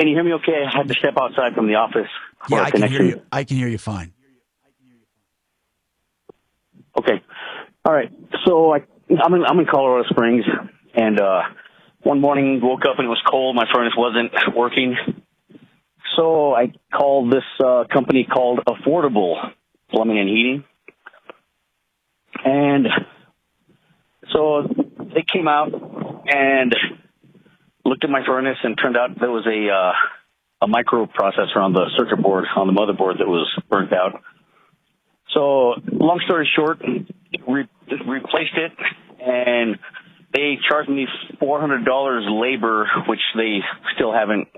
you hear me okay? I had to step outside from the office. Yeah, I can hear you. I can hear you fine. Okay. All right. So I'm in Colorado Springs, and one morning woke up and it was cold. My furnace wasn't working. So I called this company called Affordable Plumbing and Heating. And so they came out and looked at my furnace, and turned out there was a microprocessor on the circuit board, on the motherboard, that was burnt out. So long story short, replaced it, and they charged me $400 labor, which they still haven't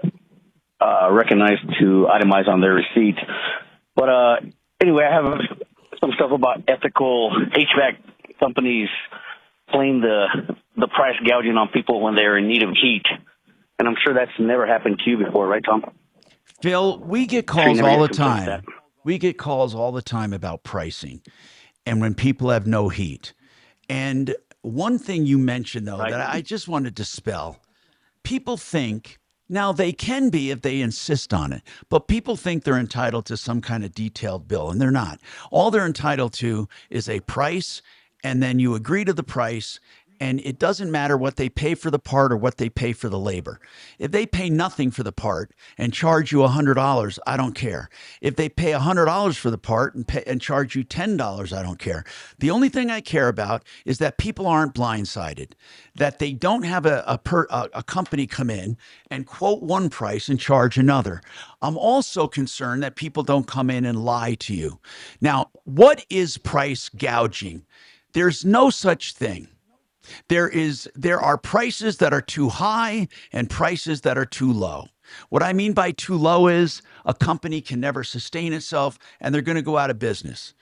recognized to itemize on their receipt. But anyway, I have some stuff about ethical HVAC companies playing the price gouging on people when they're in need of heat. And I'm sure that's never happened to you before, right, Tom? Phil, we get calls all the time. We get calls all the time about pricing and when people have no heat. And one thing you mentioned, though, that I just want to dispel, people think, now they can be if they insist on it, but people think they're entitled to some kind of detailed bill, and they're not. All they're entitled to is a price, and then you agree to the price, and it doesn't matter what they pay for the part or what they pay for the labor. If they pay nothing for the part and charge you $100, I don't care. If they pay $100 for the part and charge you $10, I don't care. The only thing I care about is that people aren't blindsided, that they don't have a company come in and quote one price and charge another. I'm also concerned that people don't come in and lie to you. Now, what is price gouging? There's no such thing. There are prices that are too high and prices that are too low. What I mean by too low is a company can never sustain itself and they're going to go out of business.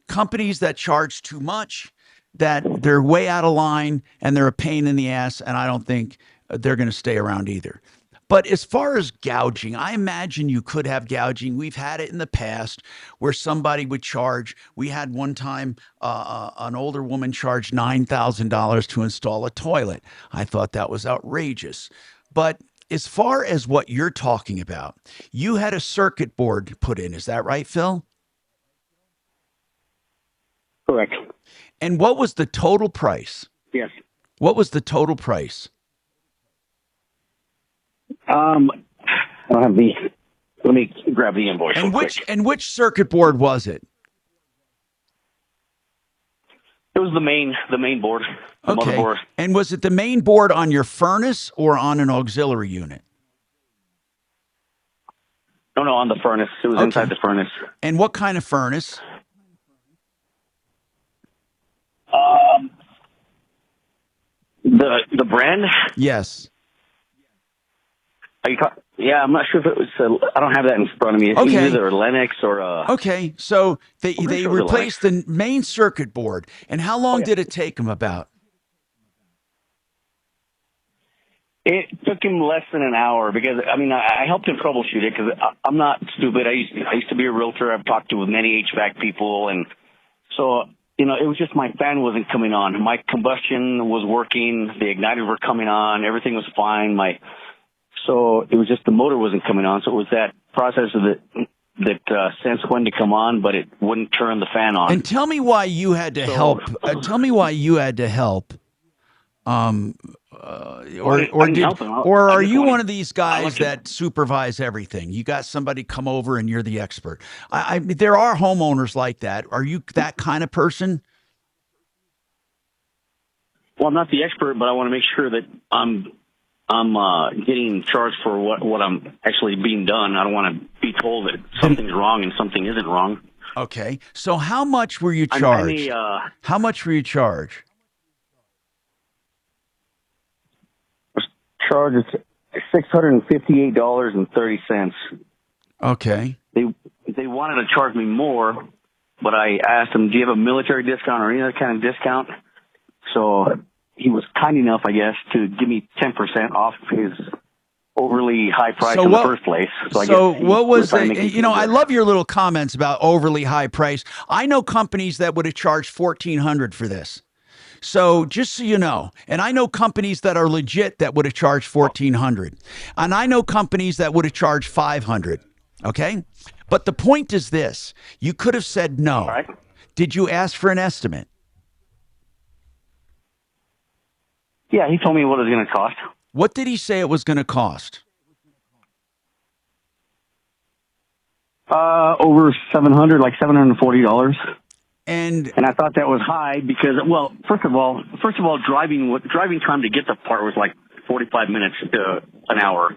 Companies that charge too much, that they're way out of line and they're a pain in the ass, and I don't think they're going to stay around either. But as far as gouging, I imagine you could have gouging. We've had it in the past where somebody would charge. We had one time an older woman charged $9,000 to install a toilet. I thought that was outrageous. But as far as what you're talking about, you had a circuit board put in. Is that right, Phil? Correct. And what was the total price? Yes. What was the total price? I don't have the. Let me grab the invoice. And which circuit board was it? It was the main board, the motherboard. And was it the main board on your furnace or on an auxiliary unit? No, on the furnace. It was inside the furnace. And what kind of furnace? The brand? Yes. Yeah, I'm not sure if it was. I don't have that in front of me. It's either Lennox or. Okay, so they replaced the main circuit board, and how long did it take them about? It took him less than an hour because I helped him troubleshoot it because I'm not stupid. I used to be a realtor. I've talked to many HVAC people, and so it was just my fan wasn't coming on. My combustion was working. The igniters were coming on. Everything was fine. So it was just the motor wasn't coming on. So it was that processor that sensed when to come on, but it wouldn't turn the fan on. And tell me why you had to help. Tell me why you had to help. Or are you one of these guys that supervise everything? You got somebody come over and you're the expert. There are homeowners like that. Are you that kind of person? Well, I'm not the expert, but I want to make sure that I'm getting charged for what I'm actually being done. I don't want to be told that something's wrong and something isn't wrong. Okay. So how much were you charged? How much were you charged? Charge is $658.30. Okay. They wanted to charge me more, but I asked them, do you have a military discount or any other kind of discount? So he was kind enough, I guess, to give me 10% off his overly high price in the first place. So what was the, I love your little comments about overly high price. I know companies that would have charged $1,400 for this. So just so you know, and I know companies that are legit that would have charged $1,400, and I know companies that would have charged $500. Okay. But the point is this, you could have said no. All right. Did you ask for an estimate? Yeah, he told me what it was going to cost. What did he say it was going to cost? Over 700, like $740. And I thought that was high because, well, first of all, driving time to get the part was like 45 minutes to an hour.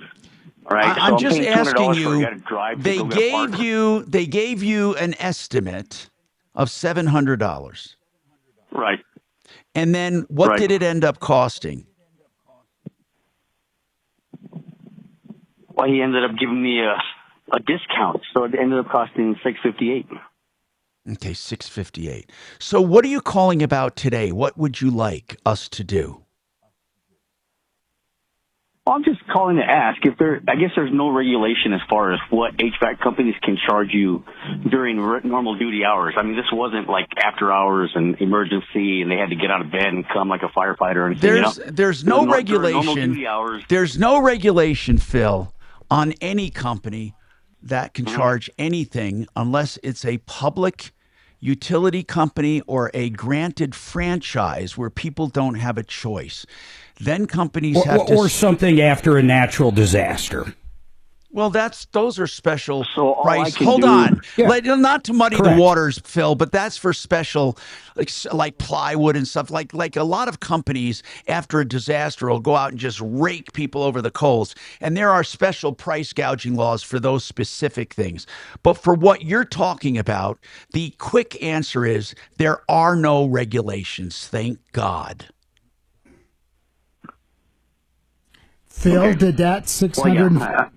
All right. I'm so just paying asking $200 for you. a guy to drive They to go get a part. gave you an estimate of $700. Right. And then what did it end up costing? Well, he ended up giving me a discount, so it ended up costing $658. Okay, $658. So what are you calling about today? What would you like us to do? Well, I'm just calling to ask if I guess there's no regulation as far as what HVAC companies can charge you during normal duty hours. I mean, this wasn't like after hours and emergency and they had to get out of bed and come like a firefighter or anything. There's no Normal regulation. duty hours. There's no regulation, Phil, on any company that can charge anything unless it's a public utility company or a granted franchise where people don't have a choice. Then companies have to... Or something after a natural disaster. Well, those are special all I price. can Hold do- on. Yeah. Not to muddy Correct. the waters, Phil, but that's for special, like plywood and stuff. Like a lot of companies, after a disaster, will go out and just rake people over the coals. And there are special price gouging laws for those specific things. But for what you're talking about, the quick answer is there are no regulations. Thank God. Phil, did that 600...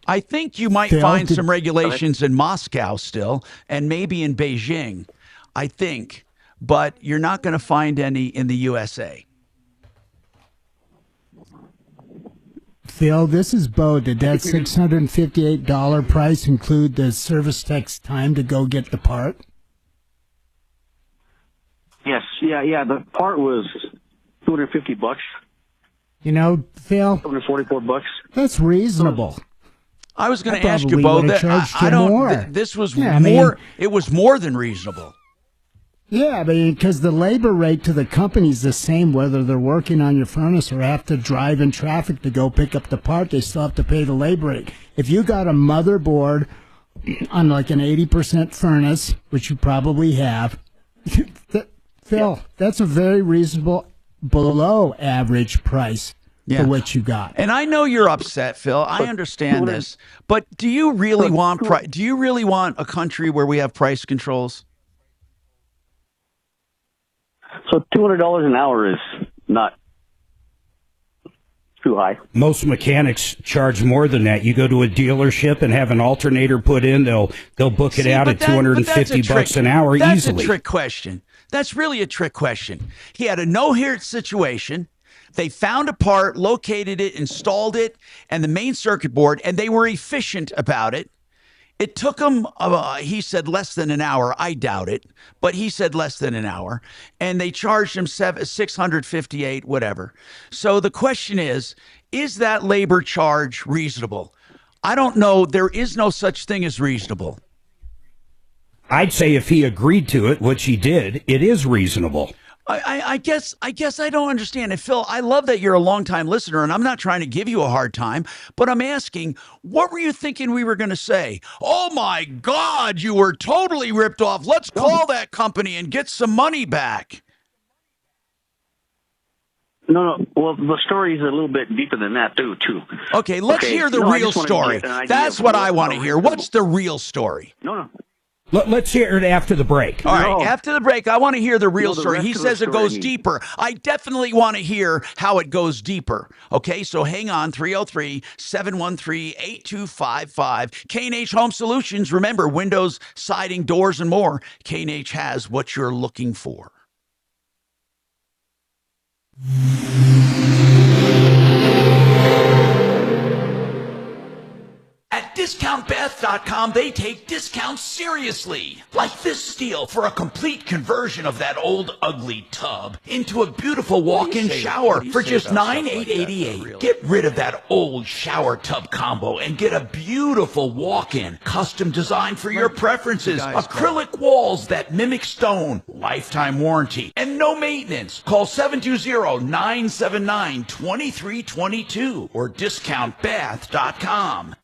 I think you might Phil, find did- some regulations in Moscow still, and maybe in Beijing, I think, but you're not going to find any in the USA. Phil, this is Bo. Did that $658 price include the service tech's time to go get the part? Yes, yeah. The part was $250. You know, Phil, $244. that's reasonable. I was going I to ask you, probably Bo. would've That charged I you don't. more. This was Yeah, I more. mean- It was more than reasonable. Yeah, because the labor rate to the company is the same whether they're working on your furnace or have to drive in traffic to go pick up the part. They still have to pay the labor rate. If you got a motherboard on like an 80% furnace, which you probably have, Phil, that's a very reasonable, below average price for what you got. And I know you're upset, Phil. I understand this, but do you really want? Do you really want a country where we have price controls? So $200 an hour is not too high. Most mechanics charge more than that. You go to a dealership and have an alternator put in, they'll book it out at $250 an hour That's easily. a trick question. That's really a trick question. He had a no-hit situation. They found a part, located it, installed it, and the main circuit board, and they were efficient about it. It took them, he said, less than an hour. I doubt it, but he said less than an hour. And they charged him $658, whatever. So the question is that labor charge reasonable? I don't know. There is no such thing as reasonable. I'd say if he agreed to it, which he did, it is reasonable. I guess I don't understand. And Phil, I love that you're a longtime listener, and I'm not trying to give you a hard time, but I'm asking, what were you thinking we were going to say? Oh my God, you were totally ripped off. Let's call that company and get some money back. No. Well, the story is a little bit deeper than that, too. Okay, let's hear the real story. That's what I want to hear. What's the real story? No. Let's hear it after the break. All right, after the break, I want to hear the real story. He says it goes story. deeper. I definitely want to hear how it goes deeper. Okay, so hang on, 303-713-8255. K&H Home Solutions. Remember, windows, siding, doors, and more. K&H has what you're looking for. At DiscountBath.com, they take discounts seriously. Like this deal for a complete conversion of that old ugly tub into a beautiful walk-in shower for just $9,888. Get rid of that old shower tub combo and get a beautiful walk-in, custom designed for your preferences. Acrylic walls that mimic stone, lifetime warranty, and no maintenance. Call 720-979-2322 or DiscountBath.com.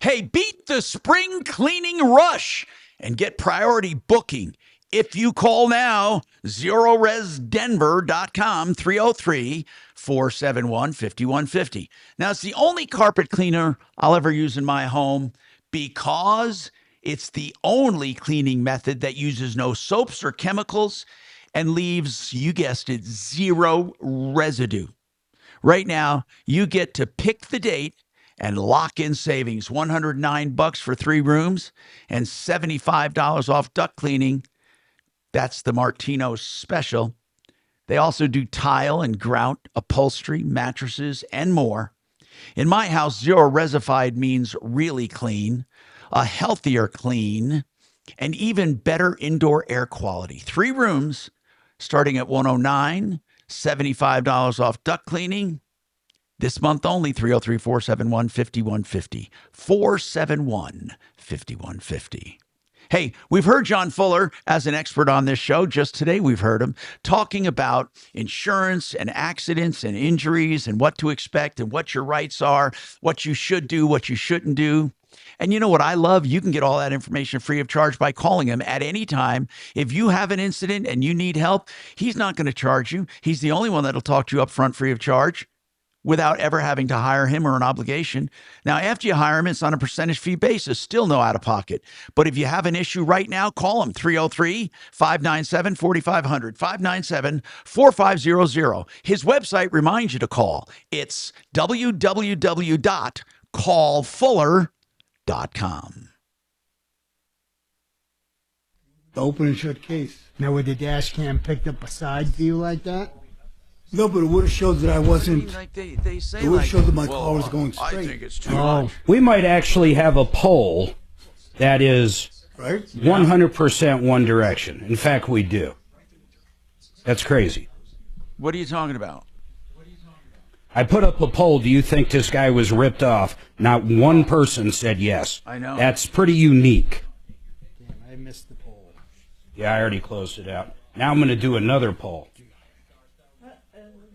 Hey, beat the spring cleaning rush and get priority booking. If you call now, ZeroResDenver.com, 303-471-5150. Now, it's the only carpet cleaner I'll ever use in my home because it's the only cleaning method that uses no soaps or chemicals and leaves, you guessed it, zero residue. Right now, you get to pick the date and lock in savings. $109 for 3 rooms and $75 off duct cleaning. That's the Martino special. They also do tile and grout, upholstery, mattresses, and more. In my house, Zero Resified means really clean, a healthier clean, and even better indoor air quality. 3 rooms starting at $109, $75 off duct cleaning. This month only, 303-471-5150. 471-5150. Hey, we've heard John Fuller as an expert on this show. Just today, we've heard him talking about insurance and accidents and injuries and what to expect and what your rights are, what you should do, what you shouldn't do. And you know what I love? You can get all that information free of charge by calling him at any time. If you have an incident and you need help, he's not going to charge you. He's the only one that'll talk to you up front free of charge, without ever having to hire him or an obligation. Now, after you hire him, it's on a percentage fee basis, still no out of pocket. But if you have an issue right now, call him, 303-597-4500, 597-4500. His website reminds you to call. It's www.callfuller.com. Open and shut case. Now, would the dash cam picked up a side view like that? No, but it would have showed that I wasn't. Like they say it would have showed that my car was going straight. I think it's too much. We might actually have a poll that is 100% one direction. In fact, we do. That's crazy. What are you talking about? I put up a poll. Do you think this guy was ripped off? Not one person said yes. I know. That's pretty unique. Damn, I missed the poll. Yeah, I already closed it out. Now I'm going to do another poll.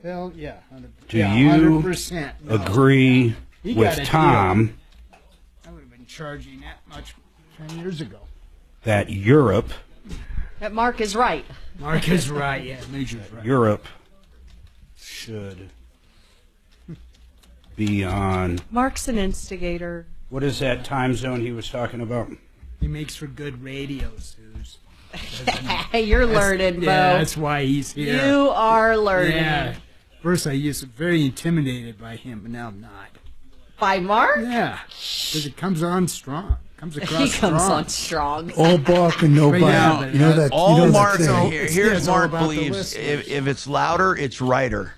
Hell yeah. Do you 100%, no. agree with Tom I would have been charging that much 10 years ago. that Europe That Mark is right. Mark is right, yeah. Major's right. Europe should be on, Mark's an instigator. what is that time zone he was talking about? He makes for good radio, Suze. Hey, you're learning, Bo. Yeah, that's why he's here. You are learning. Yeah. First, I used to be very intimidated by him, but now I'm not. By Mark? Yeah, because it comes on strong. Comes across He strong. comes on strong. All bark and no bite. Now, You know that. all you know Mark, that thing. here's all Mark about the believes, listeners. if it's louder, it's righter.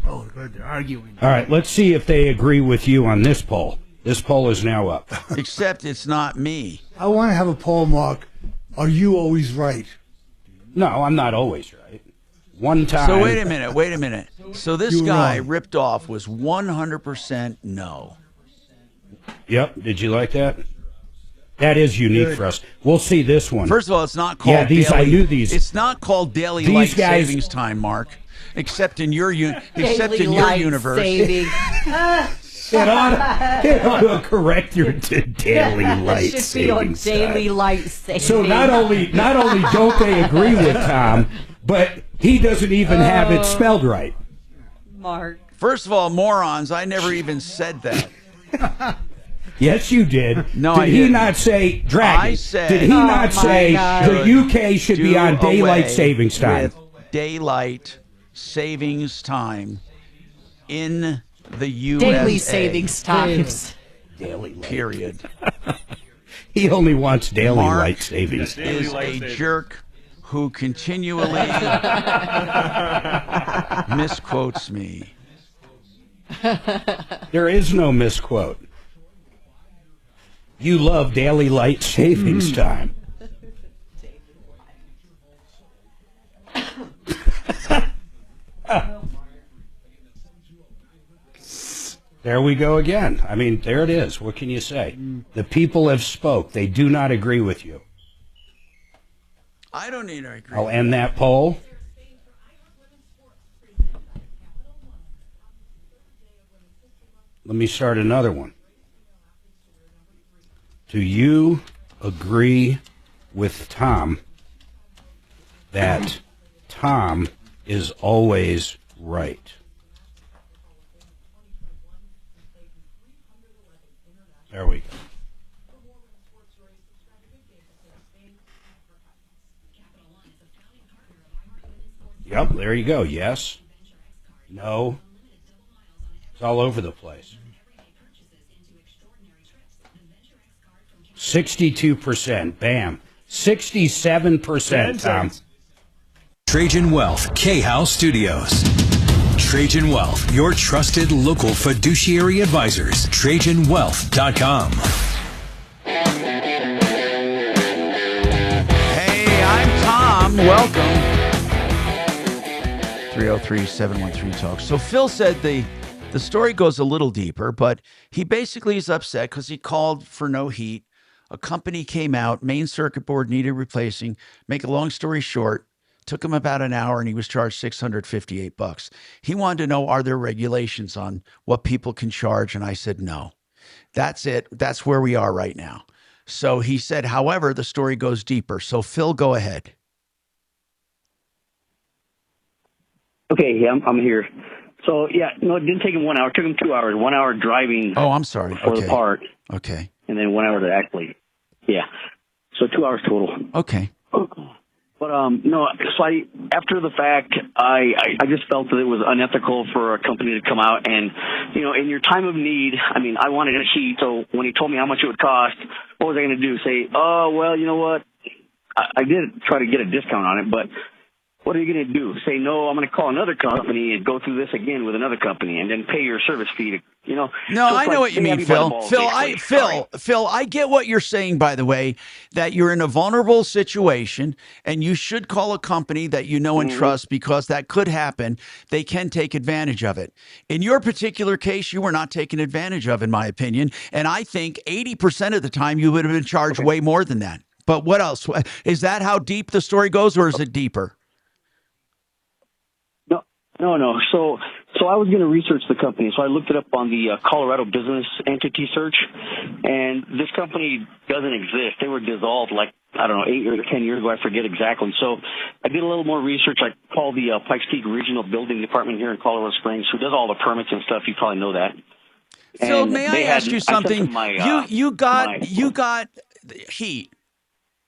Oh, good. They're arguing. All right, let's see if they agree with you on this poll. This poll is now up. Except it's not me. I want to have a poll, Mark. Are you always right? No, I'm not always right. One time. So wait a minute. So this You were guy wrong. ripped off was 100% no. Yep. Did you like that? That is unique for us. We'll see this one. First of all, it's not called these. daily. I knew these. It's not called daily These light guys- savings time, Mark. Except in your Daily light universe. saving. It ought to correct your daily light It should be on savings daily time. light saving. So not only don't they agree with Tom, but he doesn't even have it spelled right. Mark. First of all, morons, I never even said that. Yes, you did. No, did I he didn't. not say dragon? I said. Did he not say God. the UK should be on daylight savings time? With daylight savings time in the USA. Daily savings times. Daily light. Period. He only wants daily Mark light savings. is a jerk who continually misquotes me. There is no misquote. You love daily light savings time. There we go again. I mean, there it is. What can you say? The people have spoke. They do not agree with you. I don't need to agree. I'll end that poll. Let me start another one. Do you agree with Tom that Tom is always right? There we go. Yep, there you go. Yes. No. It's all over the place. 62%. Bam. 67%, Tom. Trajan Wealth, K-House Studios. Trajan Wealth, your trusted local fiduciary advisors. TrajanWealth.com. Hey, I'm Tom. Welcome. 303-713-TALK. So Phil said the story goes a little deeper, but he basically is upset because he called for no heat. A company came out, main circuit board needed replacing. Make a long story short, took him about an hour and he was charged $658. He wanted to know, are there regulations on what people can charge? And I said, no. That's it. That's where we are right now. So he said, however, the story goes deeper. So Phil, go ahead. Okay, yeah, I'm here. So, yeah, no, it didn't take him 1 hour. It took him 2 hours. 1 hour driving. Oh, I'm sorry. For the part. Okay. And then 1 hour to actually. Yeah. So 2 hours total. Okay. But, no, so after the fact, I just felt that it was unethical for a company to come out and, you know, in your time of need, I mean, I wanted a sheet. So when he told me how much it would cost, what was I going to do? Say, oh, well, you know what? I did try to get a discount on it, but what are you going to do? Say, no, I'm going to call another company and go through this again with another company and then pay your service fee to, you know. No, so I know what you mean, Phil. Phil, I get what you're saying, by the way, that you're in a vulnerable situation and you should call a company that you know and trust because that could happen. They can take advantage of it. In your particular case, you were not taken advantage of, in my opinion. And I think 80% of the time you would have been charged way more than that. But what else? Is that how deep the story goes, or is it deeper? No. So I was going to research the company. So I looked it up on the Colorado Business Entity Search, and this company doesn't exist. They were dissolved like, I don't know, 8 or 10 years ago. I forget exactly. So I did a little more research. I called the Pikes Peak Regional Building Department here in Colorado Springs, who does all the permits and stuff. You probably know that. Phil, may I ask you something? You got heat,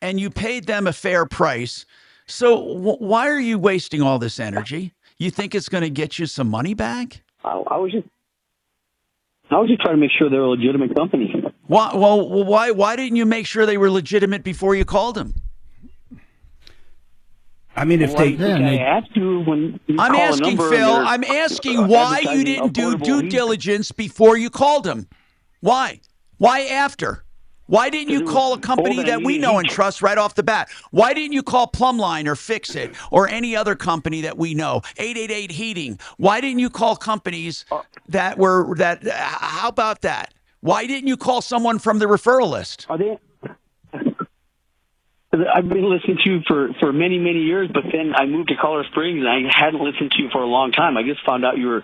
and you paid them a fair price. So why are you wasting all this energy? You think it's going to get you some money back? I was just trying to make sure they're a legitimate company. Why didn't you make sure they were legitimate before you called them? I mean, if they had to when you I'm call asking, a number Phil, and I'm asking why you didn't do due diligence before you called them. Why? Why after? Why didn't you call a company that we know and trust right off the bat? Why didn't you call Plumline or Fix It or any other company that we know? 888 Heating. Why didn't you call companies that were that? How about that? Why didn't you call someone from the referral list? Are they? I've been listening to you for many, many years, but then I moved to Colorado Springs and I hadn't listened to you for a long time. I just found out you were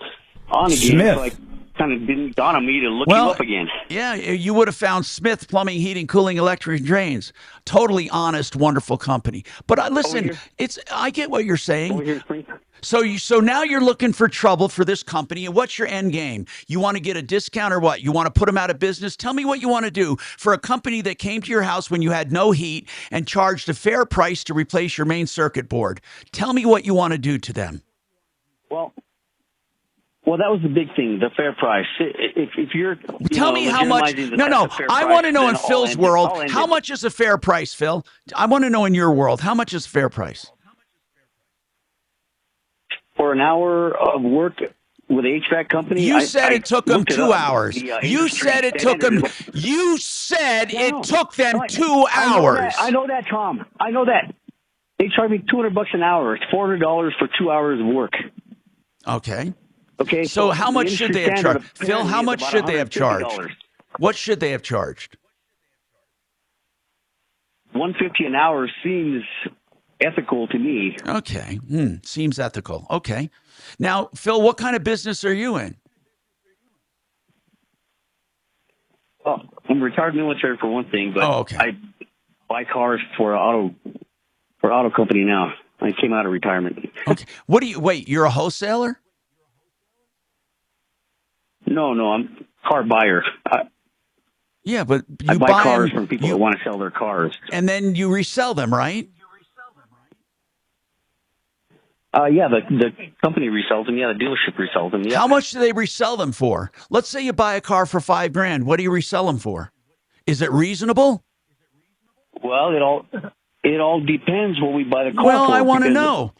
on again. Smith. So I kind of didn't dawn on me to look you up again. Yeah, you would have found Smith Plumbing, Heating, Cooling, Electric, and Drains. Totally honest, wonderful company. But listen, I get what you're saying. Over here in Springs. So now you're looking for trouble for this company, and what's your end game? You want to get a discount or what? You want to put them out of business? Tell me what you want to do for a company that came to your house when you had no heat and charged a fair price to replace your main circuit board. Tell me what you want to do to them. Well, that was the big thing, the fair price. If you're tell me how much. No. I want to know in Phil's world, how much is a fair price, Phil? I want to know in your world, how much is fair price? For an hour of work with an HVAC company, you said it took them 2 hours. You said it took them. You said it took them 2 hours. I know that, Tom. I know that. They charge me $200 an hour. It's $400 for 2 hours of work. Okay. Okay. So how much should they have charged? Phil, how much should they have charged? What should they have charged? $150 an hour seems ethical to me. Okay. Seems ethical. Okay. Now, Phil, what kind of business are you in? Oh, I'm retired military for one thing, but okay. I buy cars for auto company now. I came out of retirement. Okay. Wait, you're a wholesaler? No, I'm a car buyer. Yeah, but I you buy cars them, from people that want to sell their cars. And then you resell them, right? Yeah, the company resells them. Yeah, the dealership resells them. Yeah. How much do they resell them for? Let's say you buy a car for $5,000. What do you resell them for? Is it reasonable? Well, it all depends what we buy the car for. Well, I want to know.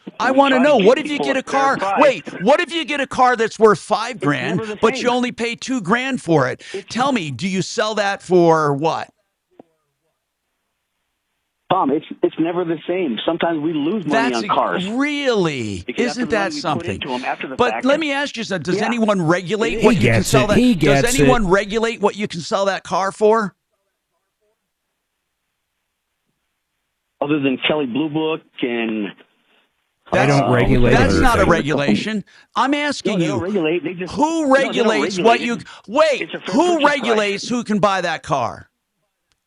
What if you get a car? Wait, what if you get a car that's worth $5,000, but you only pay $2,000 for it? Tell me, do you sell that for what? Tom, it's never the same. Sometimes we lose money on cars. Really? Isn't that something? But let me ask you something. Does anyone regulate what you can sell that? Does anyone regulate what you can sell that car for? Other than Kelly Blue Book and... They don't regulate. That's not a regulation. I'm asking you, who regulates what you... Wait, who regulates who can buy that car?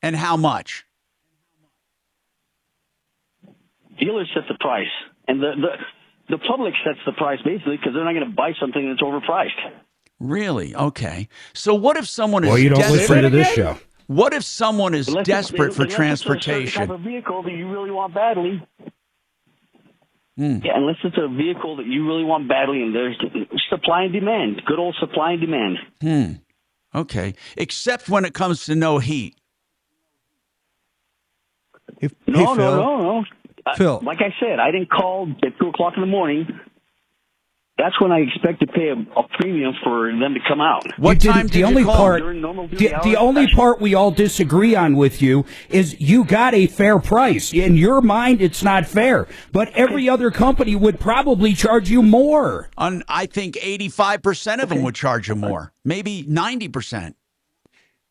And how much? Dealers set the price, and the public sets the price basically because they're not going to buy something that's overpriced. Really? Okay. So what if someone is? Well, you don't listen to this show. What if someone is desperate for transportation? Unless it's a type of vehicle that you really want badly. Mm. Yeah, unless it's a vehicle that you really want badly, and there's supply and demand. Good old supply and demand. Okay. Except when it comes to no heat. No. Phil. Like I said, I didn't call at 2 o'clock in the morning. That's when I expect to pay a premium for them to come out. What time did you call? The only part we all disagree on with you is you got a fair price. In your mind, it's not fair. But every other company would probably charge you more. I think 85% of them would charge you more. Maybe 90%.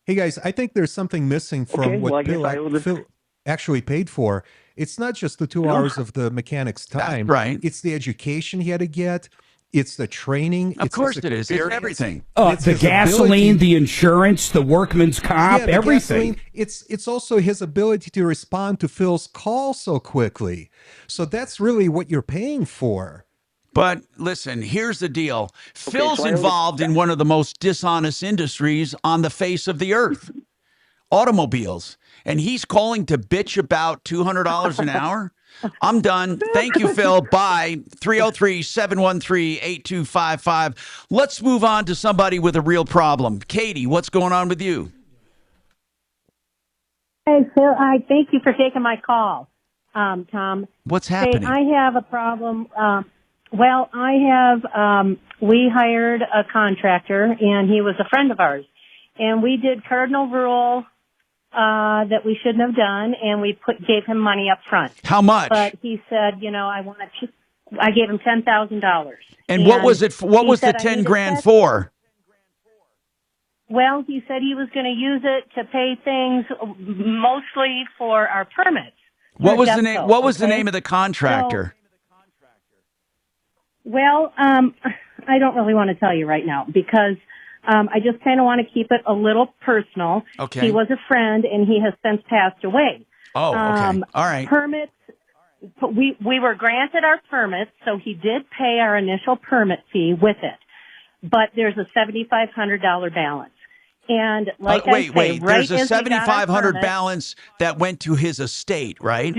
Hey, guys, I think there's something missing from what Phil actually paid for. It's not just the 2 hours of the mechanic's time. Right. It's the education he had to get. It's the training. Of course it is. It's everything. The gasoline, the insurance, the workman's comp, everything. It's also his ability to respond to Phil's call so quickly. So that's really what you're paying for. But listen, here's the deal. Phil's involved in one of the most dishonest industries on the face of the earth. Automobiles. And he's calling to bitch about $200 an hour? I'm done. Thank you, Phil. Bye. 303-713-8255. Let's move on to somebody with a real problem. Katie, what's going on with you? Hey, Phil, I thank you for taking my call, Tom. What's happening? Hey, I have a problem. We hired a contractor, and he was a friend of ours. And we did cardinal rule that we shouldn't have done, and we gave him money up front. How much? But he said, I gave him $10,000. And what was it? What was the 10 grand for? Well, he said he was going to use it to pay things mostly for our permits. What was the name? What was the name of the contractor? I don't really want to tell you right now because I just kind of want to keep it a little personal. Okay. He was a friend, and he has since passed away. Oh, okay. All right. Permits. We were granted our permits, so he did pay our initial permit fee with it. But there's a $7,500 balance. And wait, there's a $7,500 balance that went to his estate, right?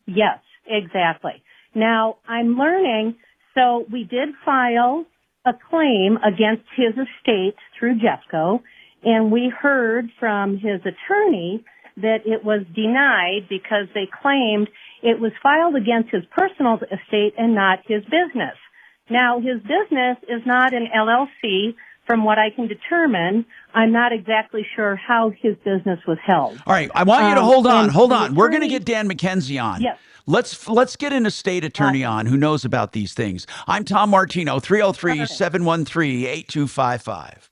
Yes, exactly. Now, I'm learning, so we did file a claim against his estate through Jeffco, and we heard from his attorney that it was denied because they claimed it was filed against his personal estate and not his business. Now, his business is not an LLC. From what I can determine, I'm not exactly sure how his business was held. All right, I want you to hold on. We're going to get Dan McKenzie on. Yes. Let's get an estate attorney on who knows about these things. I'm Tom Martino, 303-713-8255.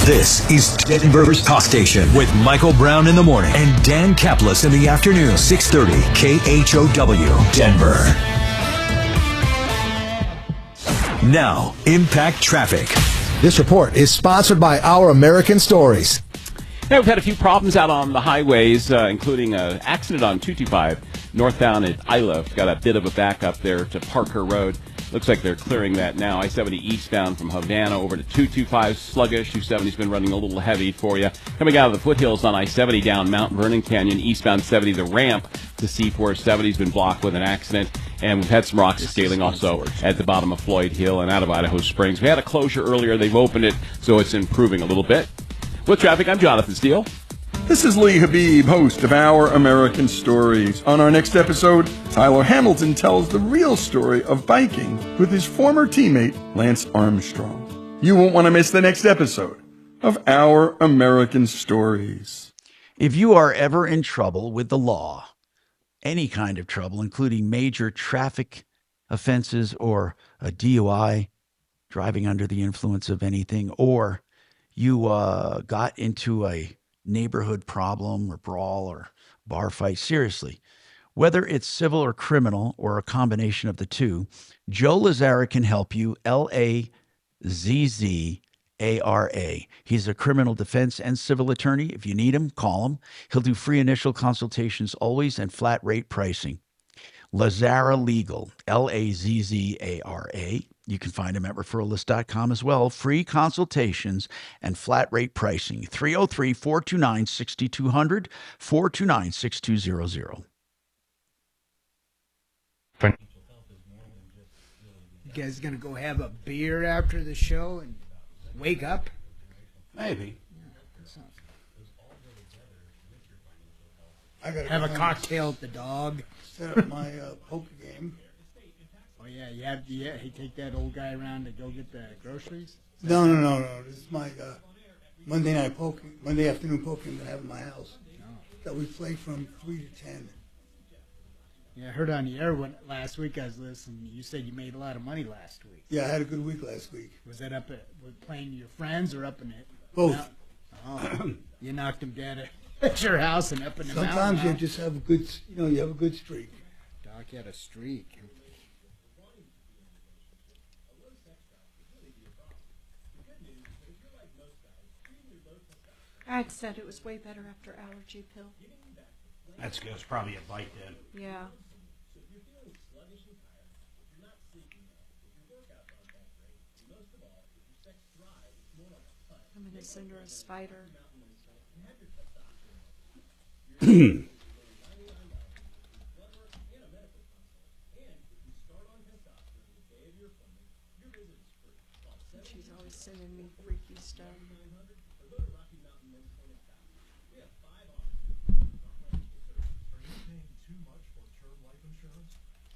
This is Denver's Talk Station with Michael Brown in the morning and Dan Kaplis in the afternoon. 630 KHOW, Denver. Now, Impact Traffic. This report is sponsored by Our American Stories. Hey, we've had a few problems out on the highways, including an accident on 225 northbound at Isla. Got a bit of a backup there to Parker Road. Looks like they're clearing that now. I-70 eastbound from Havana over to 225 sluggish. 270's been running a little heavy for you. Coming out of the foothills on I-70 down Mount Vernon Canyon, eastbound 70, the ramp to C-470's been blocked with an accident. And we've had some rock scaling also at the bottom of Floyd Hill and out of Idaho Springs. We had a closure earlier. They've opened it, so it's improving a little bit. With traffic, I'm Jonathan Steele. This is Lee Habib, host of Our American Stories. On our next episode, Tyler Hamilton tells the real story of biking with his former teammate, Lance Armstrong. You won't want to miss the next episode of Our American Stories. If you are ever in trouble with the law, any kind of trouble, including major traffic offenses or a DUI, driving under the influence of anything, or you got into a neighborhood problem or brawl or bar fight, seriously, whether it's civil or criminal or a combination of the two, Joe Lazzara can help you, Lazzara. He's a criminal defense and civil attorney. If you need him, call him. He'll do free initial consultations always and flat rate pricing. Lazzara Legal, Lazzara. You can find him at referralist.com as well. Free consultations and flat rate pricing. 303-429-6200, 429-6200. You guys gonna go have a beer after the show and wake up? Maybe. I gotta have a cocktail at the Dog. Set up my poker game. Oh yeah, you have to take that old guy around to go get the groceries? No. This is my Monday night poker, Monday afternoon poker game that I have in my house. That we play from 3 to 10. Yeah, I heard on the air last week I was listening. You said you made a lot of money last week. Yeah, I had a good week last week. Was that up at playing your friends or up in it? Both. Oh, you knocked them dead at your house and up in the mountain. Sometimes you just have a good, you have a good streak. Doc had a streak. I'd said it was way better after allergy pill. That's good. It's probably a bite then. Yeah. I'm going to send her a spider. She's always sending me freaky stuff.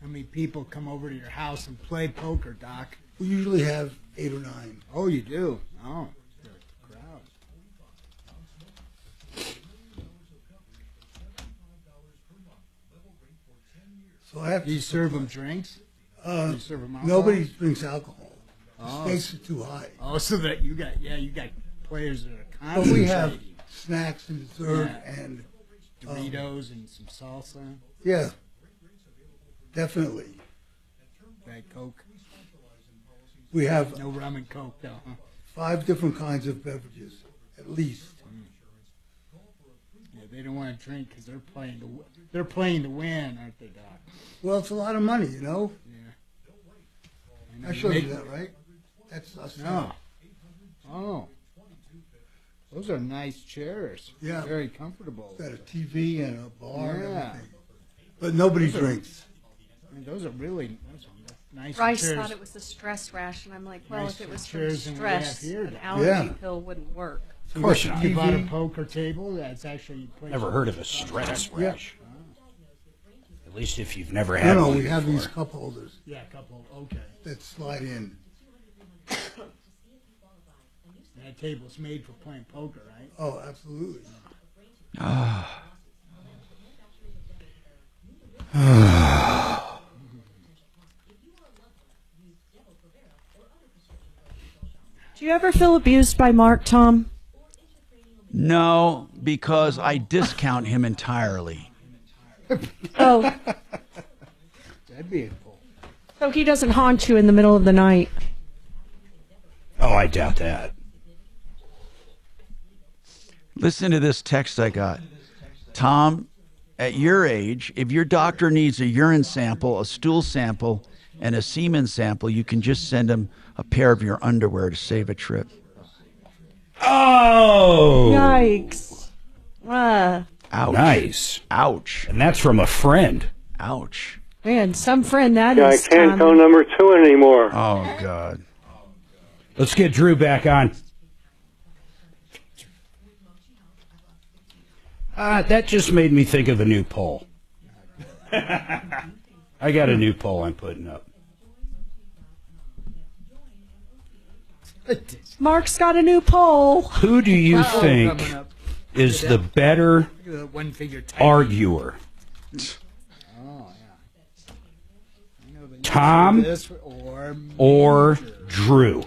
How many people come over to your house and play poker, Doc? We usually have 8 or 9. Oh, you do? Oh, good crowd. So I have Do you serve them drinks? Do you serve them alcohol? Nobody drinks alcohol. Oh. The stakes are too high. Oh, so that you got players that are But concentrating. we have snacks and dessert and Doritos and some salsa. Yeah, definitely. Bad Coke. We have no rum and Coke though. Huh? 5 different kinds of beverages, at least. Yeah, they don't want to drink because they're playing to win, aren't they, Doc? Well, it's a lot of money, you know. Yeah. I showed you that, right? That's us. No. Oh. Those are nice chairs. Yeah. Very comfortable. Got a TV and a bar and Yeah. everything. But nobody Those are- drinks. I mean, those are nice Bryce chairs. thought it was a stress rash, and I'm like, well, Nice if it was from chairs than we have stress, here, an Doc. allergy Yeah. pill wouldn't work. Of course not. You bought a poker table that's actually... Never heard of a stress Yeah. rash. At least if you've never had No, one we have before. these cup holders. Yeah, a couple. Okay. That slide in. That table's made for playing poker, right? Oh, absolutely. Do you ever feel abused by Mark, Tom? No, because I discount him entirely. Oh, That'd be a pull. so he doesn't haunt you in the middle of the night? I doubt that. Listen to this text I got. Tom, at your age, if your doctor needs a urine sample, a stool sample, and a semen sample, you can just send him a pair of your underwear to save a trip. Oh! Yikes. Ouch. Nice. Ouch. And that's from a friend. Ouch. Man, some friend that Yeah, I is. can't go number 2 anymore. Oh, God. Let's get Drew back on. That just made me think of a new poll. I got a new poll I'm putting up. Mark's got a new poll. Who do you think is the better arguer? Tom or Drew?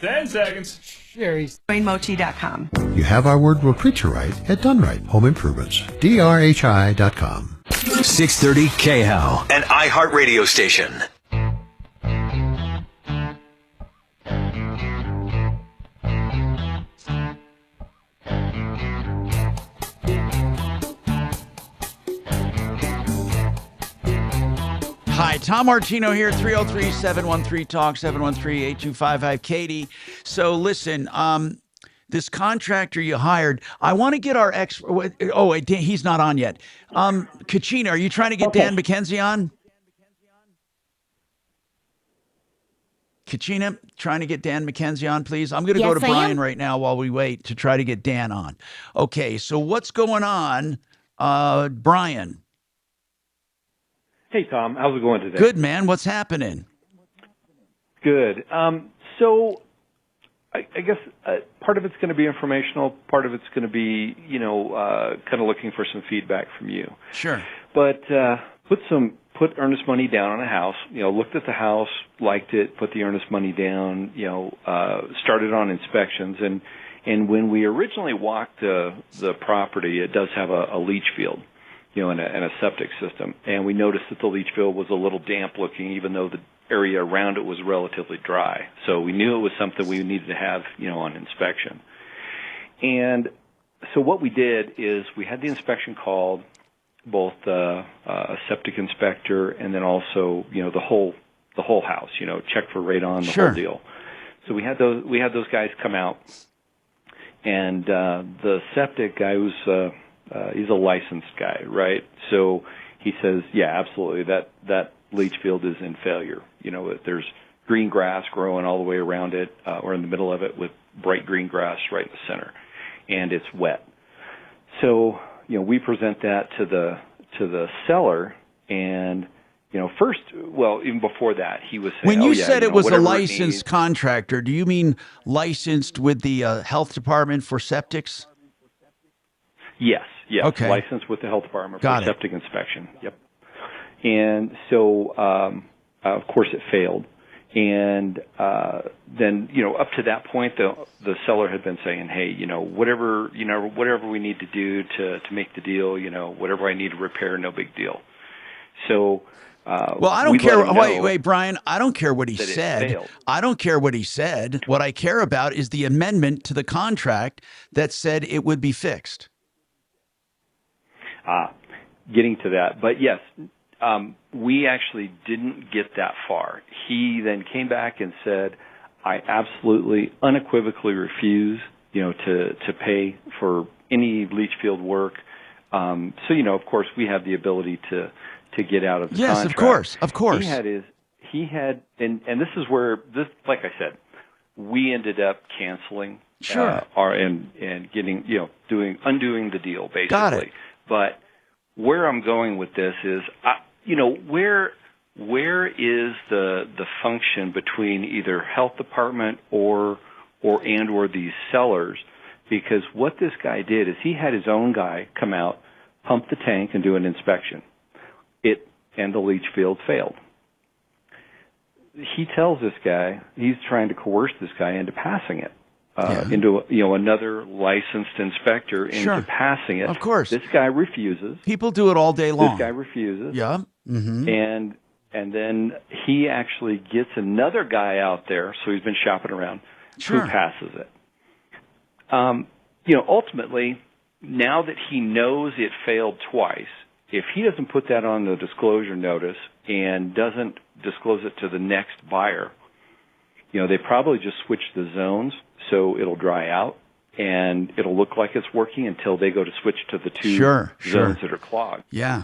10 seconds. Mochi.com. You have our word will treat you right at Done Right Home Improvements. DRHI.com. 630 KHOW, an iHeart radio station. Hi, Tom Martino here, 303-713-TALK, 713-8255, Katie. So listen, this contractor you hired, I want to get our expert. Oh, wait, he's not on yet. Kachina, are you trying to get Dan McKenzie on? Kachina, trying to get Dan McKenzie on, please? I'm going to go to Brian right now while we wait to try to get Dan on. Okay, so what's going on, Brian? Hey, Tom. How's it going today? Good, man. What's happening? Good. So I guess part of it's going to be informational. Part of it's going to be, kind of looking for some feedback from you. Sure. But put earnest money down on a house. Looked at the house, liked it, put the earnest money down. Started on inspections, and when we originally walked the property, it does have a leach field. And a septic system. And we noticed that the leach field was a little damp looking, even though the area around it was relatively dry. So we knew it was something we needed to have, on inspection. And so what we did is we had the inspection called, both a septic inspector and then also, the whole house, check for radon, the whole deal. So we had those guys come out, and the septic guy was he's a licensed guy, right? So he says, yeah, absolutely, that leach field is in failure. There's green grass growing all the way around it, or in the middle of it with bright green grass right in the center, and it's wet. So, we present that to the seller, and, first, well, even before that, he was saying, when you said it was a licensed contractor, do you mean licensed with the health department for septics? Yes. Okay. Licensed with the health department for septic inspection. Yep. And so, of course, it failed. And then, up to that point, the seller had been saying, hey, whatever we need to do to make the deal, whatever I need to repair, no big deal. So, well, I don't care. Wait, Brian, I don't care what he said. I don't care what he said. What I care about is the amendment to the contract that said it would be fixed. Getting to that. But yes, we actually didn't get that far. He then came back and said, I absolutely unequivocally refuse, to pay for any leach field work. So, of course, we have the ability to get out of the contract. Yes, of course. He had, and this is where, like I said, we ended up canceling and getting, undoing the deal, basically. Got it. But where I'm going with this is, where is the function between either health department or these sellers? Because what this guy did is he had his own guy come out, pump the tank, and do an inspection. And the leach field failed. He tells this guy he's trying to coerce this guy into passing it. Into another licensed inspector into passing it. Of course. This guy refuses. People do it all day long. This guy refuses. Yeah. Mm-hmm. And and then he actually gets another guy out there, so he's been shopping around, Sure. who passes it. Ultimately, now that he knows it failed twice, if he doesn't put that on the disclosure notice and doesn't disclose it to the next buyer, they probably just switch the zones so it'll dry out and it'll look like it's working until they go to switch to the two zones that are clogged. Yeah.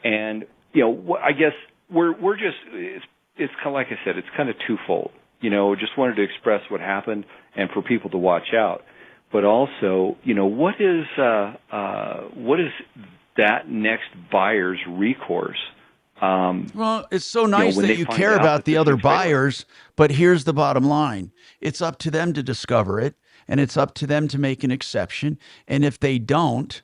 And, I guess we're just, it's kind of like I said, it's kind of twofold. Just wanted to express what happened and for people to watch out. But also, what is that next buyer's recourse? Well, it's so nice that you care out about that the this other is failing. buyers, but here's the bottom line. It's up to them to discover it, and it's up to them to make an exception. And if they don't,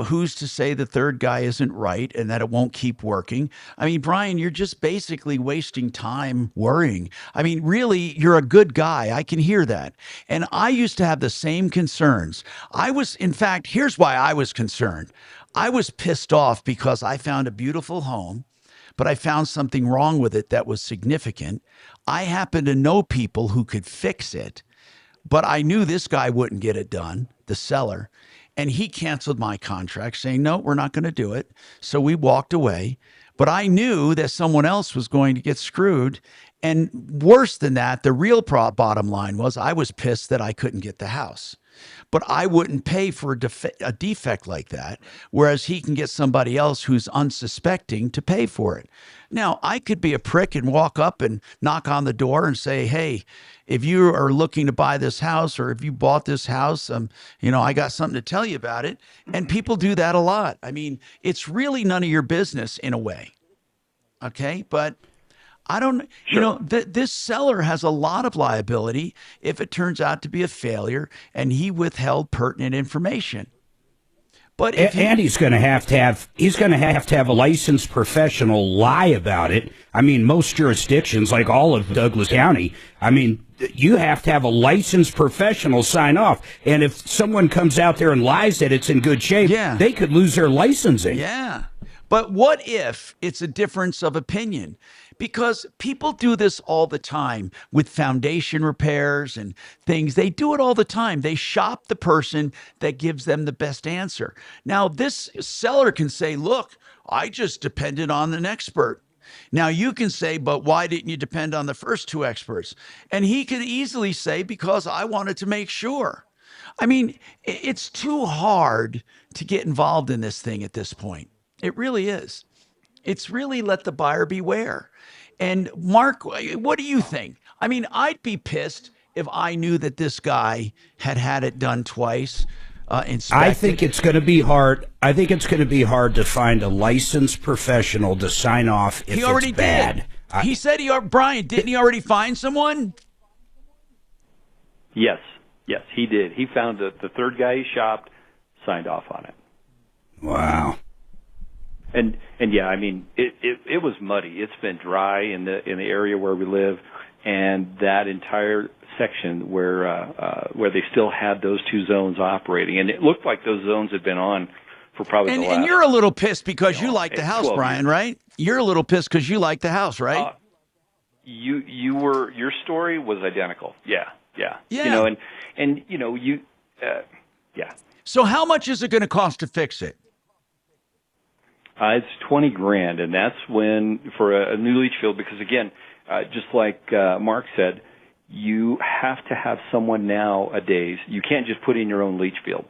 who's to say the third guy isn't right and that it won't keep working? I mean, Brian, you're just basically wasting time worrying. I mean, really, you're a good guy. I can hear that. And I used to have the same concerns. In fact, here's why I was concerned. I was pissed off because I found a beautiful home, but I found something wrong with it that was significant. I happen to know people who could fix it, but I knew this guy wouldn't get it done, the seller. And he canceled my contract saying, no, we're not going to do it. So we walked away. But I knew that someone else was going to get screwed. And worse than that, the real bottom line was I was pissed that I couldn't get the house. But I wouldn't pay for a defect like that, whereas he can get somebody else who's unsuspecting to pay for it. Now, I could be a prick and walk up and knock on the door and say, hey, if you are looking to buy this house or if you bought this house, I got something to tell you about it. And people do that a lot. I mean, it's really none of your business in a way. Okay, but I don't, this seller has a lot of liability if it turns out to be a failure and he withheld pertinent information. But and he's going to have to have a licensed professional lie about it. I mean, most jurisdictions, like all of Douglas County, you have to have a licensed professional sign off. And if someone comes out there and lies that it's in good shape, they could lose their licensing. Yeah. But what if it's a difference of opinion? Because people do this all the time with foundation repairs and things. They do it all the time. They shop the person that gives them the best answer. Now, this seller can say, look, I just depended on an expert. Now, you can say, but why didn't you depend on the first two experts? And he could easily say, because I wanted to make sure. I mean, it's too hard to get involved in this thing at this point. It really is. It's really let the buyer beware. And Mark, what do you think? I mean, I'd be pissed if I knew that this guy had it done twice. I think it's going to be hard. I think it's going to be hard to find a licensed professional to sign off if he already it's bad. Did. He said Brian, didn't he already find someone? Yes, he did. He found the third guy he shopped, signed off on it. Wow. And yeah, I mean, it was muddy. It's been dry in the area where we live, and that entire section where they still had those two zones operating, and it looked like those zones had been on for probably the last. And you're a little pissed because you like the house, Brian, right? You're a little pissed because you like the house, right? Your story was identical. Yeah. Yeah. Yeah. So how much is it going to cost to fix it? It's $20,000, and that's for a new leach field, because again, just like Mark said, you have to have someone nowadays. You can't just put in your own leach field.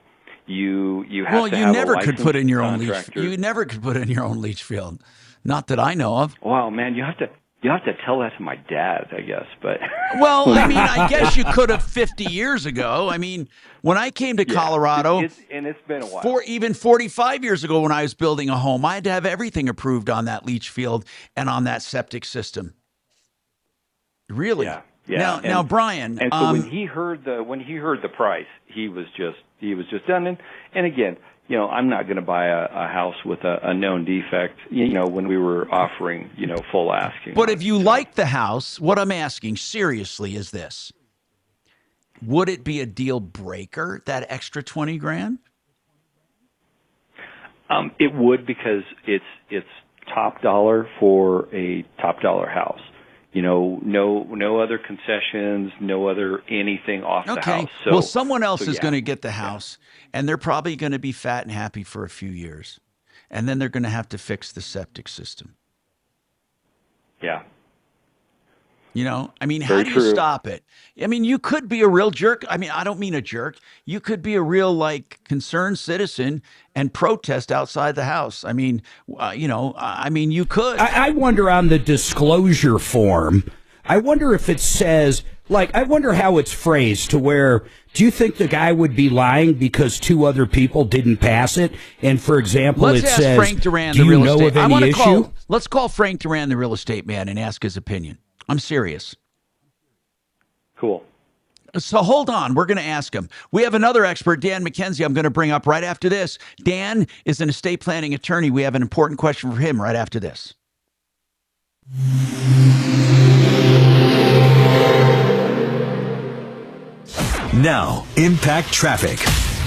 You have to have a licensed could put in your own leach. contractor. You never could put in your own leach field, not that I know of. Wow, man, you have to tell that to my dad, I guess. But well, I mean, I guess you could have 50 years ago. I mean, when I came to Colorado, it's been a while. Even 45 years ago, when I was building a home, I had to have everything approved on that leach field and on that septic system. Really? Yeah. Now, Brian. And so when he heard the price, he was just done. And again, I'm not going to buy a house with a known defect, when we were offering, full asking. But if you like the house, what I'm asking seriously is this. Would it be a deal breaker, that extra $20,000? It would, because it's top dollar for a top dollar house. You know, no other concessions, no other anything off the house. So, well, someone else is yeah. going to get the house, and they're probably going to be fat and happy for a few years. And then they're going to have to fix the septic system. Yeah. You know, I mean, Very how do you true. stop it? I mean, you could be a real jerk. I mean, I don't mean a jerk. You could be a real, like, concerned citizen and protest outside the house. I mean, you could. I wonder on the disclosure form, I wonder if it says, like, I wonder how it's phrased to where, do you think the guy would be lying because two other people didn't pass it? And, for example, Let's it ask says, Frank Duran, do the you real know estate. of any issue? Let's call Frank Duran, the real estate man, and ask his opinion. I'm serious. Cool. So hold on. We're going to ask him. We have another expert, Dan McKenzie, I'm going to bring up right after this. Dan is an estate planning attorney. We have an important question for him right after this. Now, Impact Traffic.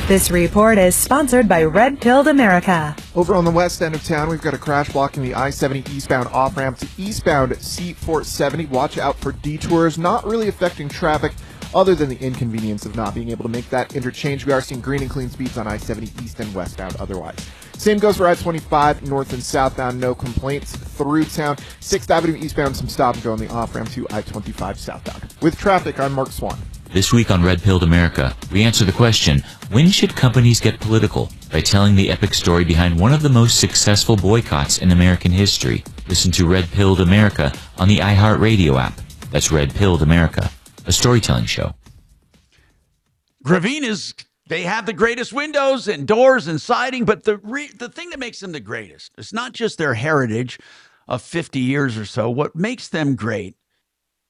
This report is sponsored by Red Pilled America. Over on the west end of town, we've got a crash blocking the I-70 eastbound off-ramp to eastbound C-470. Watch out for detours, not really affecting traffic other than the inconvenience of not being able to make that interchange. We are seeing green and clean speeds on I-70 east and westbound otherwise. Same goes for I-25 north and southbound, no complaints through town. 6th Avenue eastbound, some stop and go on the off-ramp to I-25 southbound. With traffic, I'm Mark Swan. This week on Red Pilled America, we answer the question, when should companies get political? By telling the epic story behind one of the most successful boycotts in American history. Listen to Red Pilled America on the iHeartRadio app. That's Red Pilled America, a storytelling show. Gravina's, they have the greatest windows and doors and siding, but the thing that makes them the greatest, it's not just their heritage of 50 years or so. What makes them great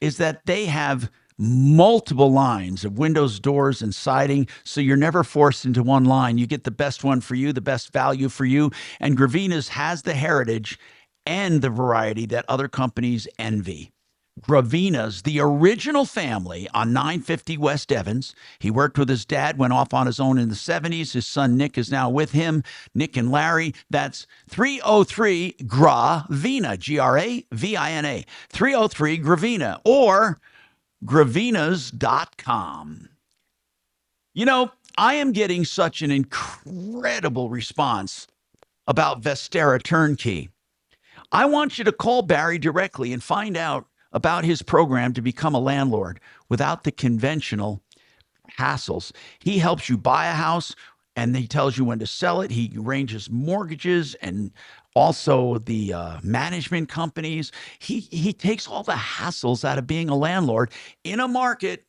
is that they have multiple lines of windows, doors, and siding, so you're never forced into one line. You get the best one for you, the best value for you, and Gravina's has the heritage and the variety that other companies envy. Gravina's, the original family on 950 West Evans. He worked with his dad, went off on his own in the 70s. His son Nick is now with him. Nick and Larry. That's 303 Gravina, Gravina, 303 Gravina, or Gravinas.com. You know, I am getting such an incredible response about Vestera Turnkey. I want you to call Barry directly and find out about his program to become a landlord without the conventional hassles. He helps you buy a house, and he tells you when to sell it. He arranges mortgages and also the management companies. He takes all the hassles out of being a landlord in a market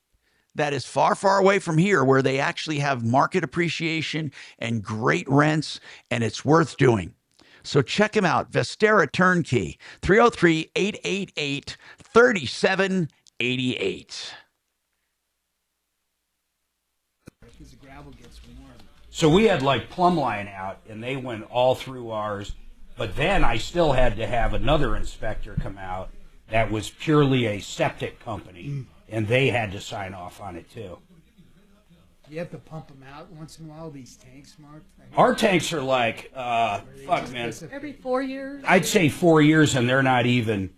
that is far, far away from here, where they actually have market appreciation and great rents, and it's worth doing. So check him out, Vestera Turnkey, 303-888-3788. So we had like plumb line out, and they went all through ours. But then I still had to have another inspector come out that was purely a septic company, and they had to sign off on it too. You have to pump them out once in a while, these tanks, Mark? Our tanks are like, fuck, man. Every 4 years? I'd say 4 years, and they're not even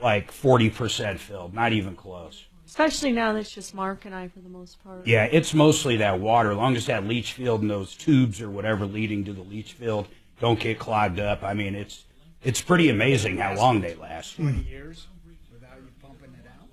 like 40% filled, not even close. Especially now that it's just Mark and I for the most part. Yeah, it's mostly that water. As long as that leach field and those tubes or whatever leading to the leach field don't get clogged up. I mean, it's pretty amazing how long they last. 20 years without you pumping it out?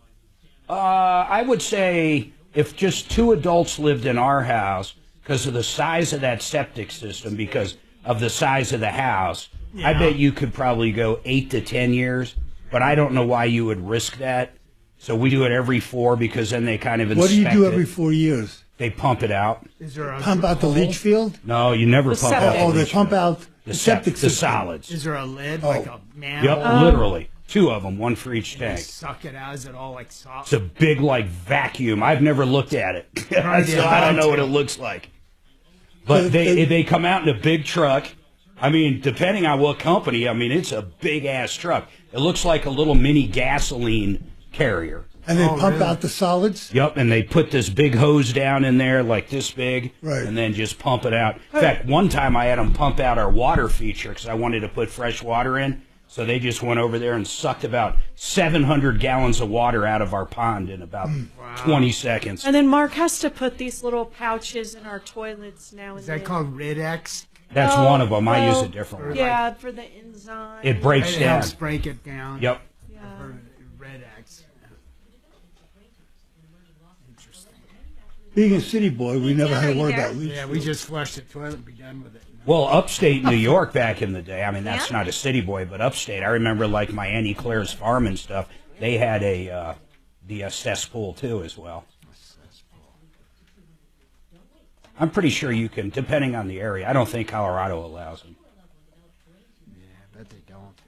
I would say if just two adults lived in our house, because of the size of that septic system, because of the size of the house, I bet you could probably go 8 to 10 years. But I don't know why you would risk that. So we do it every 4 because then they kind of inspect it. What do you do every 4 years? They pump it out. Is there a Pump out the leach field? No, you never pump out the Oh, they leach pump field. out the septic the system. solids. Is there a lid, like a manhole? Yep, literally. 2 of them, one for each You tank. suck it out. Is it all like soft? It's a big, like, vacuum. I've never looked at it, so I don't know what it looks like. But they come out in a big truck. I mean, depending on what company, I mean, it's a big-ass truck. It looks like a little mini gasoline carrier. And they pump out the solids? Yep, and they put this big hose down in there, like this big, Right. and then just pump it out. In fact, one time I had them pump out our water feature because I wanted to put fresh water in. So they just went over there and sucked about 700 gallons of water out of our pond in about 20 seconds. And then Mark has to put these little pouches in our toilets now and Is that then. called Red X? That's Oh, one of them. I use well, a different one. Yeah, for the enzyme. It breaks It down. helps break it down. Yep. Yeah. I've heard of Red X. Being a city boy, we never had to worry about leach Yeah, we just flush the toilet and be done with it. Well, upstate New York back in the day, I mean, that's not a city boy, but upstate, I remember like my Auntie Claire's farm and stuff, they had a cesspool too as well. I'm pretty sure you can, depending on the area. I don't think Colorado allows them. Yeah, I bet they don't.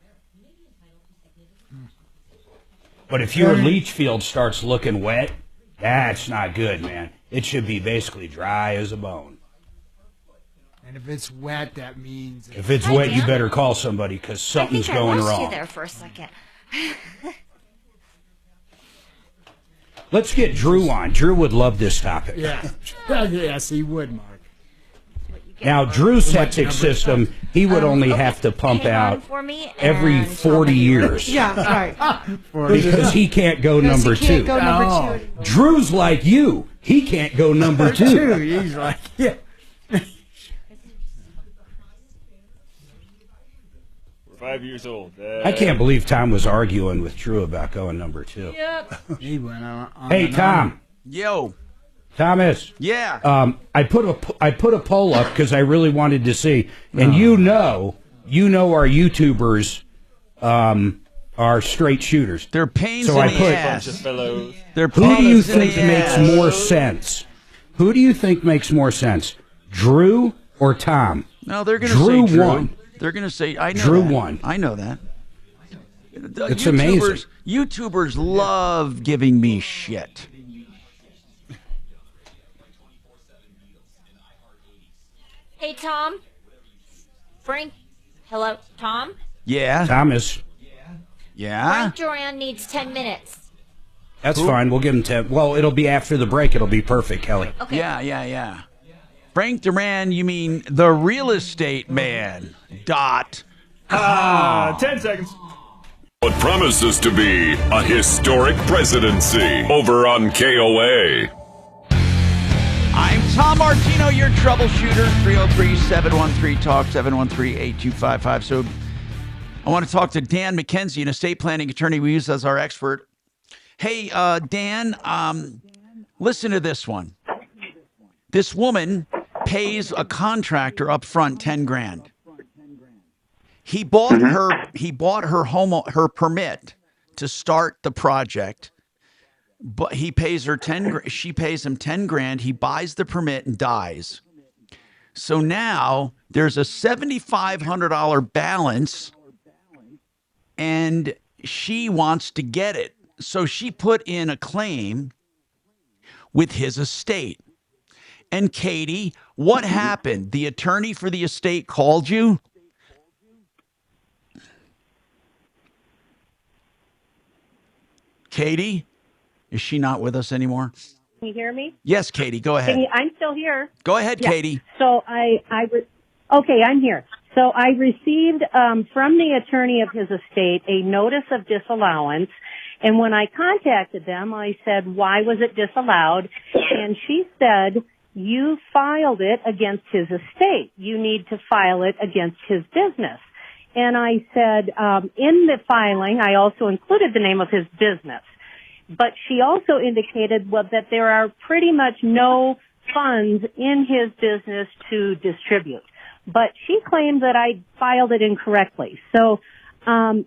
But if your leach field starts looking wet, that's not good, man. It should be basically dry as a bone. And if it's wet, that means... If it's wet, you better call somebody because something's going I lost wrong. you there for a second. Let's get Drew on. Drew would love this topic. Yeah. Yes, he would, Mark. Now, Drew's septic system, he would only have to pump out every 40 years. Yeah, right. Because he can't go number he can't two. go number two. Drew's like you. He can't go number two. He's like, yeah. We're 5 years old. I can't believe Tom was arguing with Drew about going number two. Yep. He went on Hey, and Tom. Yo. Thomas. Yeah. I put a poll up because I really wanted to see, and you know our YouTubers are straight shooters. They're pains so in I the put, ass. Fellows. They're Who do you pains in think the makes ass. more sense? Who do you think makes more sense, Drew or Tom? No, they're going to Drew say Drew. won. They're going to say, I know Drew that. won. I know that. It's amazing. YouTubers love giving me shit. Hey, Tom. Frank. Hello, Tom. Yeah. Thomas. Yeah. Frank Duran needs 10 minutes. That's fine. We'll give him 10. Well, it'll be after the break. It'll be perfect, Kelly. Okay. Yeah. Frank Duran, you mean the real estate man. .com. 10 seconds. What promises to be a historic presidency over on KOA. I'm Tom Martino, your troubleshooter. 303-713-TALK, 713-8255. So I want to talk to Dan McKenzie, an estate planning attorney we use as our expert. Hey, Dan, listen to this one. This woman pays a contractor up front $10,000. He bought her permit to start the project, but he pays her she pays him $10,000. He buys the permit and dies. So now there's a $7,500 balance, and she wants to get it. So she put in a claim with his estate. And Katie, what happened? The attorney for the estate called you? Katie? Is she not with us anymore? Can you hear me? Yes, Katie, go ahead. I'm still here. Go ahead, Yeah. Katie. So okay, I'm here. So I received from the attorney of his estate a notice of disallowance. And when I contacted them, I said, why was it disallowed? And she said, you filed it against his estate. You need to file it against his business. And I said, in the filing, I also included the name of his business. But she also indicated that there are pretty much no funds in his business to distribute. But she claimed that I filed it incorrectly. So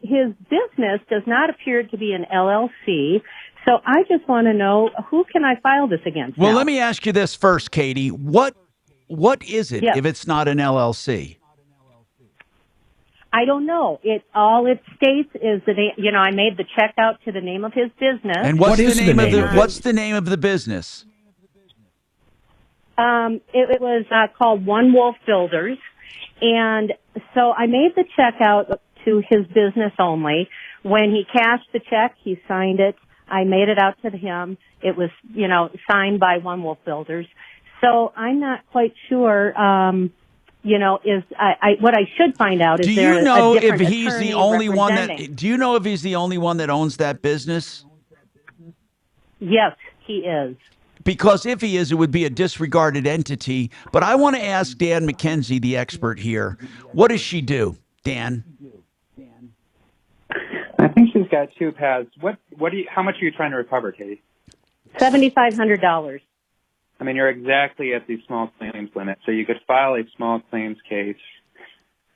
his business does not appear to be an LLC. So I just want to know, who can I file this against? Well, now? let me ask you this first, Katie. What is it if it's not an LLC? I don't know. All it states is that I made the check out to the name of his business. And what's the name of the business? It was called One Wolf Builders, and so I made the check out to his business only. When he cashed the check, he signed it I made it out to him. It was, signed by One Wolf Builders. So I'm not quite sure, what I should find out is Do there you know a if different he's the attorney only one representing? do you know if he's the only one that owns that business? Yes, he is. Because if he is, it would be a disregarded entity. But I want to ask Dan McKenzie, the expert here, what does she do, Dan? I think she's got two paths. How much are you trying to recover, Katie? $7,500. I mean, you're exactly at the small claims limit, so you could file a small claims case,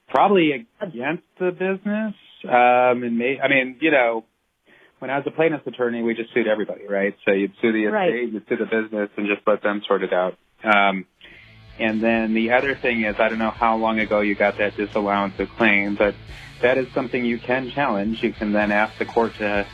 probably against the business. When I was a plaintiff's attorney, we just sued everybody, right? So you'd sue the estate, you'd sue the business, and just let them sort it out. And then the other thing is, I don't know how long ago you got that disallowance of claim, but that is something you can challenge. You can then ask the court to,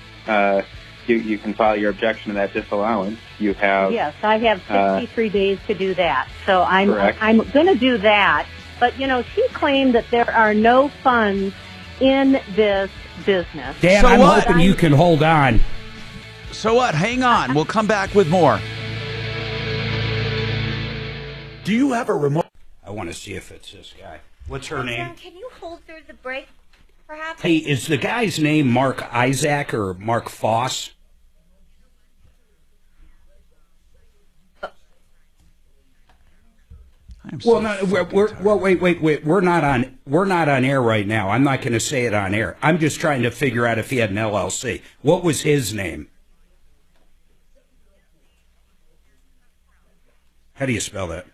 you can file your objection to that disallowance. You have... Yes, I have 63 days to do that. So I'm going to do that. But, she claimed that there are no funds in this business. Dan, I'm hoping you can hold on. So what? Hang on. We'll come back with more. Do you have a remote? I want to see if it's this guy. What's her name? Can you hold through the break, perhaps? Hey, is the guy's name Mark Isaac or Mark Foss? Wait. We're not on air right now. I'm not going to say it on air. I'm just trying to figure out if he had an LLC. What was his name? How do you spell that?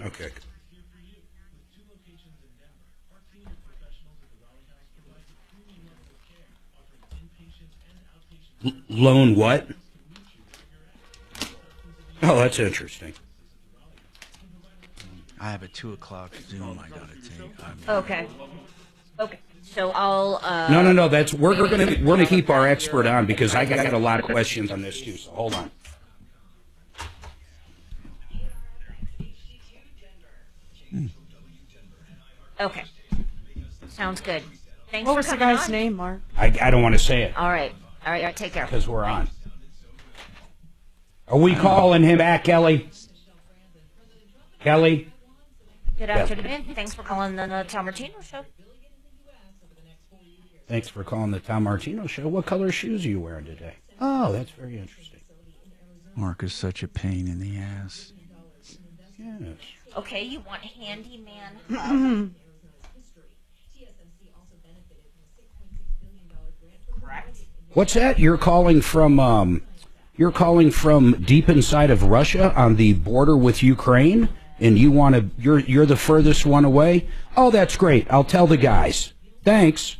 Okay. Loan what? Oh, that's interesting. I have a 2:00 Zoom I got to take. Okay. So I'll. No. That's we're gonna keep our expert on because I got a lot of questions on this too. So hold on. Okay. Sounds good. Thanks What for was the coming guy's on. name, Mark? I don't want to say it. All right. Take care. Because we're on. Are we calling him back, Kelly? Kelly? Good afternoon. Thanks for calling the Tom Martino Show. Thanks for calling the Tom Martino Show. What color shoes are you wearing today? Oh, that's very interesting. Mark is such a pain in the ass. Yes. Okay, you want handyman? Correct. What's that? You're calling from deep inside of Russia on the border with Ukraine, and you're the furthest one away? Oh, that's great. I'll tell the guys. Thanks.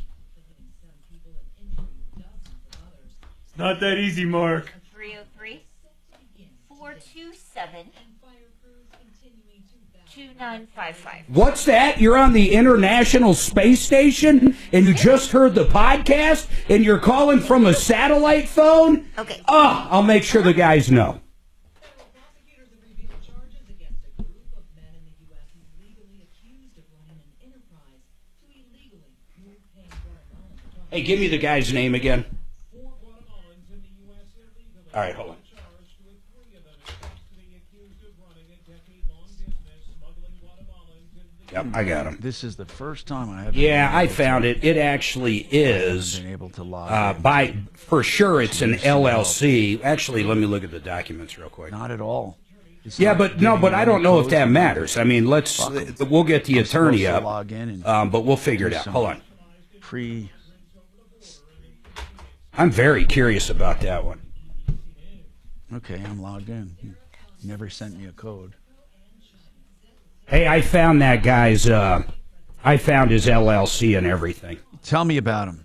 Not that easy, Mark. 303-427-2955. What's that? You're on the International Space Station, and you just heard the podcast, and you're calling from a satellite phone? Okay. Oh, I'll make sure the guys know. Hey, give me the guy's name again. All right, hold on. Yep, I got him. This is the first time I have. Yeah, I found it. It actually is. Been able to log for sure, it's an LLC. Actually, let me look at the documents real quick. Not at all. But I don't know if that matters. I mean, we'll get the attorney up, but we'll figure it out. Hold on. I'm very curious about that one. Okay, I'm logged in. He never sent me a code. Hey, I found that guy's. I found his LLC and everything. Tell me about him.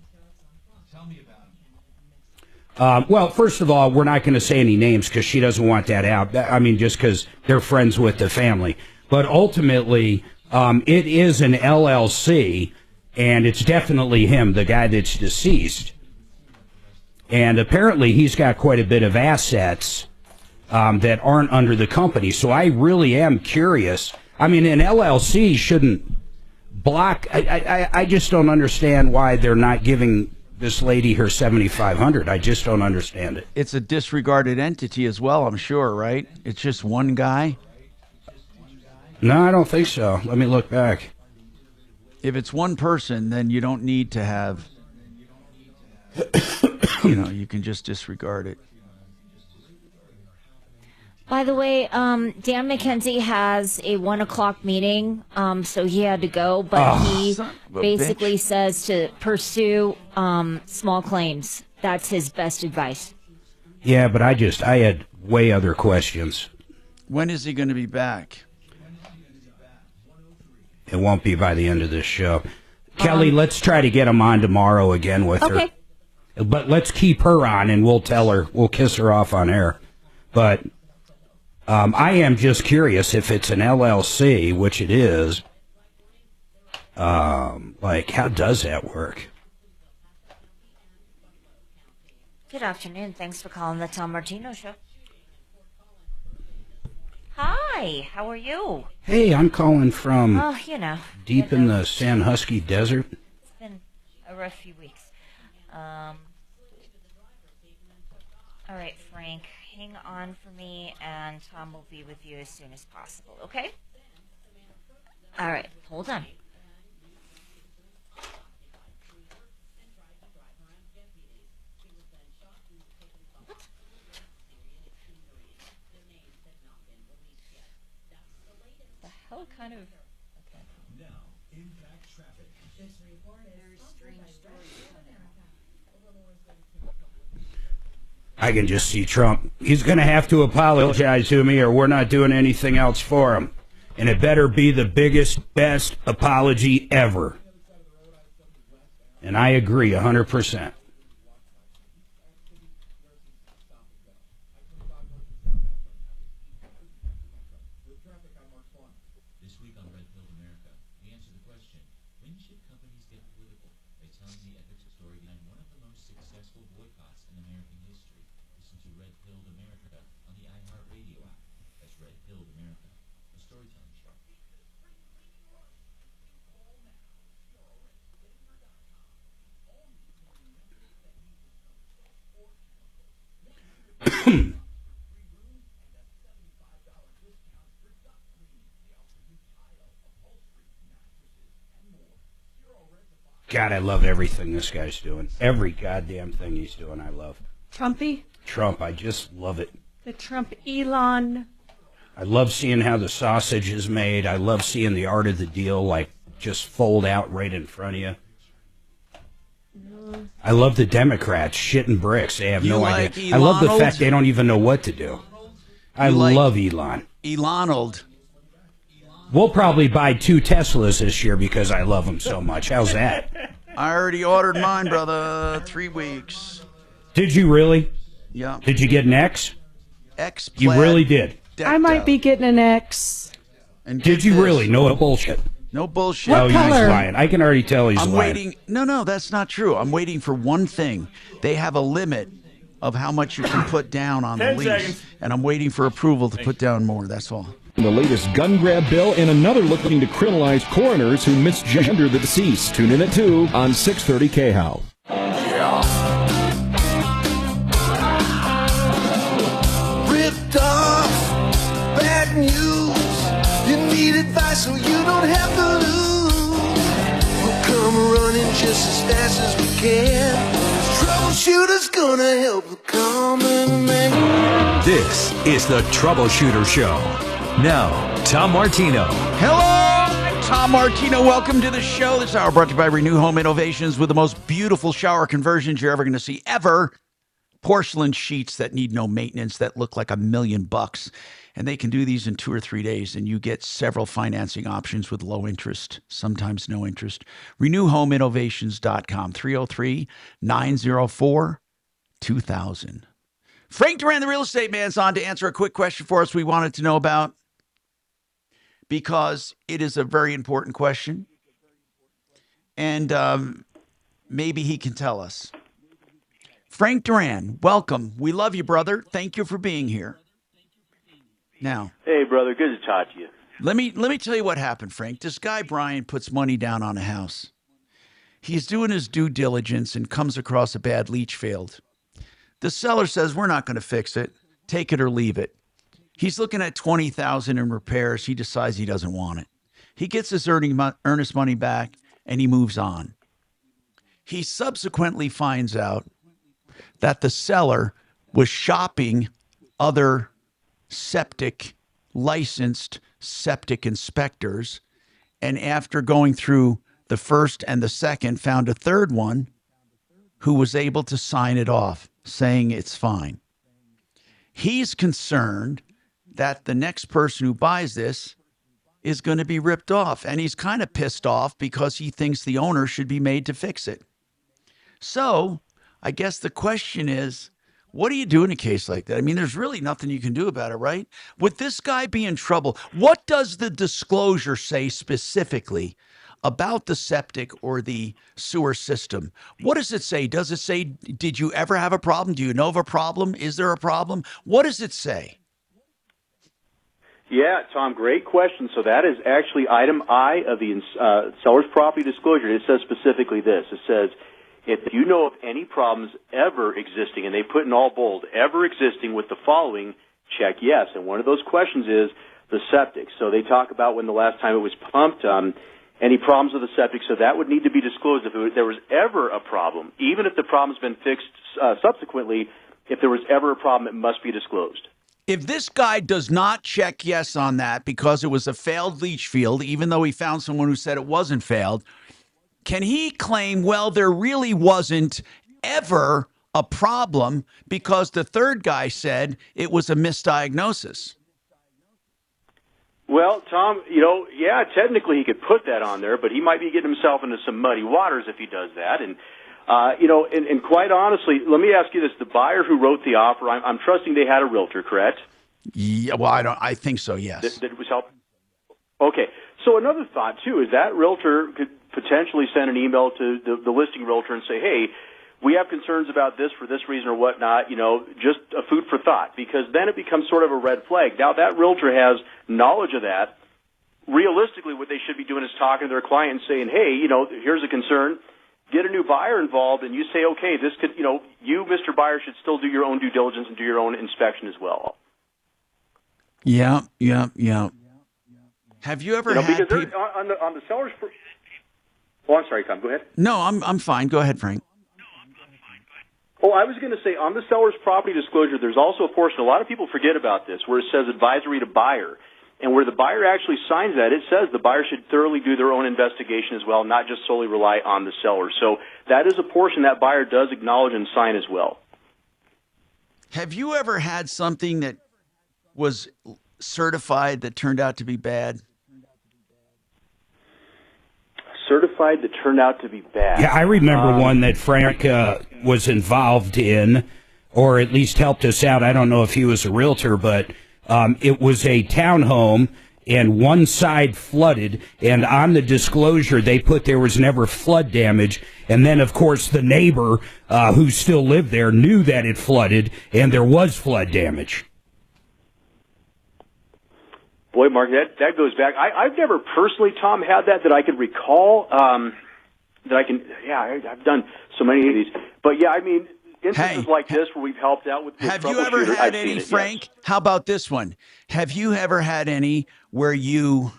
Well, first of all, we're not going to say any names because she doesn't want that out. I mean, just because they're friends with the family. But ultimately, it is an LLC, and it's definitely him, the guy that's deceased. And apparently, he's got quite a bit of assets that aren't under the company. So I really am curious. I mean, an LLC shouldn't block. I just don't understand why they're not giving this lady her $7,500. I just don't understand it. It's a disregarded entity as well, I'm sure, right? It's just one guy? No, I don't think so. Let me look back. If it's one person, then you don't need to have, you can just disregard it. By the way, Dan McKenzie has a 1 o'clock meeting, so he had to go, but he basically says to pursue small claims. That's his best advice. Yeah, but I had way other questions. When is he going to be back? It won't be by the end of this show. Kelly, let's try to get him on tomorrow again with her. But let's keep her on, and we'll tell her, we'll kiss her off on air. But I am just curious if it's an LLC, which it is. How does that work? Good afternoon. Thanks for calling the Tom Martino Show. Hi, how are you? Hey, I'm calling from deep in the Sandusky Desert. It's been a rough few weeks. All right, Frank, hang on for me, and Tom will be with you as soon as possible, okay? All right, hold on. What kind of... Okay. Now, impact traffic. Very strange story. I can just see Trump. He's going to have to apologize to me or we're not doing anything else for him. And it better be the biggest, best apology ever. And I agree 100%. This week on Red Pill America, we answer the question, when should companies get political? By telling the epic story behind one of the most successful boycotts in American history. Listen to Red Pill America on the iHeartRadio app. That's Red Pill America, a storytelling show. God, I love everything this guy's doing. Every goddamn thing he's doing, I love. Trumpy? Trump, I just love it. The Trump Elon. I love seeing how the sausage is made. I love seeing the art of the deal, just fold out right in front of you. I love the Democrats shitting bricks. They have no idea. I love the fact they don't even know what to do. I love Elon. Elonald. We'll probably buy 2 Teslas this year because I love them so much. How's that? I already ordered mine, brother. 3 weeks. Did you really? Yeah. Did you get an X? X. You really did. I might be getting an X. And did you really? No bullshit. No bullshit. What color? He's lying. I can already tell he's lying. Waiting. No, that's not true. I'm waiting for one thing. They have a limit of how much you can put down on the lease. Seconds. And I'm waiting for approval to put down more. That's all. The latest gun grab bill and another looking to criminalize coroners who misgender the deceased. Tune in at 2 on 630 KHOW. Ripped off, bad news. You need advice so you don't have to lose. We'll come running just as fast as we can. Troubleshooter's gonna help the common man. This is the Troubleshooter Show. Now, Tom Martino. Hello, I'm Tom Martino. Welcome to the show. This hour brought to you by Renew Home Innovations with the most beautiful shower conversions you're ever going to see ever. Porcelain sheets that need no maintenance that look like $1 million. And they can do these in 2 or 3 days, and you get several financing options with low interest, sometimes no interest. RenewHomeInnovations.com, 303-904-2000. Frank Duran, the real estate man, is on to answer a quick question for us we wanted to know about, because it is a very important question. And maybe he can tell us. Frank Duran, welcome. We love you, brother. Thank you for being here. Now. Hey, brother. Good to talk to you. Let me tell you what happened, Frank. This guy, Brian, puts money down on a house. He's doing his due diligence and comes across a bad leach field. The seller says, we're not going to fix it. Take it or leave it. He's looking at $20,000 in repairs. He decides he doesn't want it. He gets his earnest money back, and he moves on. He subsequently finds out that the seller was shopping other licensed septic inspectors, and after going through the first and the second, found a third one who was able to sign it off, saying it's fine. He's concerned that the next person who buys this is going to be ripped off, and he's kind of pissed off because he thinks the owner should be made to fix it. So I guess the question is, what do you do in a case like that? I mean, there's really nothing you can do about it, right? Would this guy be in trouble? What does the disclosure say specifically about the septic or the sewer system? What does it say? Does it say, did you ever have a problem? Do you know of a problem? Is there a problem? What does it say? Yeah, Tom, great question. So that is actually item I of the seller's property disclosure. It says specifically this. It says, if you know of any problems ever existing, and they put in all bold, ever existing with the following, check yes. And one of those questions is the septic. So they talk about when the last time it was pumped, any problems with the septic. So that would need to be disclosed if there was ever a problem. Even if the problem's been fixed subsequently, if there was ever a problem, it must be disclosed. If this guy does not check yes on that because it was a failed leach field, even though he found someone who said it wasn't failed, can he claim, well, there really wasn't ever a problem because the third guy said it was a misdiagnosis? Well, Tom, yeah, technically he could put that on there, but he might be getting himself into some muddy waters if he does that. And, and quite honestly, let me ask you this. The buyer who wrote the offer, I'm trusting they had a realtor, correct? Yeah, well, I think so, yes. That was helping. Okay. So another thought, too, is that realtor could potentially send an email to the listing realtor and say, hey, we have concerns about this for this reason or whatnot, just a food for thought, because then it becomes sort of a red flag. Now, that realtor has knowledge of that. Realistically, what they should be doing is talking to their client and saying, hey, here's a concern. Get a new buyer involved, and you say, okay, this could, you, Mr. Buyer, should still do your own due diligence and do your own inspection as well. Yeah. Have you ever had because on the seller's... Oh, I'm sorry, Tom. Go ahead. No, I'm fine. Go ahead, Frank. Oh, I was going to say, on the seller's property disclosure, there's also a portion, a lot of people forget about this, where it says advisory to buyer. And where the buyer actually signs that, it says the buyer should thoroughly do their own investigation as well, not just solely rely on the seller. So that is a portion that buyer does acknowledge and sign as well. Have you ever had something that was certified that turned out to be bad? Certified that turned out to be bad. Yeah, I remember one that Frank was involved in, or at least helped us out. I don't know if he was a realtor, but it was a townhome, and one side flooded, and on the disclosure they put there was never flood damage. And then, of course, the neighbor who still lived there knew that it flooded, and there was flood damage. Boy, Mark, that goes back. I've never personally, Tom, had that I could recall. I've done so many of these. But, yeah, I mean, instances like this where we've helped out with Have you ever had any, Frank? Yes. How about this one? Have you ever had any where you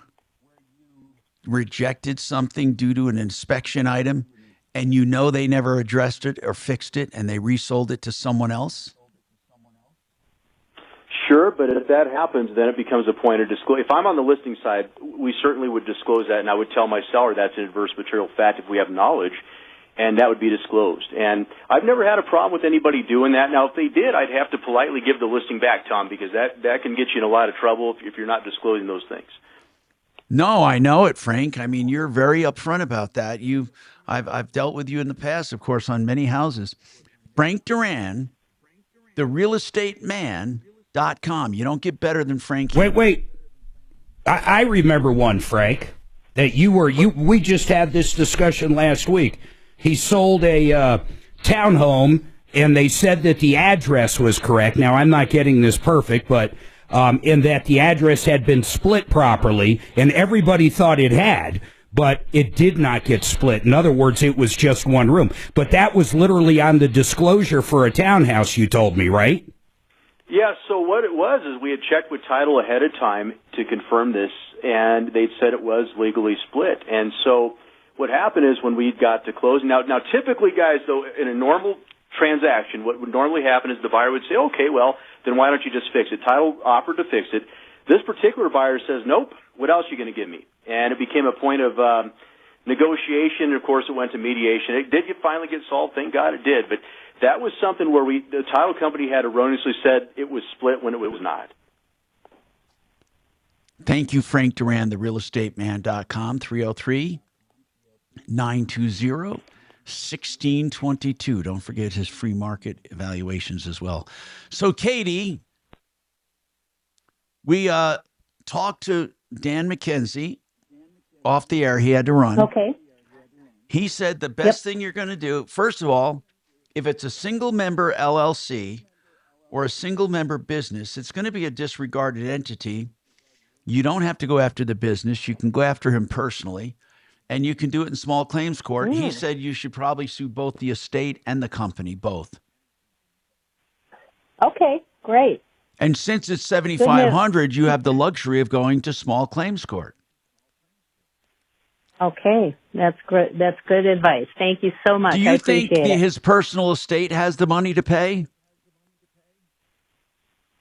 rejected something due to an inspection item and you know they never addressed it or fixed it and they resold it to someone else? Sure, but if that happens, then it becomes a point of disclosure. If I'm on the listing side, we certainly would disclose that, and I would tell my seller that's an adverse material fact if we have knowledge, and that would be disclosed. And I've never had a problem with anybody doing that. Now, if they did, I'd have to politely give the listing back, Tom, because that can get you in a lot of trouble if you're not disclosing those things. No, I know it, Frank. I mean, you're very upfront about that. I've dealt with you in the past, of course, on many houses. Frank Duran, the real estate man. .com. You don't get better than Frank. Wait. I remember one, Frank, that we just had this discussion last week. He sold a townhome, and they said that the address was correct. Now, I'm not getting this perfect, but in that the address had been split properly, and everybody thought it had, but it did not get split. In other words, it was just one room. But that was literally on the disclosure for a townhouse, you told me, right? Yeah, so what it was is we had checked with title ahead of time to confirm this, and they'd said it was legally split. And so what happened is when we got to closing, now typically, guys, though, in a normal transaction, what would normally happen is the buyer would say, okay, well, then why don't you just fix it? Title offered to fix it. This particular buyer says, nope, what else are you going to give me? And it became a point of negotiation. Of course, it went to mediation. It did finally get solved. Thank God it did. But that was something where the title company had erroneously said it was split when it was not. Thank you, Frank Duran, therealestateman.com, 303-920-1622. Don't forget his free market evaluations as well. So, Katie, we talked to Dan McKenzie off the air. He had to run. Okay. He said the best thing you're going to do, first of all, if it's a single member LLC or a single member business, it's going to be a disregarded entity. You don't have to go after the business. You can go after him personally, and you can do it in small claims court. He said you should probably sue both the estate and the company, both. Okay, great. And since it's $7,500, you have the luxury of going to small claims court. Okay, that's great. That's good advice. Thank you so much. Do you think his personal estate has the money to pay?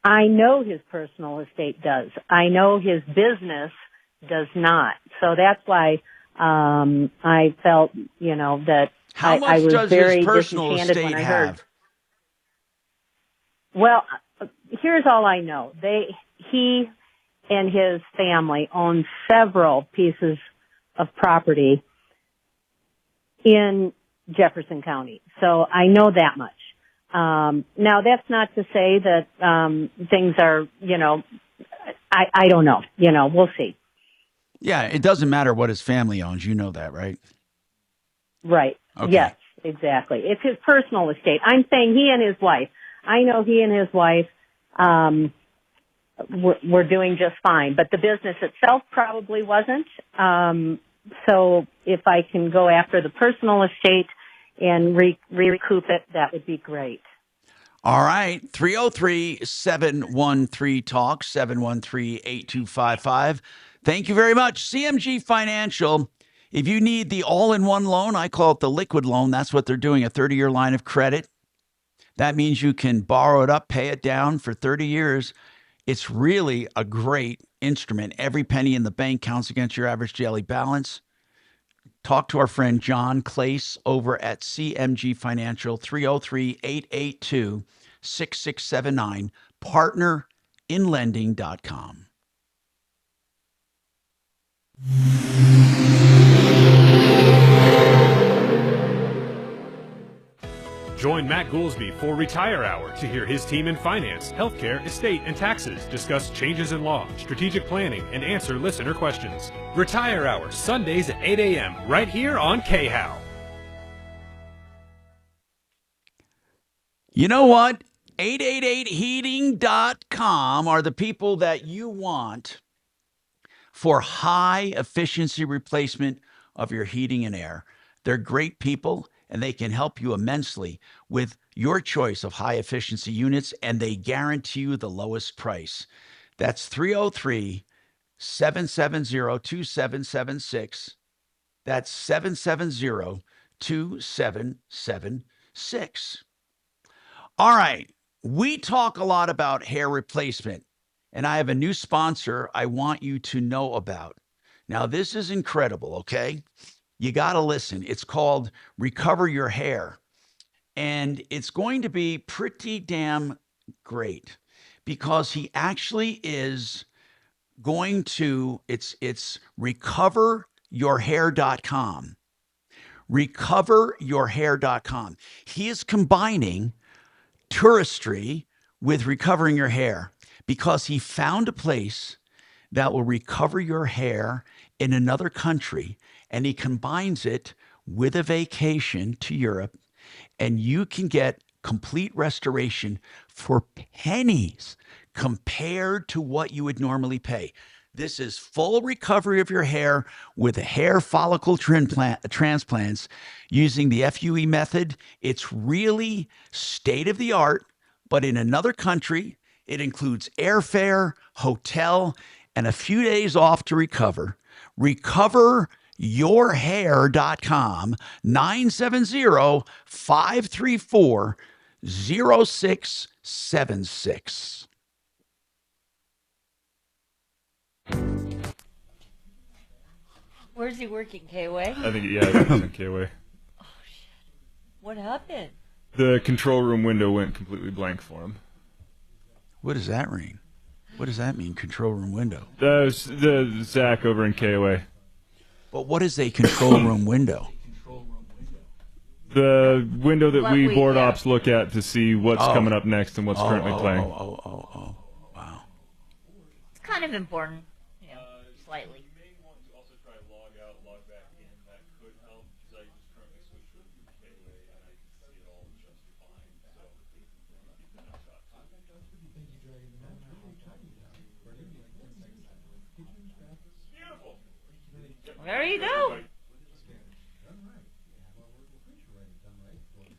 I know his personal estate does. I know his business does not. So that's why I felt, that I was very disenchanted when I heard. Well, here's all I know. He and his family own several pieces of property in Jefferson County. So I know that much. Now that's not to say that, things are, I don't know, we'll see. Yeah. It doesn't matter what his family owns. You know that, right? Right. Okay. Yes, exactly. It's his personal estate. I'm saying he and his wife. I know he and his wife, were doing just fine, but the business itself probably wasn't. So if I can go after the personal estate and recoup it, that would be great. All right. 303-713-TALK, 713-8255. Thank you very much. CMG Financial. If you need the all-in-one loan, I call it the liquid loan. That's what they're doing, a 30-year line of credit. That means you can borrow it up, pay it down for 30 years. It's really a great instrument. Every penny in the bank counts against your average daily balance. Talk to our friend John Clace over at CMG Financial, 303-882-6679, partnerinlending.com. Join Matt Goolsby for Retire Hour to hear his team in finance, healthcare, estate, and taxes discuss changes in law, strategic planning, and answer listener questions. Retire Hour, Sundays at 8 a.m. right here on KHOW. You know what? 888heating.com are the people that you want for high efficiency replacement of your heating and air. They're great people, and they can help you immensely with your choice of high efficiency units, and they guarantee you the lowest price. That's 303-770-2776. That's 770-2776. All right. We talk a lot about hair replacement, and I have a new sponsor I want you to know about. Now, this is incredible, okay? You got to listen. It's called Recover Your Hair. And it's going to be pretty damn great because he actually is going to, it's recoveryourhair.com. Recoveryourhair.com. He is combining touristry with recovering your hair because he found a place that will recover your hair in another country, and he combines it with a vacation to Europe, and you can get complete restoration for pennies. compared to what you would normally pay. This is full recovery of your hair with hair follicle transplants using the FUE method. It's really state of the art, but in another country. It includes airfare, hotel, and a few days off to recover. RecoverYourHair.com, 970-534-0676. Where's he working, K-Way? I think he's in K-Way. Oh, shit. What happened? The control room window went completely blank for him. What does that mean? What does that mean, control room window? The Zach over in KOA. But what is a control room window? The window that we board ops look at to see what's coming up next and what's currently playing. Wow. It's kind of important, slightly. There you go.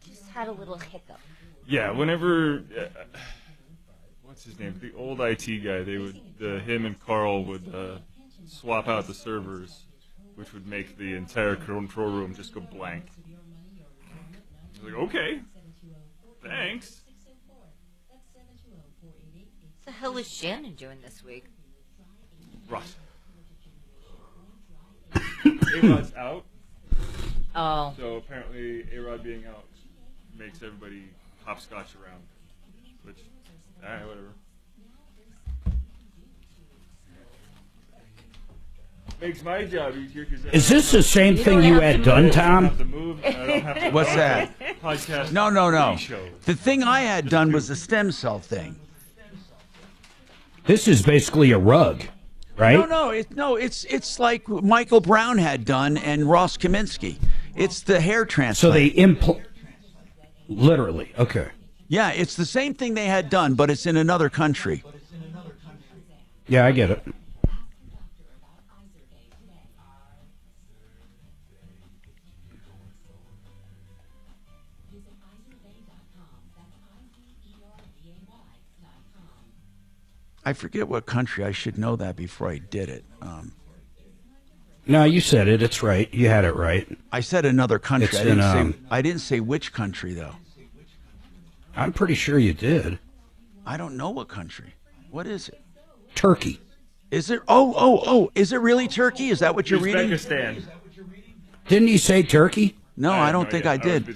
Just had a little hiccup. Yeah, whenever what's his name? The old IT guy. They would him and Carl would swap out the servers, which would make the entire control room just go blank. I was like, okay, thanks. What the hell is Shannon doing this week? Right. A-Rod's out. Oh. So apparently A-Rod being out makes everybody hopscotch around. Which, alright, whatever. Makes my job easier. Is this the same thing you had done, Tom? What's that? No. The thing I had done was the stem cell thing. This is basically a rug, right? It's like Michael Brown had done and Ross Kaminsky. It's the hair transplant. So they literally, okay. Yeah, it's the same thing they had done, but it's in another country. Yeah, I get it. I forget what country. I should know that before I did it. No, you said it. It's right. You had it right. I said another country. It's I didn't say which country, though. I'm pretty sure you did. I don't know what country. What is it? Turkey. Is it? Oh. Is it really Turkey? Is that what you're reading? Uzbekistan. Didn't you say Turkey? No, I don't think I did.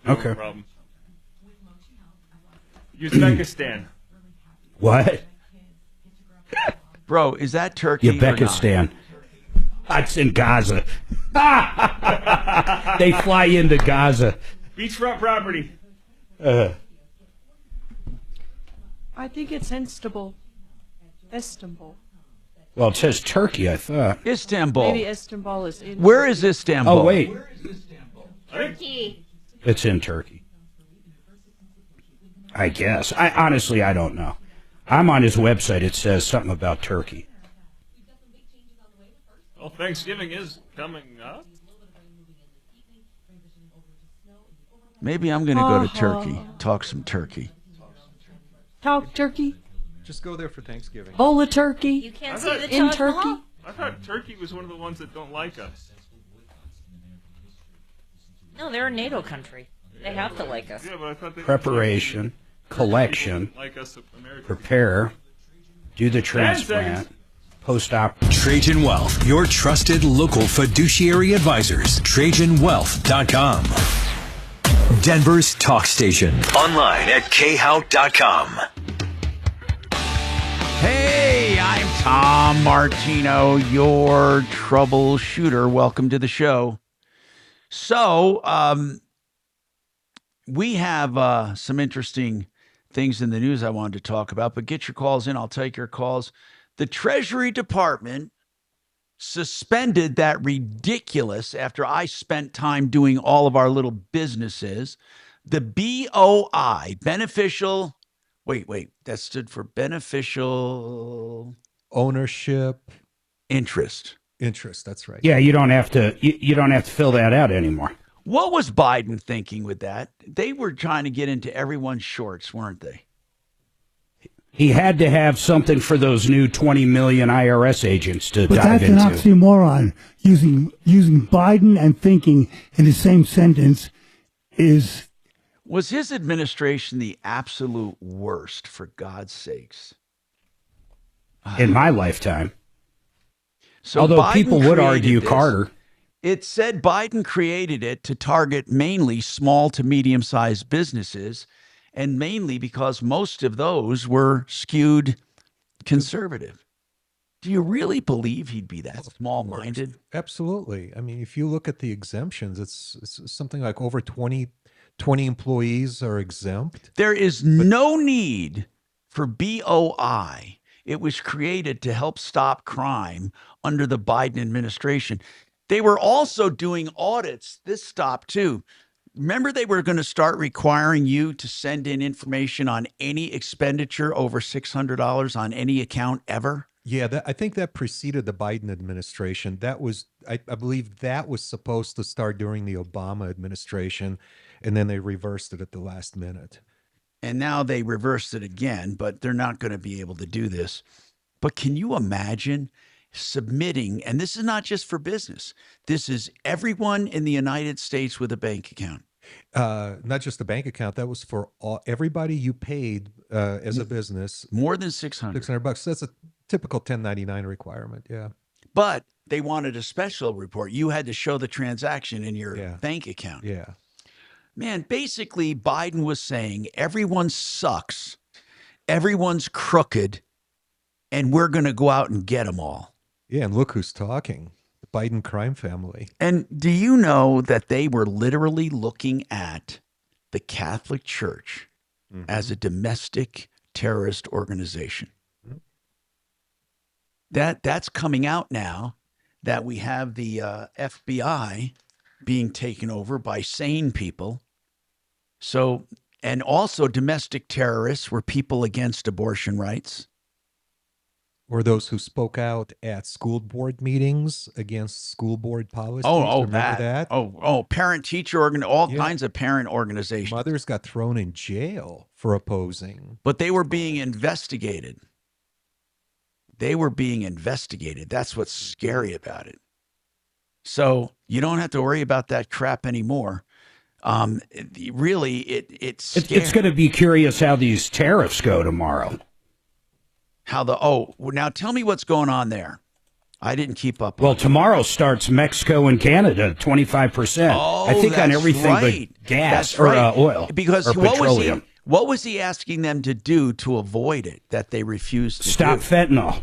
Okay. No problem. Uzbekistan. What? Bro, is that Turkey Uzbekistan. That's in Gaza. They fly into Gaza. Beachfront property. I think it's Istanbul. Well, it says Turkey, I thought. Istanbul. Maybe Istanbul is in. Where is Istanbul? Oh, wait. Turkey. It's in Turkey. I guess. Honestly, I don't know. I'm on his website. It says something about Turkey. Well, Thanksgiving is coming up. Maybe I'm going to go to Turkey. Talk some turkey. Talk turkey. Just go there for Thanksgiving. Bowl of turkey. You can't see the in Taj Turkey. Mahal? I thought Turkey was one of the ones that don't like us. No, they're a NATO country. They have to like us. Yeah, but I thought they Preparation, collection, like us Americans. prepare, do the transplant, post-op. Trajan Wealth, your trusted local fiduciary advisors. TrajanWealth.com. Denver's talk station. Online at khout.com. Hey, I'm Tom Martino, your troubleshooter. Welcome to the show. So, we have some interesting things in the news I wanted to talk about, but get your calls in. I'll take your calls. The Treasury Department suspended that ridiculous, after I spent time doing all of our little businesses, the BOI, Beneficial Wait. That stood for beneficial ownership interest. Interest, that's right. Yeah, you don't have to. You don't have to fill that out anymore. What was Biden thinking with that? They were trying to get into everyone's shorts, weren't they? He had to have something for those new 20 million IRS agents to But dive that's an into. oxymoron. Using Biden and thinking in the same sentence is. Was his administration the absolute worst, for God's sakes? In my lifetime. So Although Biden people would created argue this. Carter. It said Biden created it to target mainly small to medium-sized businesses, and mainly because most of those were skewed conservative. Do you really believe he'd be that small-minded? Absolutely. I mean, if you look at the exemptions, it's something like over 20 employees are exempt. There is no need for BOI. It was created to help stop crime under the Biden administration. They were also doing audits. This stopped too. Remember, they were going to start requiring you to send in information on any expenditure over $600 on any account ever? Yeah, I think that preceded the Biden administration. That was, I believe that was supposed to start during the Obama administration, and then they reversed it at the last minute. And now they reversed it again, but they're not going to be able to do this. But can you imagine submitting, and this is not just for business, this is everyone in the United States with a bank account. Not just a bank account, that was for everybody you paid as a business. More than 600. $600. That's a typical 1099 requirement, yeah. But they wanted a special report. You had to show the transaction in your bank account. Yeah. Man, basically, Biden was saying everyone sucks, everyone's crooked, and we're going to go out and get them all. Yeah, and look who's talking. The Biden crime family. And do you know that they were literally looking at the Catholic Church as a domestic terrorist organization? That's coming out now that we have the FBI being taken over by sane people. So, and also domestic terrorists were people against abortion rights. Or those who spoke out at school board meetings against school board policies. Remember that? Parent-teacher, all kinds of parent organizations. Mothers got thrown in jail for opposing. But they were being investigated. That's what's scary about it. So you don't have to worry about that crap anymore. Really, it's going to be curious how these tariffs go tomorrow. Now tell me what's going on there. I didn't keep up. Well, tomorrow starts Mexico and Canada, 25%. I think on everything but gas or oil because or petroleum. What was he asking them to do to avoid it that they refused to stop fentanyl?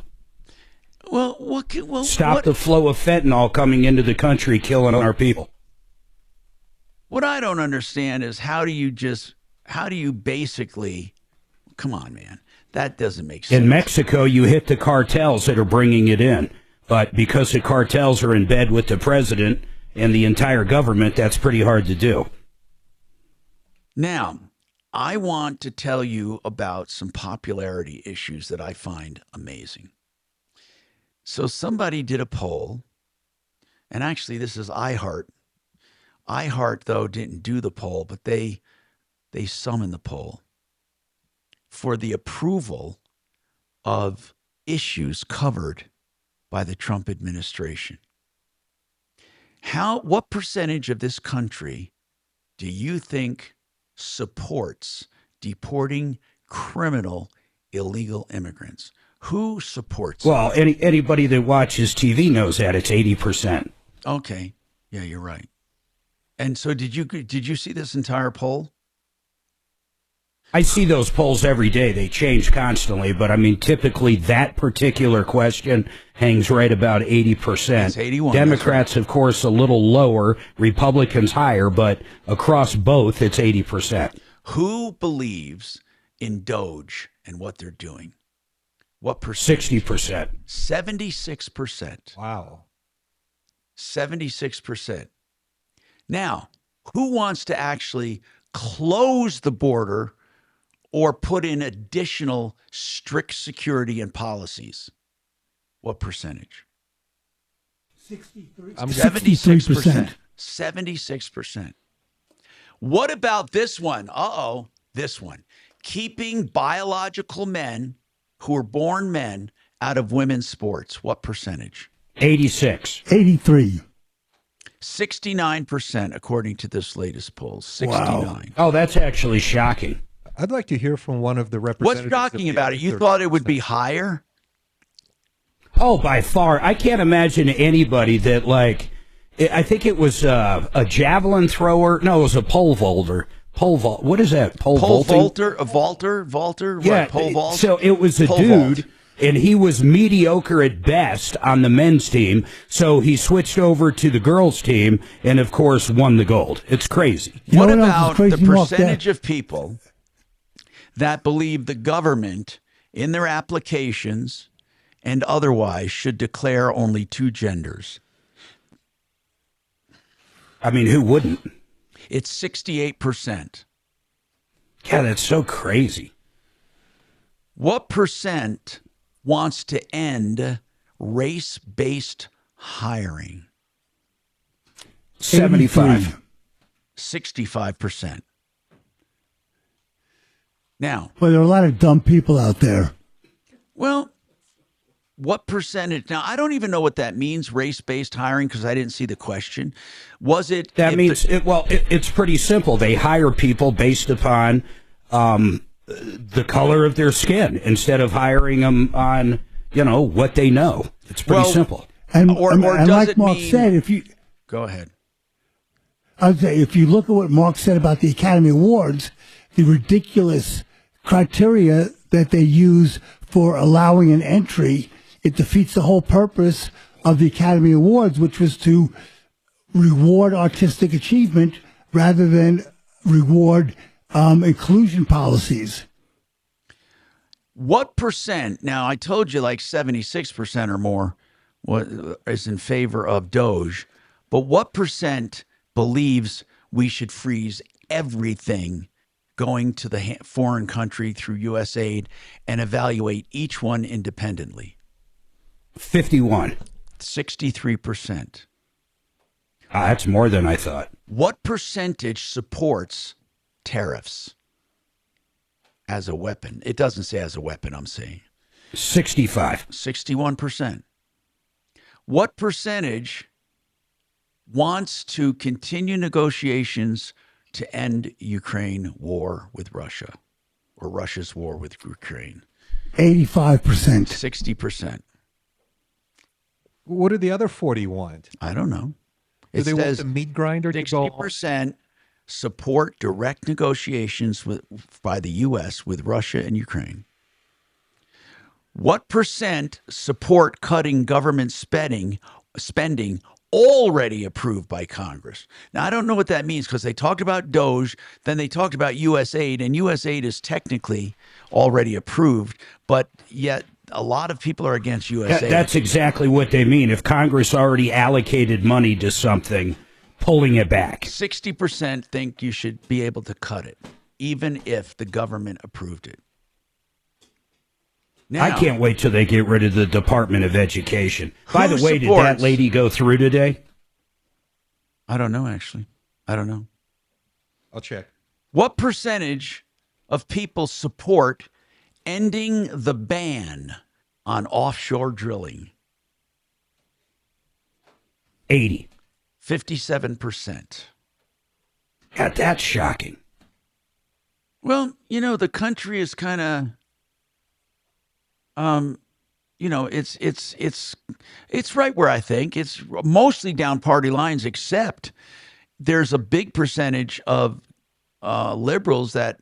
Well, stop the flow of fentanyl coming into the country, killing our people. What I don't understand is how do you basically, come on, man. That doesn't make sense. In Mexico, you hit the cartels that are bringing it in. But because the cartels are in bed with the president and the entire government, that's pretty hard to do. Now, I want to tell you about some popularity issues that I find amazing. So somebody did a poll, and actually this is iHeart. iHeart, though, didn't do the poll, but they summoned the poll for the approval of issues covered by the Trump administration. What percentage of this country do you think supports deporting criminal illegal immigrants? Who supports it? Well, anybody that watches TV knows that it's 80%. Okay. Yeah, you're right. And so did you see this entire poll? I see those polls every day. They change constantly, but I mean, typically that particular question hangs right about 80%. It's 81. Democrats, of course, a little lower, Republicans higher, but across both, it's 80%. Who believes in Doge and what they're doing? What percentage? 60%. 76%. Wow. 76%. Now, who wants to actually close the border or put in additional strict security and policies? What percentage? 63. 76%. 76%. What about this one? This one. Keeping biological men who are born men out of women's sports. What percentage? 86. 83. 69%, according to this latest poll. 69. Wow. Oh, that's actually shocking. I'd like to hear from one of the What's representatives. shocking about it? You thought it would be higher? Oh, by far. I can't imagine anybody that, like, I think it was a javelin thrower. No, it was a pole vaulter. What is that? Pole vaulter? A vaulter? Yeah. What, pole vault? So it was a Pole dude, vault. and he was mediocre at best on the men's team. So he switched over to the girls' team and, of course, won the gold. It's crazy. What about the percentage of people that believe the government in their applications and otherwise should declare only two genders? I mean, who wouldn't? It's 68%. Yeah, that's so crazy. What percent wants to end race-based hiring? 75. 65%. Now, Well, there are a lot of dumb people out there. well, what percentage? Now, I don't even know what that means, race-based hiring, because I didn't see the question. Was it? That means, it's pretty simple. They hire people based upon the color of their skin instead of hiring them on, what they know. It's pretty simple. And, Or and does like it Mark mean- said, if you, Go ahead. I'd say if you look at what Mark said about the Academy Awards, the ridiculous criteria that they use for allowing an entry, it defeats the whole purpose of the Academy Awards, which was to reward artistic achievement rather than reward inclusion policies. What percent? Now, I told you like 76% or more is in favor of Doge, but what percent believes we should freeze everything going to the foreign country through U.S. aid and evaluate each one independently? 51. 63%. That's more than I thought. What percentage supports tariffs as a weapon? It doesn't say as a weapon, I'm saying. 65. 61%. What percentage wants to continue negotiations to end Ukraine war with Russia or Russia's war with Ukraine? 85%. 60%. What do the other 40 want? I don't know. Do they want the meat grinder to go? 60% support direct negotiations by the U.S. with Russia and Ukraine. What percent support cutting government spending already approved by Congress? Now, I don't know what that means because they talked about Doge, then they talked about U.S. aid, and U.S. aid is technically already approved, but yet a lot of people are against U.S. aid. That's exactly what they mean. If Congress already allocated money to something, pulling it back. 60% think you should be able to cut it, even if the government approved it. Now, I can't wait till they get rid of the Department of Education. By the who way, did supports- that lady go through today? I don't know, actually. I don't know. I'll check. What percentage of people support ending the ban on offshore drilling? 80. 57%. God, that's shocking. Well, the country is kind of, it's right where I think. It's mostly down party lines, except there's a big percentage of liberals that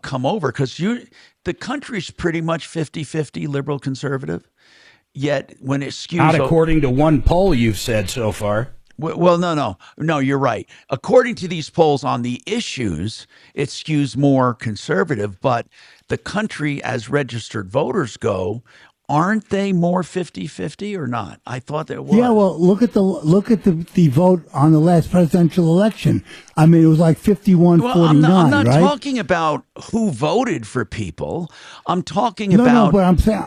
come over because the country's pretty much 50-50 liberal conservative. Yet when it skews, Not according to one poll you've said so far. Well, no, you're right. According to these polls on the issues, it skews more conservative, but the country, as registered voters go, aren't they more 50-50 or not? I thought there was. Yeah, well, look at the vote on the last presidential election. I mean, it was like 51-49, I'm not right? talking about who voted for people. I'm talking No, about. but I'm saying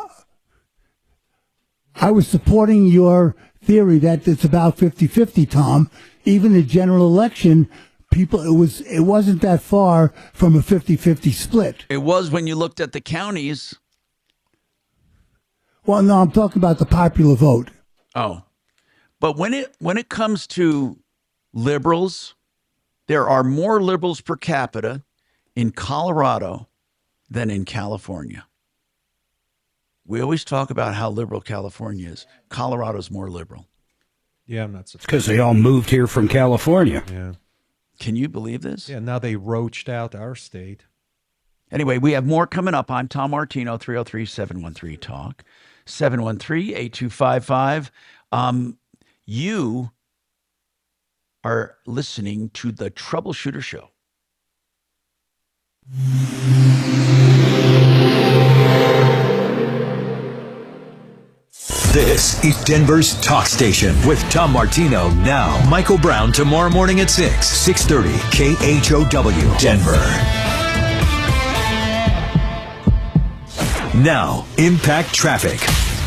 I was supporting your theory that it's about 50-50, Tom. Even the general election, it wasn't that far from a 50-50 split. It was when you looked at the counties. Well, no, I'm talking about the popular vote. Oh, but when it comes to liberals, there are more liberals per capita in Colorado than in California. We always talk about how liberal California is. Colorado's more liberal. Yeah, I'm not surprised. Because they all moved here from California. Yeah. Can you believe this? Yeah, now they roached out our state. Anyway, we have more coming up. I'm Tom Martino, 303-713-TALK, 713-8255. You are listening to the Troubleshooter Show. This is Denver's talk station with Tom Martino now. Michael Brown tomorrow morning at 6:30 KHOW Denver. Now, Impact Traffic.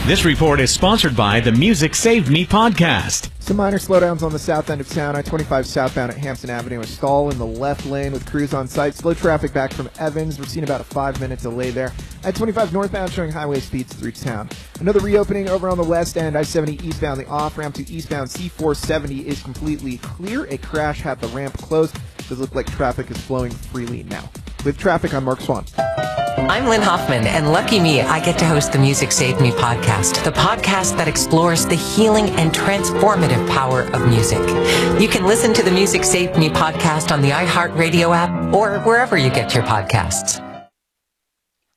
This report is sponsored by the Music Saved Me podcast. Some minor slowdowns on the south end of town. I-25 southbound at Hampton Avenue. A stall in the left lane with crews on site. Slow traffic back from Evans. We're seeing about a 5-minute delay there. I-25 northbound showing highway speeds through town. Another reopening over on the west end. I-70 eastbound. The off-ramp to eastbound C-470 is completely clear. A crash had the ramp closed. Does look like traffic is flowing freely now. With traffic, I'm Mark Swan. I'm Lynn Hoffman, and lucky me, I get to host the Music Saved Me podcast, the podcast that explores the healing and transformative power of music. You can listen to the Music Saved Me podcast on the iHeartRadio app or wherever you get your podcasts.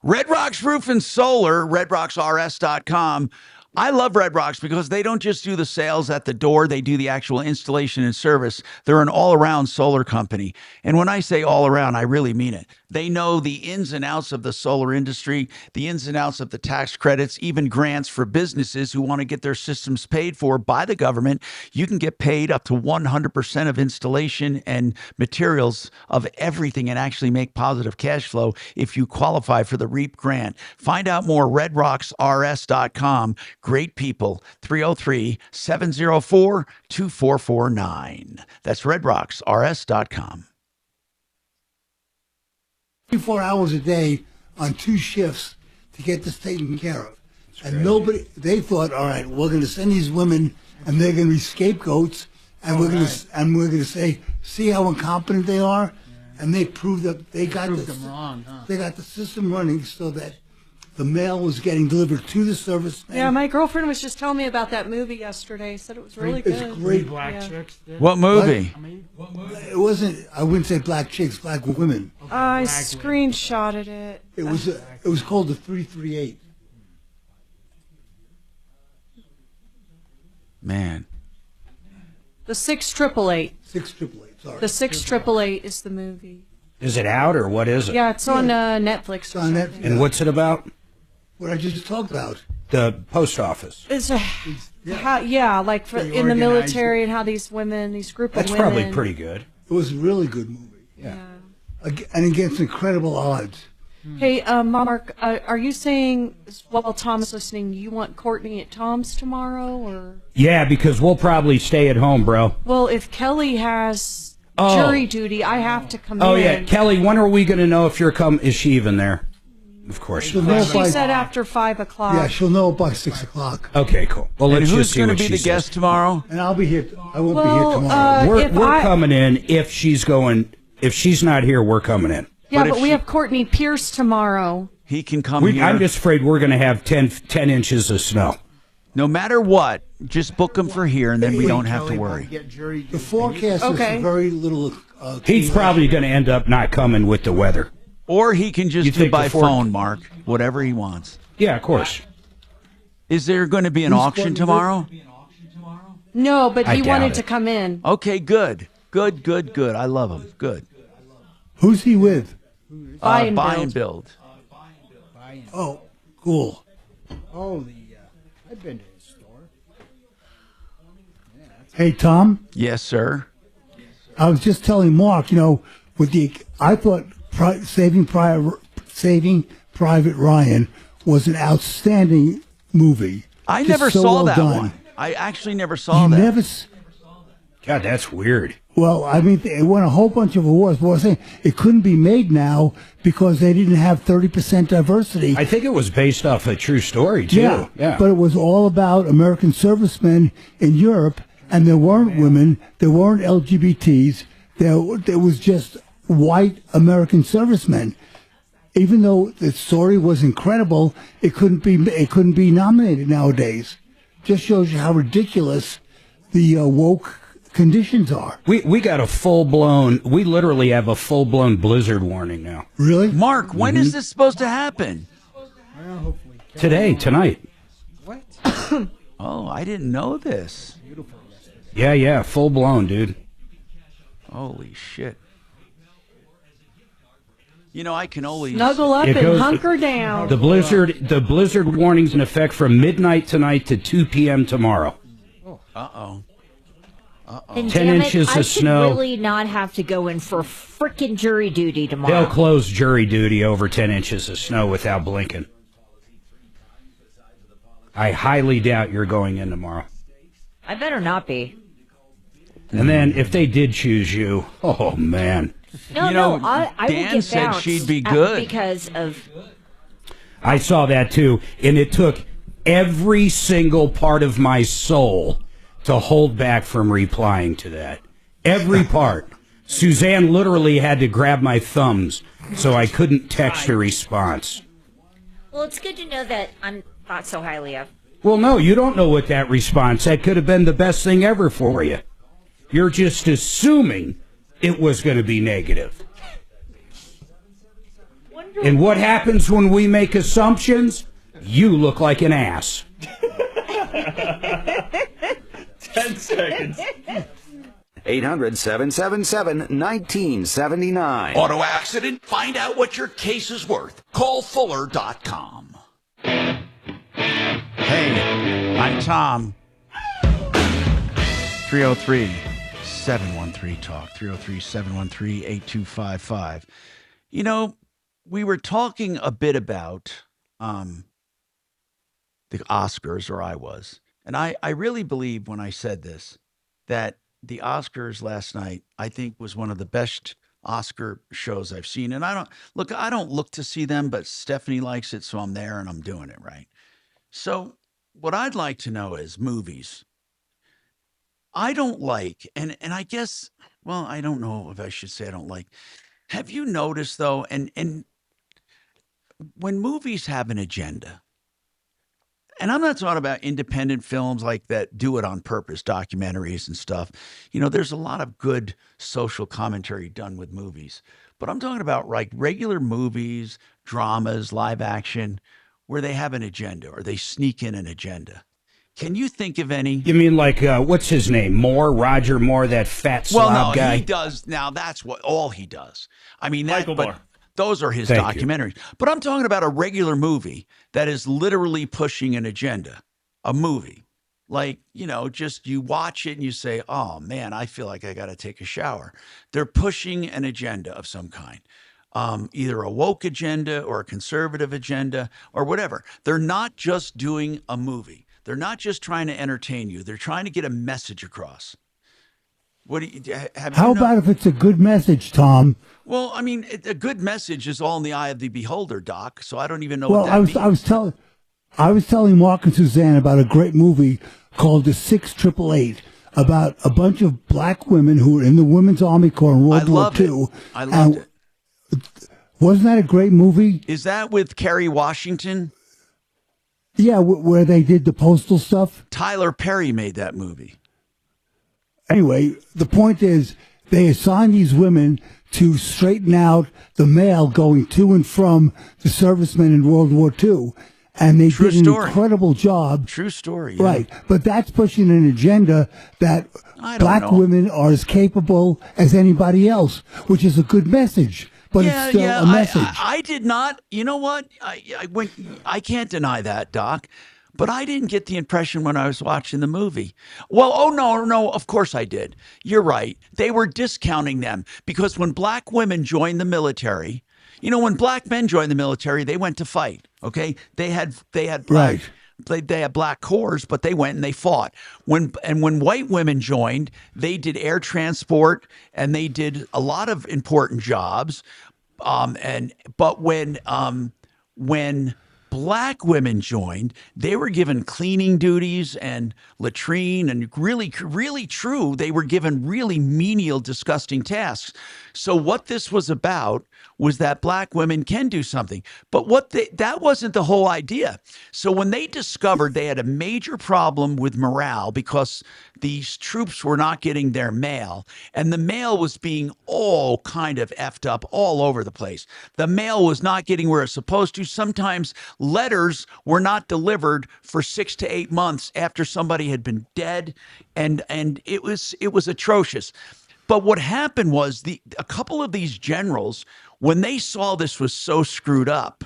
Red Rocks Roof and Solar, redrocksrs.com. I love Red Rocks because they don't just do the sales at the door. They do the actual installation and service. They're an all-around solar company. And when I say all around, I really mean it. They know the ins and outs of the solar industry, the ins and outs of the tax credits, even grants for businesses who want to get their systems paid for by the government. You can get paid up to 100% of installation and materials of everything and actually make positive cash flow if you qualify for the REAP grant. Find out more, redrocksrs.com. Great people, 303-704-2449. That's redrocksrs.com. 24 hours a day on 2 shifts to get this taken care of. And they thought, all right, we're going to send these women and they're going to be scapegoats and we're going to say, see how incompetent they are? Yeah. And they proved that they got them wrong, huh? They got the system running so that the mail was getting delivered to the service. Yeah, my girlfriend was just telling me about that movie yesterday. Said it was really good. It's great. Black chicks. What movie? What movie? It wasn't. I wouldn't say black chicks, black women. I screenshotted it. It was called the 338. Man. The 6888. 6888. Sorry. The 6888 is the movie. Is it out or what is it? Yeah, it's on Netflix. It's on Netflix. And what's it about? What I just talked about. The post office. It's like in the military and how these women, these group That's of women. probably pretty good. It was a really good movie. Yeah. And against incredible odds. Hey, Mark, are you saying while Tom is listening, you want Courtney at Tom's tomorrow, or? Yeah, because we'll probably stay at home, bro. Well, if Kelly has jury duty, I have to come in. Oh yeah, Kelly. When are we going to know if you're Is she even there? Of course. She said after 5 o'clock. Yeah, she'll know by 6 o'clock. Okay, cool. Well, let's who's going to be the guest tomorrow? And I'll be here. I won't be here tomorrow. We're coming in if she's going. If she's not here, we're coming in. Yeah, but we have Courtney Pierce tomorrow. He can come here. I'm just afraid we're going to have 10 inches of snow. No matter what, just book him for here, and then we don't have to worry. The forecast is very little. He's probably going to end up not coming with the weather. Or he can just do by phone, Mark, whatever he wants. Yeah, of course. Is there going to be an auction tomorrow? No, but he wanted to come in. Okay, good. Good. I love him. Good. Who's he with? Buy and build. Oh, cool. I've been to his store. Hey, Tom. Yes, sir. I was just telling Mark, I thought Saving Private Ryan was an outstanding movie. I Just never so saw well that done. one. I actually never saw that. God, that's weird. Well, I mean, it won a whole bunch of awards, but I was saying it couldn't be made now because they didn't have 30% diversity. I think it was based off a true story, too. Yeah, but it was all about American servicemen in Europe, and there weren't women, there weren't LGBTs, there was just white American servicemen. Even though the story was incredible, it couldn't be nominated nowadays. Just shows you how ridiculous the woke conditions are. We literally have a full-blown blizzard warning now. Really? Mark, when is this supposed to happen? Tonight. What? Oh, I didn't know this. Yeah, full-blown, dude. Holy shit. I can only snuggle up and hunker down. The blizzard warning's in effect from midnight tonight to 2 p.m. tomorrow. Uh-oh. And 10 damn it, inches I of should snow. really not have to go in for frickin' jury duty tomorrow. They'll close jury duty over 10 inches of snow without blinking. I highly doubt you're going in tomorrow. I better not be. And then if they did choose you, oh man. No, I will Dan get said bounced she'd be good. because of. I saw that too, and it took every single part of my soul to hold back from replying to that. Every part. Suzanne literally had to grab my thumbs so I couldn't text a response. Well, it's good to know that I'm thought so highly of. Well, no, you don't know what that response. That could have been the best thing ever for you. You're just assuming it was going to be negative. And what happens when we make assumptions? You look like an ass. 10 seconds. 800-777-1979. Auto accident? Find out what your case is worth. Call Fuller.com. Hey, I'm Tom. 303-713-TALK. 303-713-8255. We were talking a bit about the Oscars, or I was. And I really believe when I said this, that the Oscars last night, I think, was one of the best Oscar shows I've seen. And I don't look to see them, but Stephanie likes it, so I'm there and I'm doing it, right? So what I'd like to know is movies. I don't like, and I guess, well, I don't know if I should say I don't like. Have you noticed, though, and when movies have an agenda, and I'm not talking about independent films like that do it on purpose, documentaries and stuff. There's a lot of good social commentary done with movies. But I'm talking about like regular movies, dramas, live action, where they have an agenda or they sneak in an agenda. Can you think of any? You mean like, what's his name? Roger Moore, that fat slob guy? Well, no, he does. Now, that's all he does. I mean, Michael Moore. Those are his Thank you. documentaries. But I'm talking about a regular movie that is literally pushing an agenda. A movie. Like, just you watch it and you say, oh, man, I feel like I got to take a shower. They're pushing an agenda of some kind. Either a woke agenda or a conservative agenda or whatever. They're not just doing a movie. They're not just trying to entertain you. They're trying to get a message across. What do you have? How about if it's a good message, Tom? Well, I mean, a good message is all in the eye of the beholder, Doc. So I don't even know Well, what that means. I was telling Mark and Suzanne about a great movie called The 6888 about a bunch of black women who were in the Women's Army Corps in World War II. I loved it. Wasn't that a great movie? Is that with Kerry Washington? Yeah, where they did the postal stuff. Tyler Perry made that movie. Anyway, the point is they assigned these women to straighten out the mail going to and from the servicemen in World War II. And they did an incredible job. True story. Yeah. Right. But that's pushing an agenda that black women are as capable as anybody else, which is a good message. but it's still a message. I did not. You know what? I can't deny that, Doc. But I didn't get the impression when I was watching the movie. Well, no, of course I did. You're right. They were discounting them because when black women joined the military, when black men joined the military, they went to fight. Okay, they had black. Right. They had black corps, but they went and they fought. When white women joined, they did air transport and they did a lot of important jobs. But when black women joined, they were given cleaning duties and latrine, and really, really true, they were given really menial, disgusting tasks. So what this was about was that black women can do something. But that wasn't the whole idea. So when they discovered they had a major problem with morale because these troops were not getting their mail, and the mail was being all kind of effed up all over the place. The mail was not getting where it's supposed to. Sometimes letters were not delivered for 6 to 8 months after somebody had been dead, and it was atrocious. But what happened was a couple of these generals, when they saw this was so screwed up,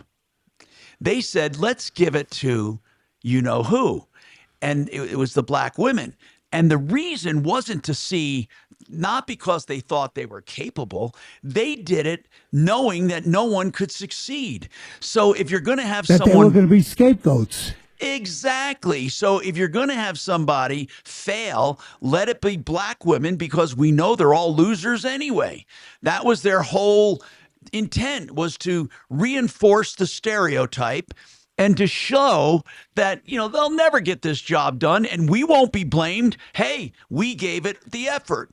they said, let's give it to you-know-who. And it was the black women. And the reason wasn't to see, not because they thought they were capable. They did it knowing that no one could succeed. So if you're going to have that someone... they were going to be scapegoats. Exactly. So if you're going to have somebody fail, let it be black women because we know they're all losers anyway. That was their whole intent, was to reinforce the stereotype and to show that, they'll never get this job done and we won't be blamed. Hey, we gave it the effort.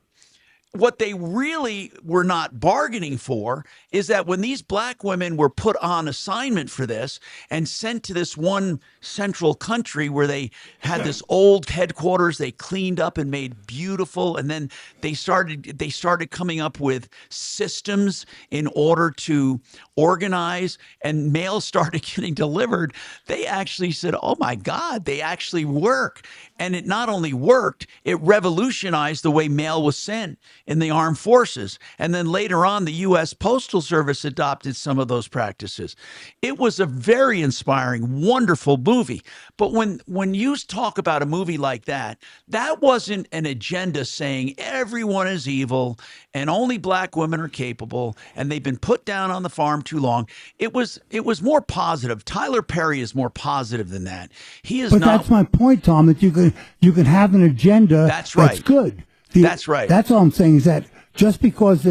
What they really were not bargaining for is that when these black women were put on assignment for this and sent to this one central country where they had this old headquarters they cleaned up and made beautiful, and then they started coming up with systems in order to organize, and mail started getting delivered, they actually said, oh my God, they actually work. And it not only worked, it revolutionized the way mail was sent in the armed forces. And then later on, the U.S. Postal Service adopted some of those practices. It was a very inspiring, wonderful movie. But when you talk about a movie like that, that wasn't an agenda saying everyone is evil and only black women are capable and they've been put down on the farm too long. It was more positive. Tyler Perry is more positive than that. He is But not. that's my point, Tom, that you can have an agenda That's right. that's good. That's right. That's all I'm saying, is that just because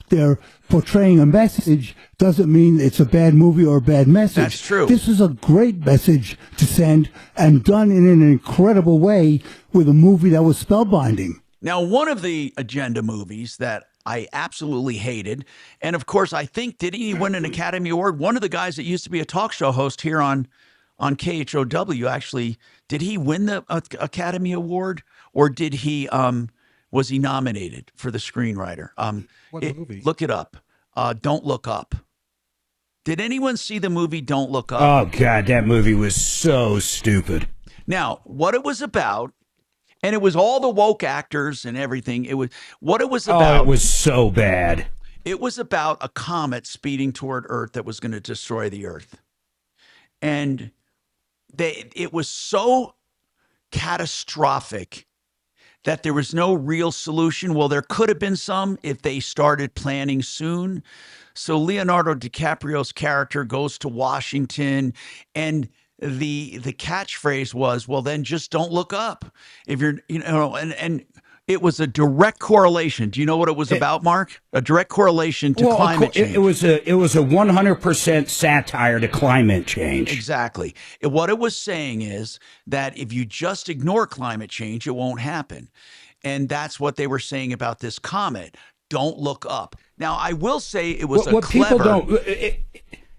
they're portraying a message doesn't mean it's a bad movie or a bad message. That's true. This is a great message to send, and done in an incredible way with a movie that was spellbinding. Now, one of the agenda movies that I absolutely hated, and of course, I think, did he win an Academy Award? One of the guys that used to be a talk show host here on KHOW, actually, did he win the Academy Award, or did he was he nominated for the screenwriter? What movie? Look it up. Don't Look Up. Did anyone see the movie Don't Look Up? Oh, God, that movie was so stupid. Now, what it was about, and it was all the woke actors and everything. It was what it was about. Oh, it was so bad. It was about a comet speeding toward Earth that was going to destroy the Earth. And it was so catastrophic that there was no real solution. Well, there could have been some if they started planning soon. So Leonardo DiCaprio's character goes to Washington, and the catchphrase was, well, then just don't look up. If you're, and it was a direct correlation. Do you know what it was about, Mark? A direct correlation to climate change. It was a 100% satire to climate change. Exactly. What it was saying is that if you just ignore climate change, it won't happen. And that's what they were saying about this comet. Don't look up. Now, I will say it was what clever. People don't.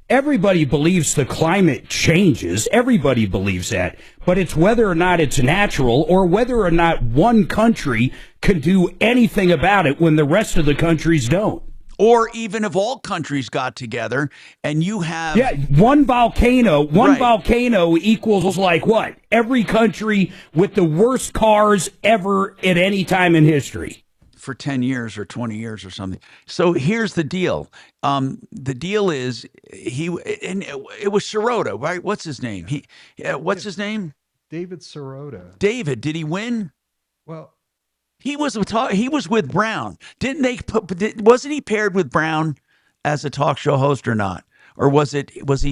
Everybody believes the climate changes. Everybody believes that. But it's whether or not it's natural, or whether or not one country can do anything about it when the rest of the countries don't. Or even if all countries got together and you have... Yeah, one volcano equals like what? Every country with the worst cars ever at any time in history. for 10 years or 20 years or something. So here's the deal. The deal is it was Sirota, right? What's his name? What's his name? David Sirota. David, did he win? Well, he was with Brown. Wasn't he paired with Brown as a talk show host or not? Or was he? He was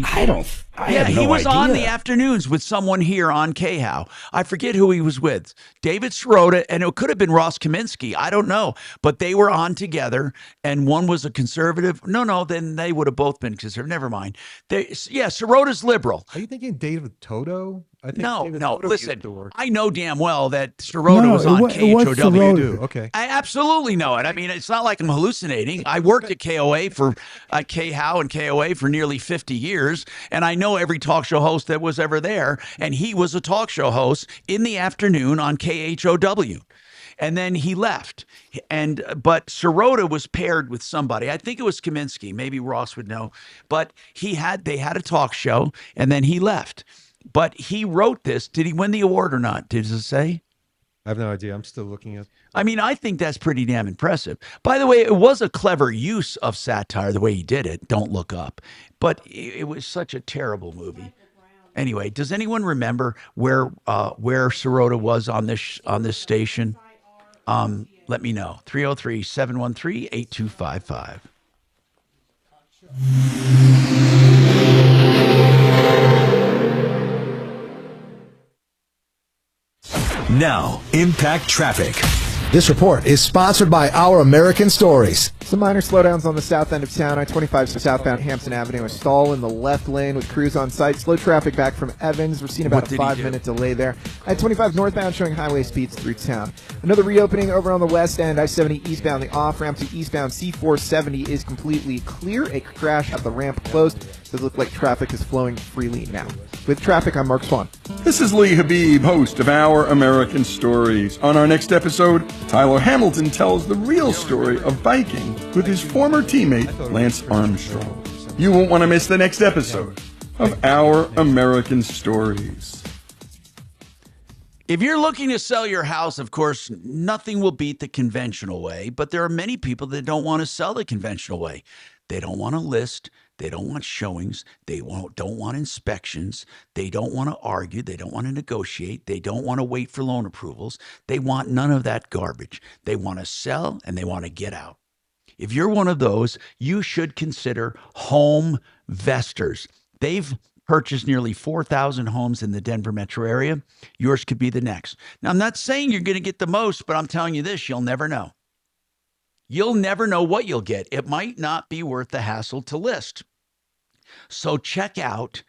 on the afternoons with someone here on KHOW. I forget who he was with. David Sirota, and it could have been Ross Kaminsky. I don't know. But they were on together, and one was a conservative. No, then they would have both been conservative. Never mind. Sirota's liberal. Are you thinking David Toto? I think No, David Toto listen, used to work. I know damn well that Sirota was on KHOW. You do? Okay. I absolutely know it. I mean, it's not like I'm hallucinating. I worked at KHOW and KOA for nearly 50 years, and I know every talk show host that was ever there, and he was a talk show host in the afternoon on KHOW. And then he left. But Sirota was paired with somebody. I think it was Kaminsky. Maybe Ross would know. But they had a talk show, and then he left. But he wrote this. Did he win the award or not? Did it say? I have no idea. I'm still looking at. I mean, I think that's pretty damn impressive. By the way, it was a clever use of satire, the way he did it. Don't Look Up. But it was such a terrible movie. Anyway, does anyone remember where Sirota was on this station? Let me know. 303-713-8255. Now, Impact Traffic. This report is sponsored by Our American Stories. Some minor slowdowns on the south end of town. I-25 southbound Hampton Avenue. A stall in the left lane with crews on site. Slow traffic back from Evans. We're seeing about a 5-minute delay there. I-25 northbound showing highway speeds through town. Another reopening over on the west end. I-70 eastbound. The off-ramp to eastbound C-470 is completely clear. A crash at the ramp closed. Does look like traffic is flowing freely now. With traffic, I'm Mark Swan. This is Lee Habib, host of Our American Stories. On our next episode, Tyler Hamilton tells the real story of biking with his former teammate, Lance Armstrong. You won't want to miss the next episode of Our American Stories. If you're looking to sell your house, of course, nothing will beat the conventional way, but there are many people that don't want to sell the conventional way. They don't want to list. They don't want showings. They don't want inspections. They don't want to argue. They don't want to negotiate. They don't want to wait for loan approvals. They want none of that garbage. They want to sell and they want to get out. If you're one of those, you should consider Home Vestors. They've purchased nearly 4,000 homes in the Denver metro area. Yours could be the next. Now, I'm not saying you're going to get the most, but I'm telling you this, you'll never know. You'll never know what you'll get. It might not be worth the hassle to list. So check out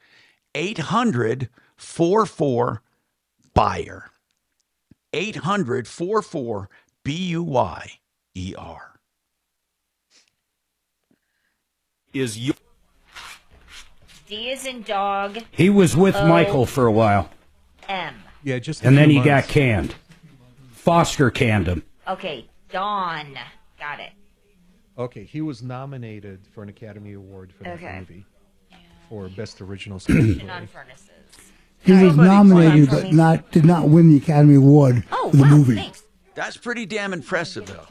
800-44-BUYER. 800-44-BUYER. Is you. D is in dog. He was with Michael for a while. M. Yeah, just. And then he got canned. Foster canned him. Okay, Dawn. Got it. Okay, he was nominated for an Academy Award for that Okay. movie for Best Original Screenplay. On furnaces. He was nominated, but did not win the Academy Award for the movie. Thanks. That's pretty damn impressive, though.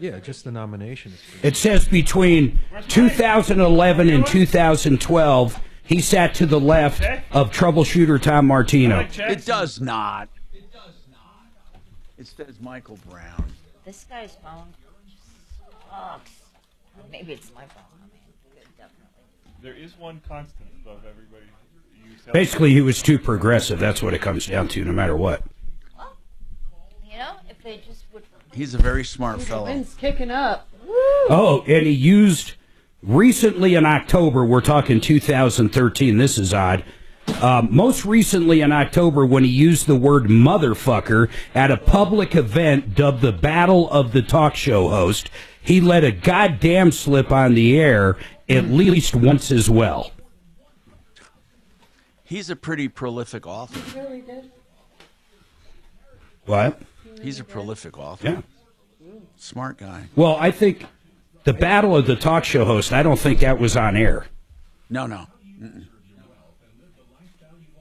Yeah, just the nomination is pretty. It says between 2011 and 2012, he sat to the left of Troubleshooter Tom Martino. It does not. It says Michael Brown. This guy's phone sucks. Maybe it's my phone. I mean, definitely. There is one constant above everybody. Basically, he was too progressive. That's what it comes down to, no matter what. You know, if they just would. He's a very smart The fellow. wind's kicking up. Oh, and he used recently in October, we're talking 2013, this is odd. Most recently in October, when he used the word motherfucker at a public event dubbed the Battle of the Talk Show Host, he let a goddamn slip on the air at least once as well. He's a pretty prolific author. Really did. What? He's a prolific author. Yeah. Smart guy. Well, I think the Battle of the Talk Show Host, I don't think that was on air. No. Mm-mm.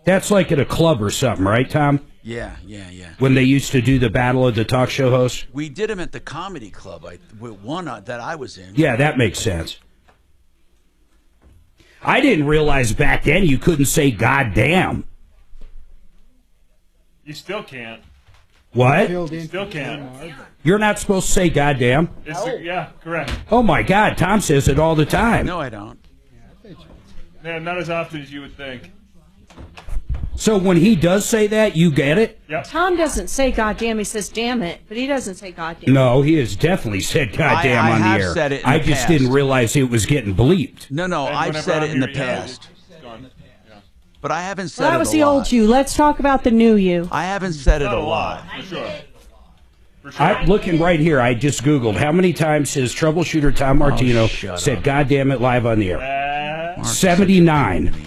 That's like at a club or something, right, Tom? Yeah. When they used to do the Battle of the Talk Show Hosts? We did them at the Comedy Club, one that I was in. Yeah, that makes sense. I didn't realize back then you couldn't say goddamn. You still can't. What? You still can't. You're not supposed to say goddamn? Yeah, correct. Oh, my God. Tom says it all the time. No, I don't. Yeah, not as often as you would think. So when he does say that, you get it? Yep. Tom doesn't say goddamn, he says damn it, but he doesn't say goddamn. No, he has definitely said goddamn I on have the air. said it in I the just past. didn't realize it was getting bleeped. No, I've said it in the past. But I haven't said Well, that it was a the lot. old you. Let's talk about the new you. I haven't said it a lot. For sure. I'm looking right here. I just Googled how many times has Troubleshooter Tom Martino said goddamn it live on the air. 79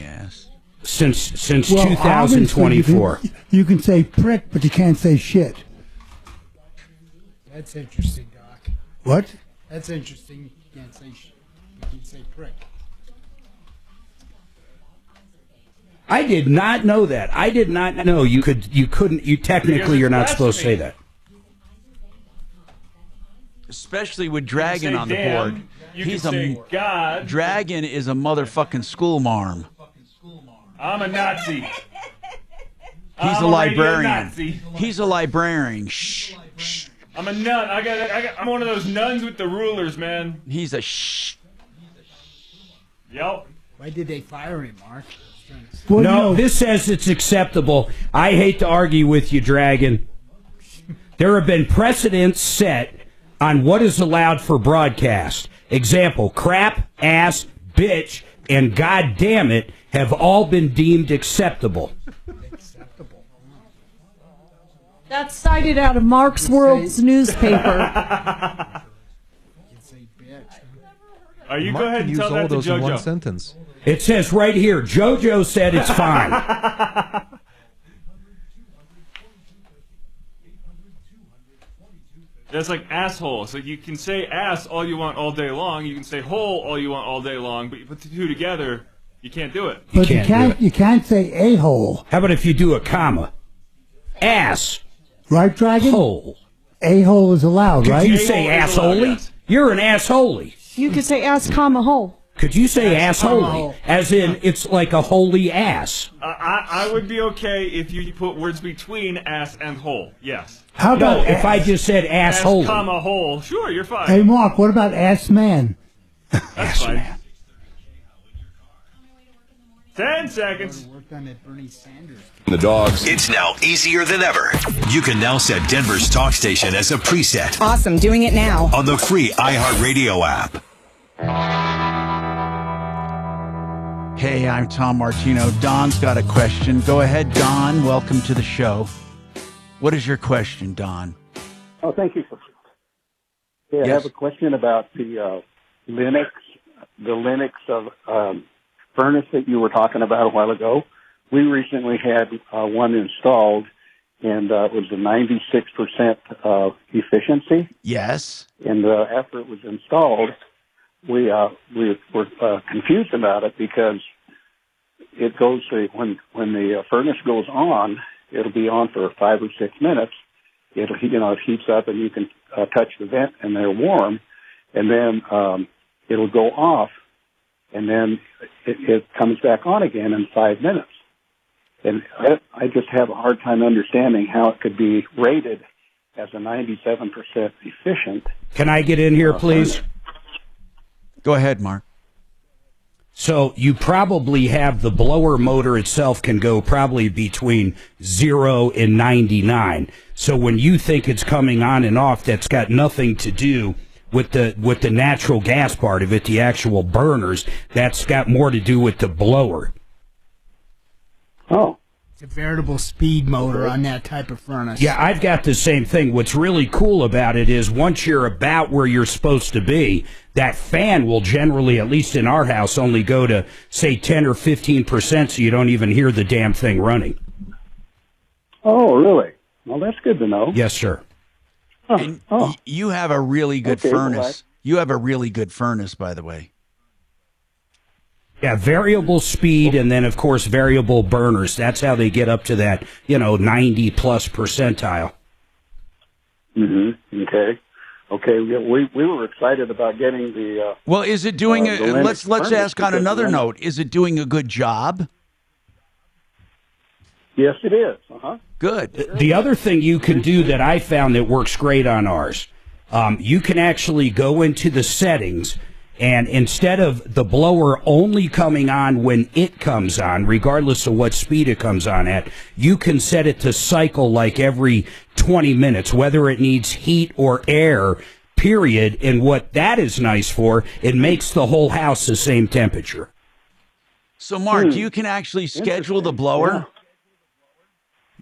since Well, 2024. obviously You can say prick, but you can't say shit. That's interesting, Doc. What? That's interesting. You can't say shit. You can say prick. I did not know that. I did not know you couldn't. Technically, you're not supposed to say that. Especially with Dragon say on the damn, board. you can say God. Dragon is a motherfucking school marm. I'm a Nazi. He's I'm a librarian. Nazi. He's a librarian. Shh. I'm a nun. I'm one of those nuns with the rulers, man. He's a shh. Yep. Why did they fire him, Mark? Well, No, this says it's acceptable. I hate to argue with you, Dragon. There have been precedents set on what is allowed for broadcast. Example, crap, ass, bitch, and God damn it have all been deemed acceptable. That's cited out of Mark's World's newspaper. You Mark go ahead can and use tell all that to those in one JoJo. sentence. It says right here, JoJo said it's fine. That's like asshole. So you can say ass all you want all day long. You can say hole all you want all day long. But you put the two together, you can't do it. But you can't say a-hole. How about if you do a comma? Ass. Right, Dragon? Hole. A-hole is allowed, Could right? you say assholey? You're an assholey. You could say ass comma hole. Could you say assholey? As in, it's like a holy ass. I would be okay if you put words between ass and hole. Yes. How about if I just said Ass, assholey? comma, hole. Sure, you're fine. Hey, Mark, what about ass man? That's fine. 10 seconds. Worked on that Bernie Sanders. The dogs. It's now easier than ever. You can now set Denver's talk station as a preset Awesome, doing it now. on the free iHeartRadio app. Hey, I'm Tom Martino. Don's got a question. Go ahead, Don. Welcome to the show. What is your question, Don? Oh, thank you. Yeah, I have a question about the Linux furnace that you were talking about a while ago. We recently had one installed, and it was a 96% efficiency. Yes. And after it was installed, we were confused about it because it goes when the furnace goes on, it'll be on for 5 or 6 minutes. It heats up and you can touch the vent and they're warm, and then it'll go off, and then it comes back on again in 5 minutes. And I just have a hard time understanding how it could be rated as a 97% efficient. Can I get in here, please? Go ahead, Mark. So you probably have the blower motor itself can go probably between 0 and 99. So when you think it's coming on and off, that's got nothing to do with the natural gas part of it, the actual burners. That's got more to do with the blower. Oh. It's a veritable speed motor on that type of furnace. Yeah, I've got the same thing. What's really cool about it is once you're about where you're supposed to be, that fan will generally, at least in our house, only go to, say, 10 or 15%, so you don't even hear the damn thing running. Oh, really? Well, that's good to know. Yes, sir. And you have a really good furnace. You have a really good furnace, by the way. Yeah, variable speed and then, of course, variable burners. That's how they get up to that, 90-plus percentile. Mm-hmm. Okay. Okay. We were excited about getting the. Well, is it doing? Let's furnace ask on because another note. Is it doing a good job? Yes, it is. Uh-huh. Good. The other thing you can do that I found that works great on ours, you can actually go into the settings, and instead of the blower only coming on when it comes on, regardless of what speed it comes on at, you can set it to cycle like every 20 minutes, whether it needs heat or air, period. And what that is nice for, it makes the whole house the same temperature. So, Mark, you can actually schedule the blower?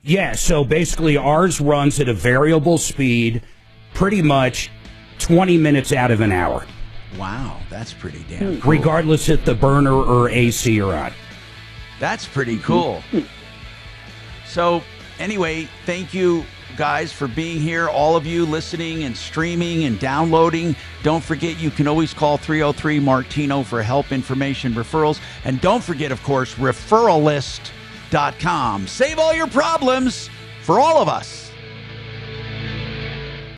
Yeah, so basically ours runs at a variable speed pretty much 20 minutes out of an hour. Wow, that's pretty damn cool. Regardless if the burner or AC are on. That's pretty cool. So, anyway, thank you guys for being here, all of you listening and streaming and downloading. Don't forget, you can always call 303-MARTINO for help, information, referrals. And don't forget, of course, referralist.com. Save all your problems for all of us.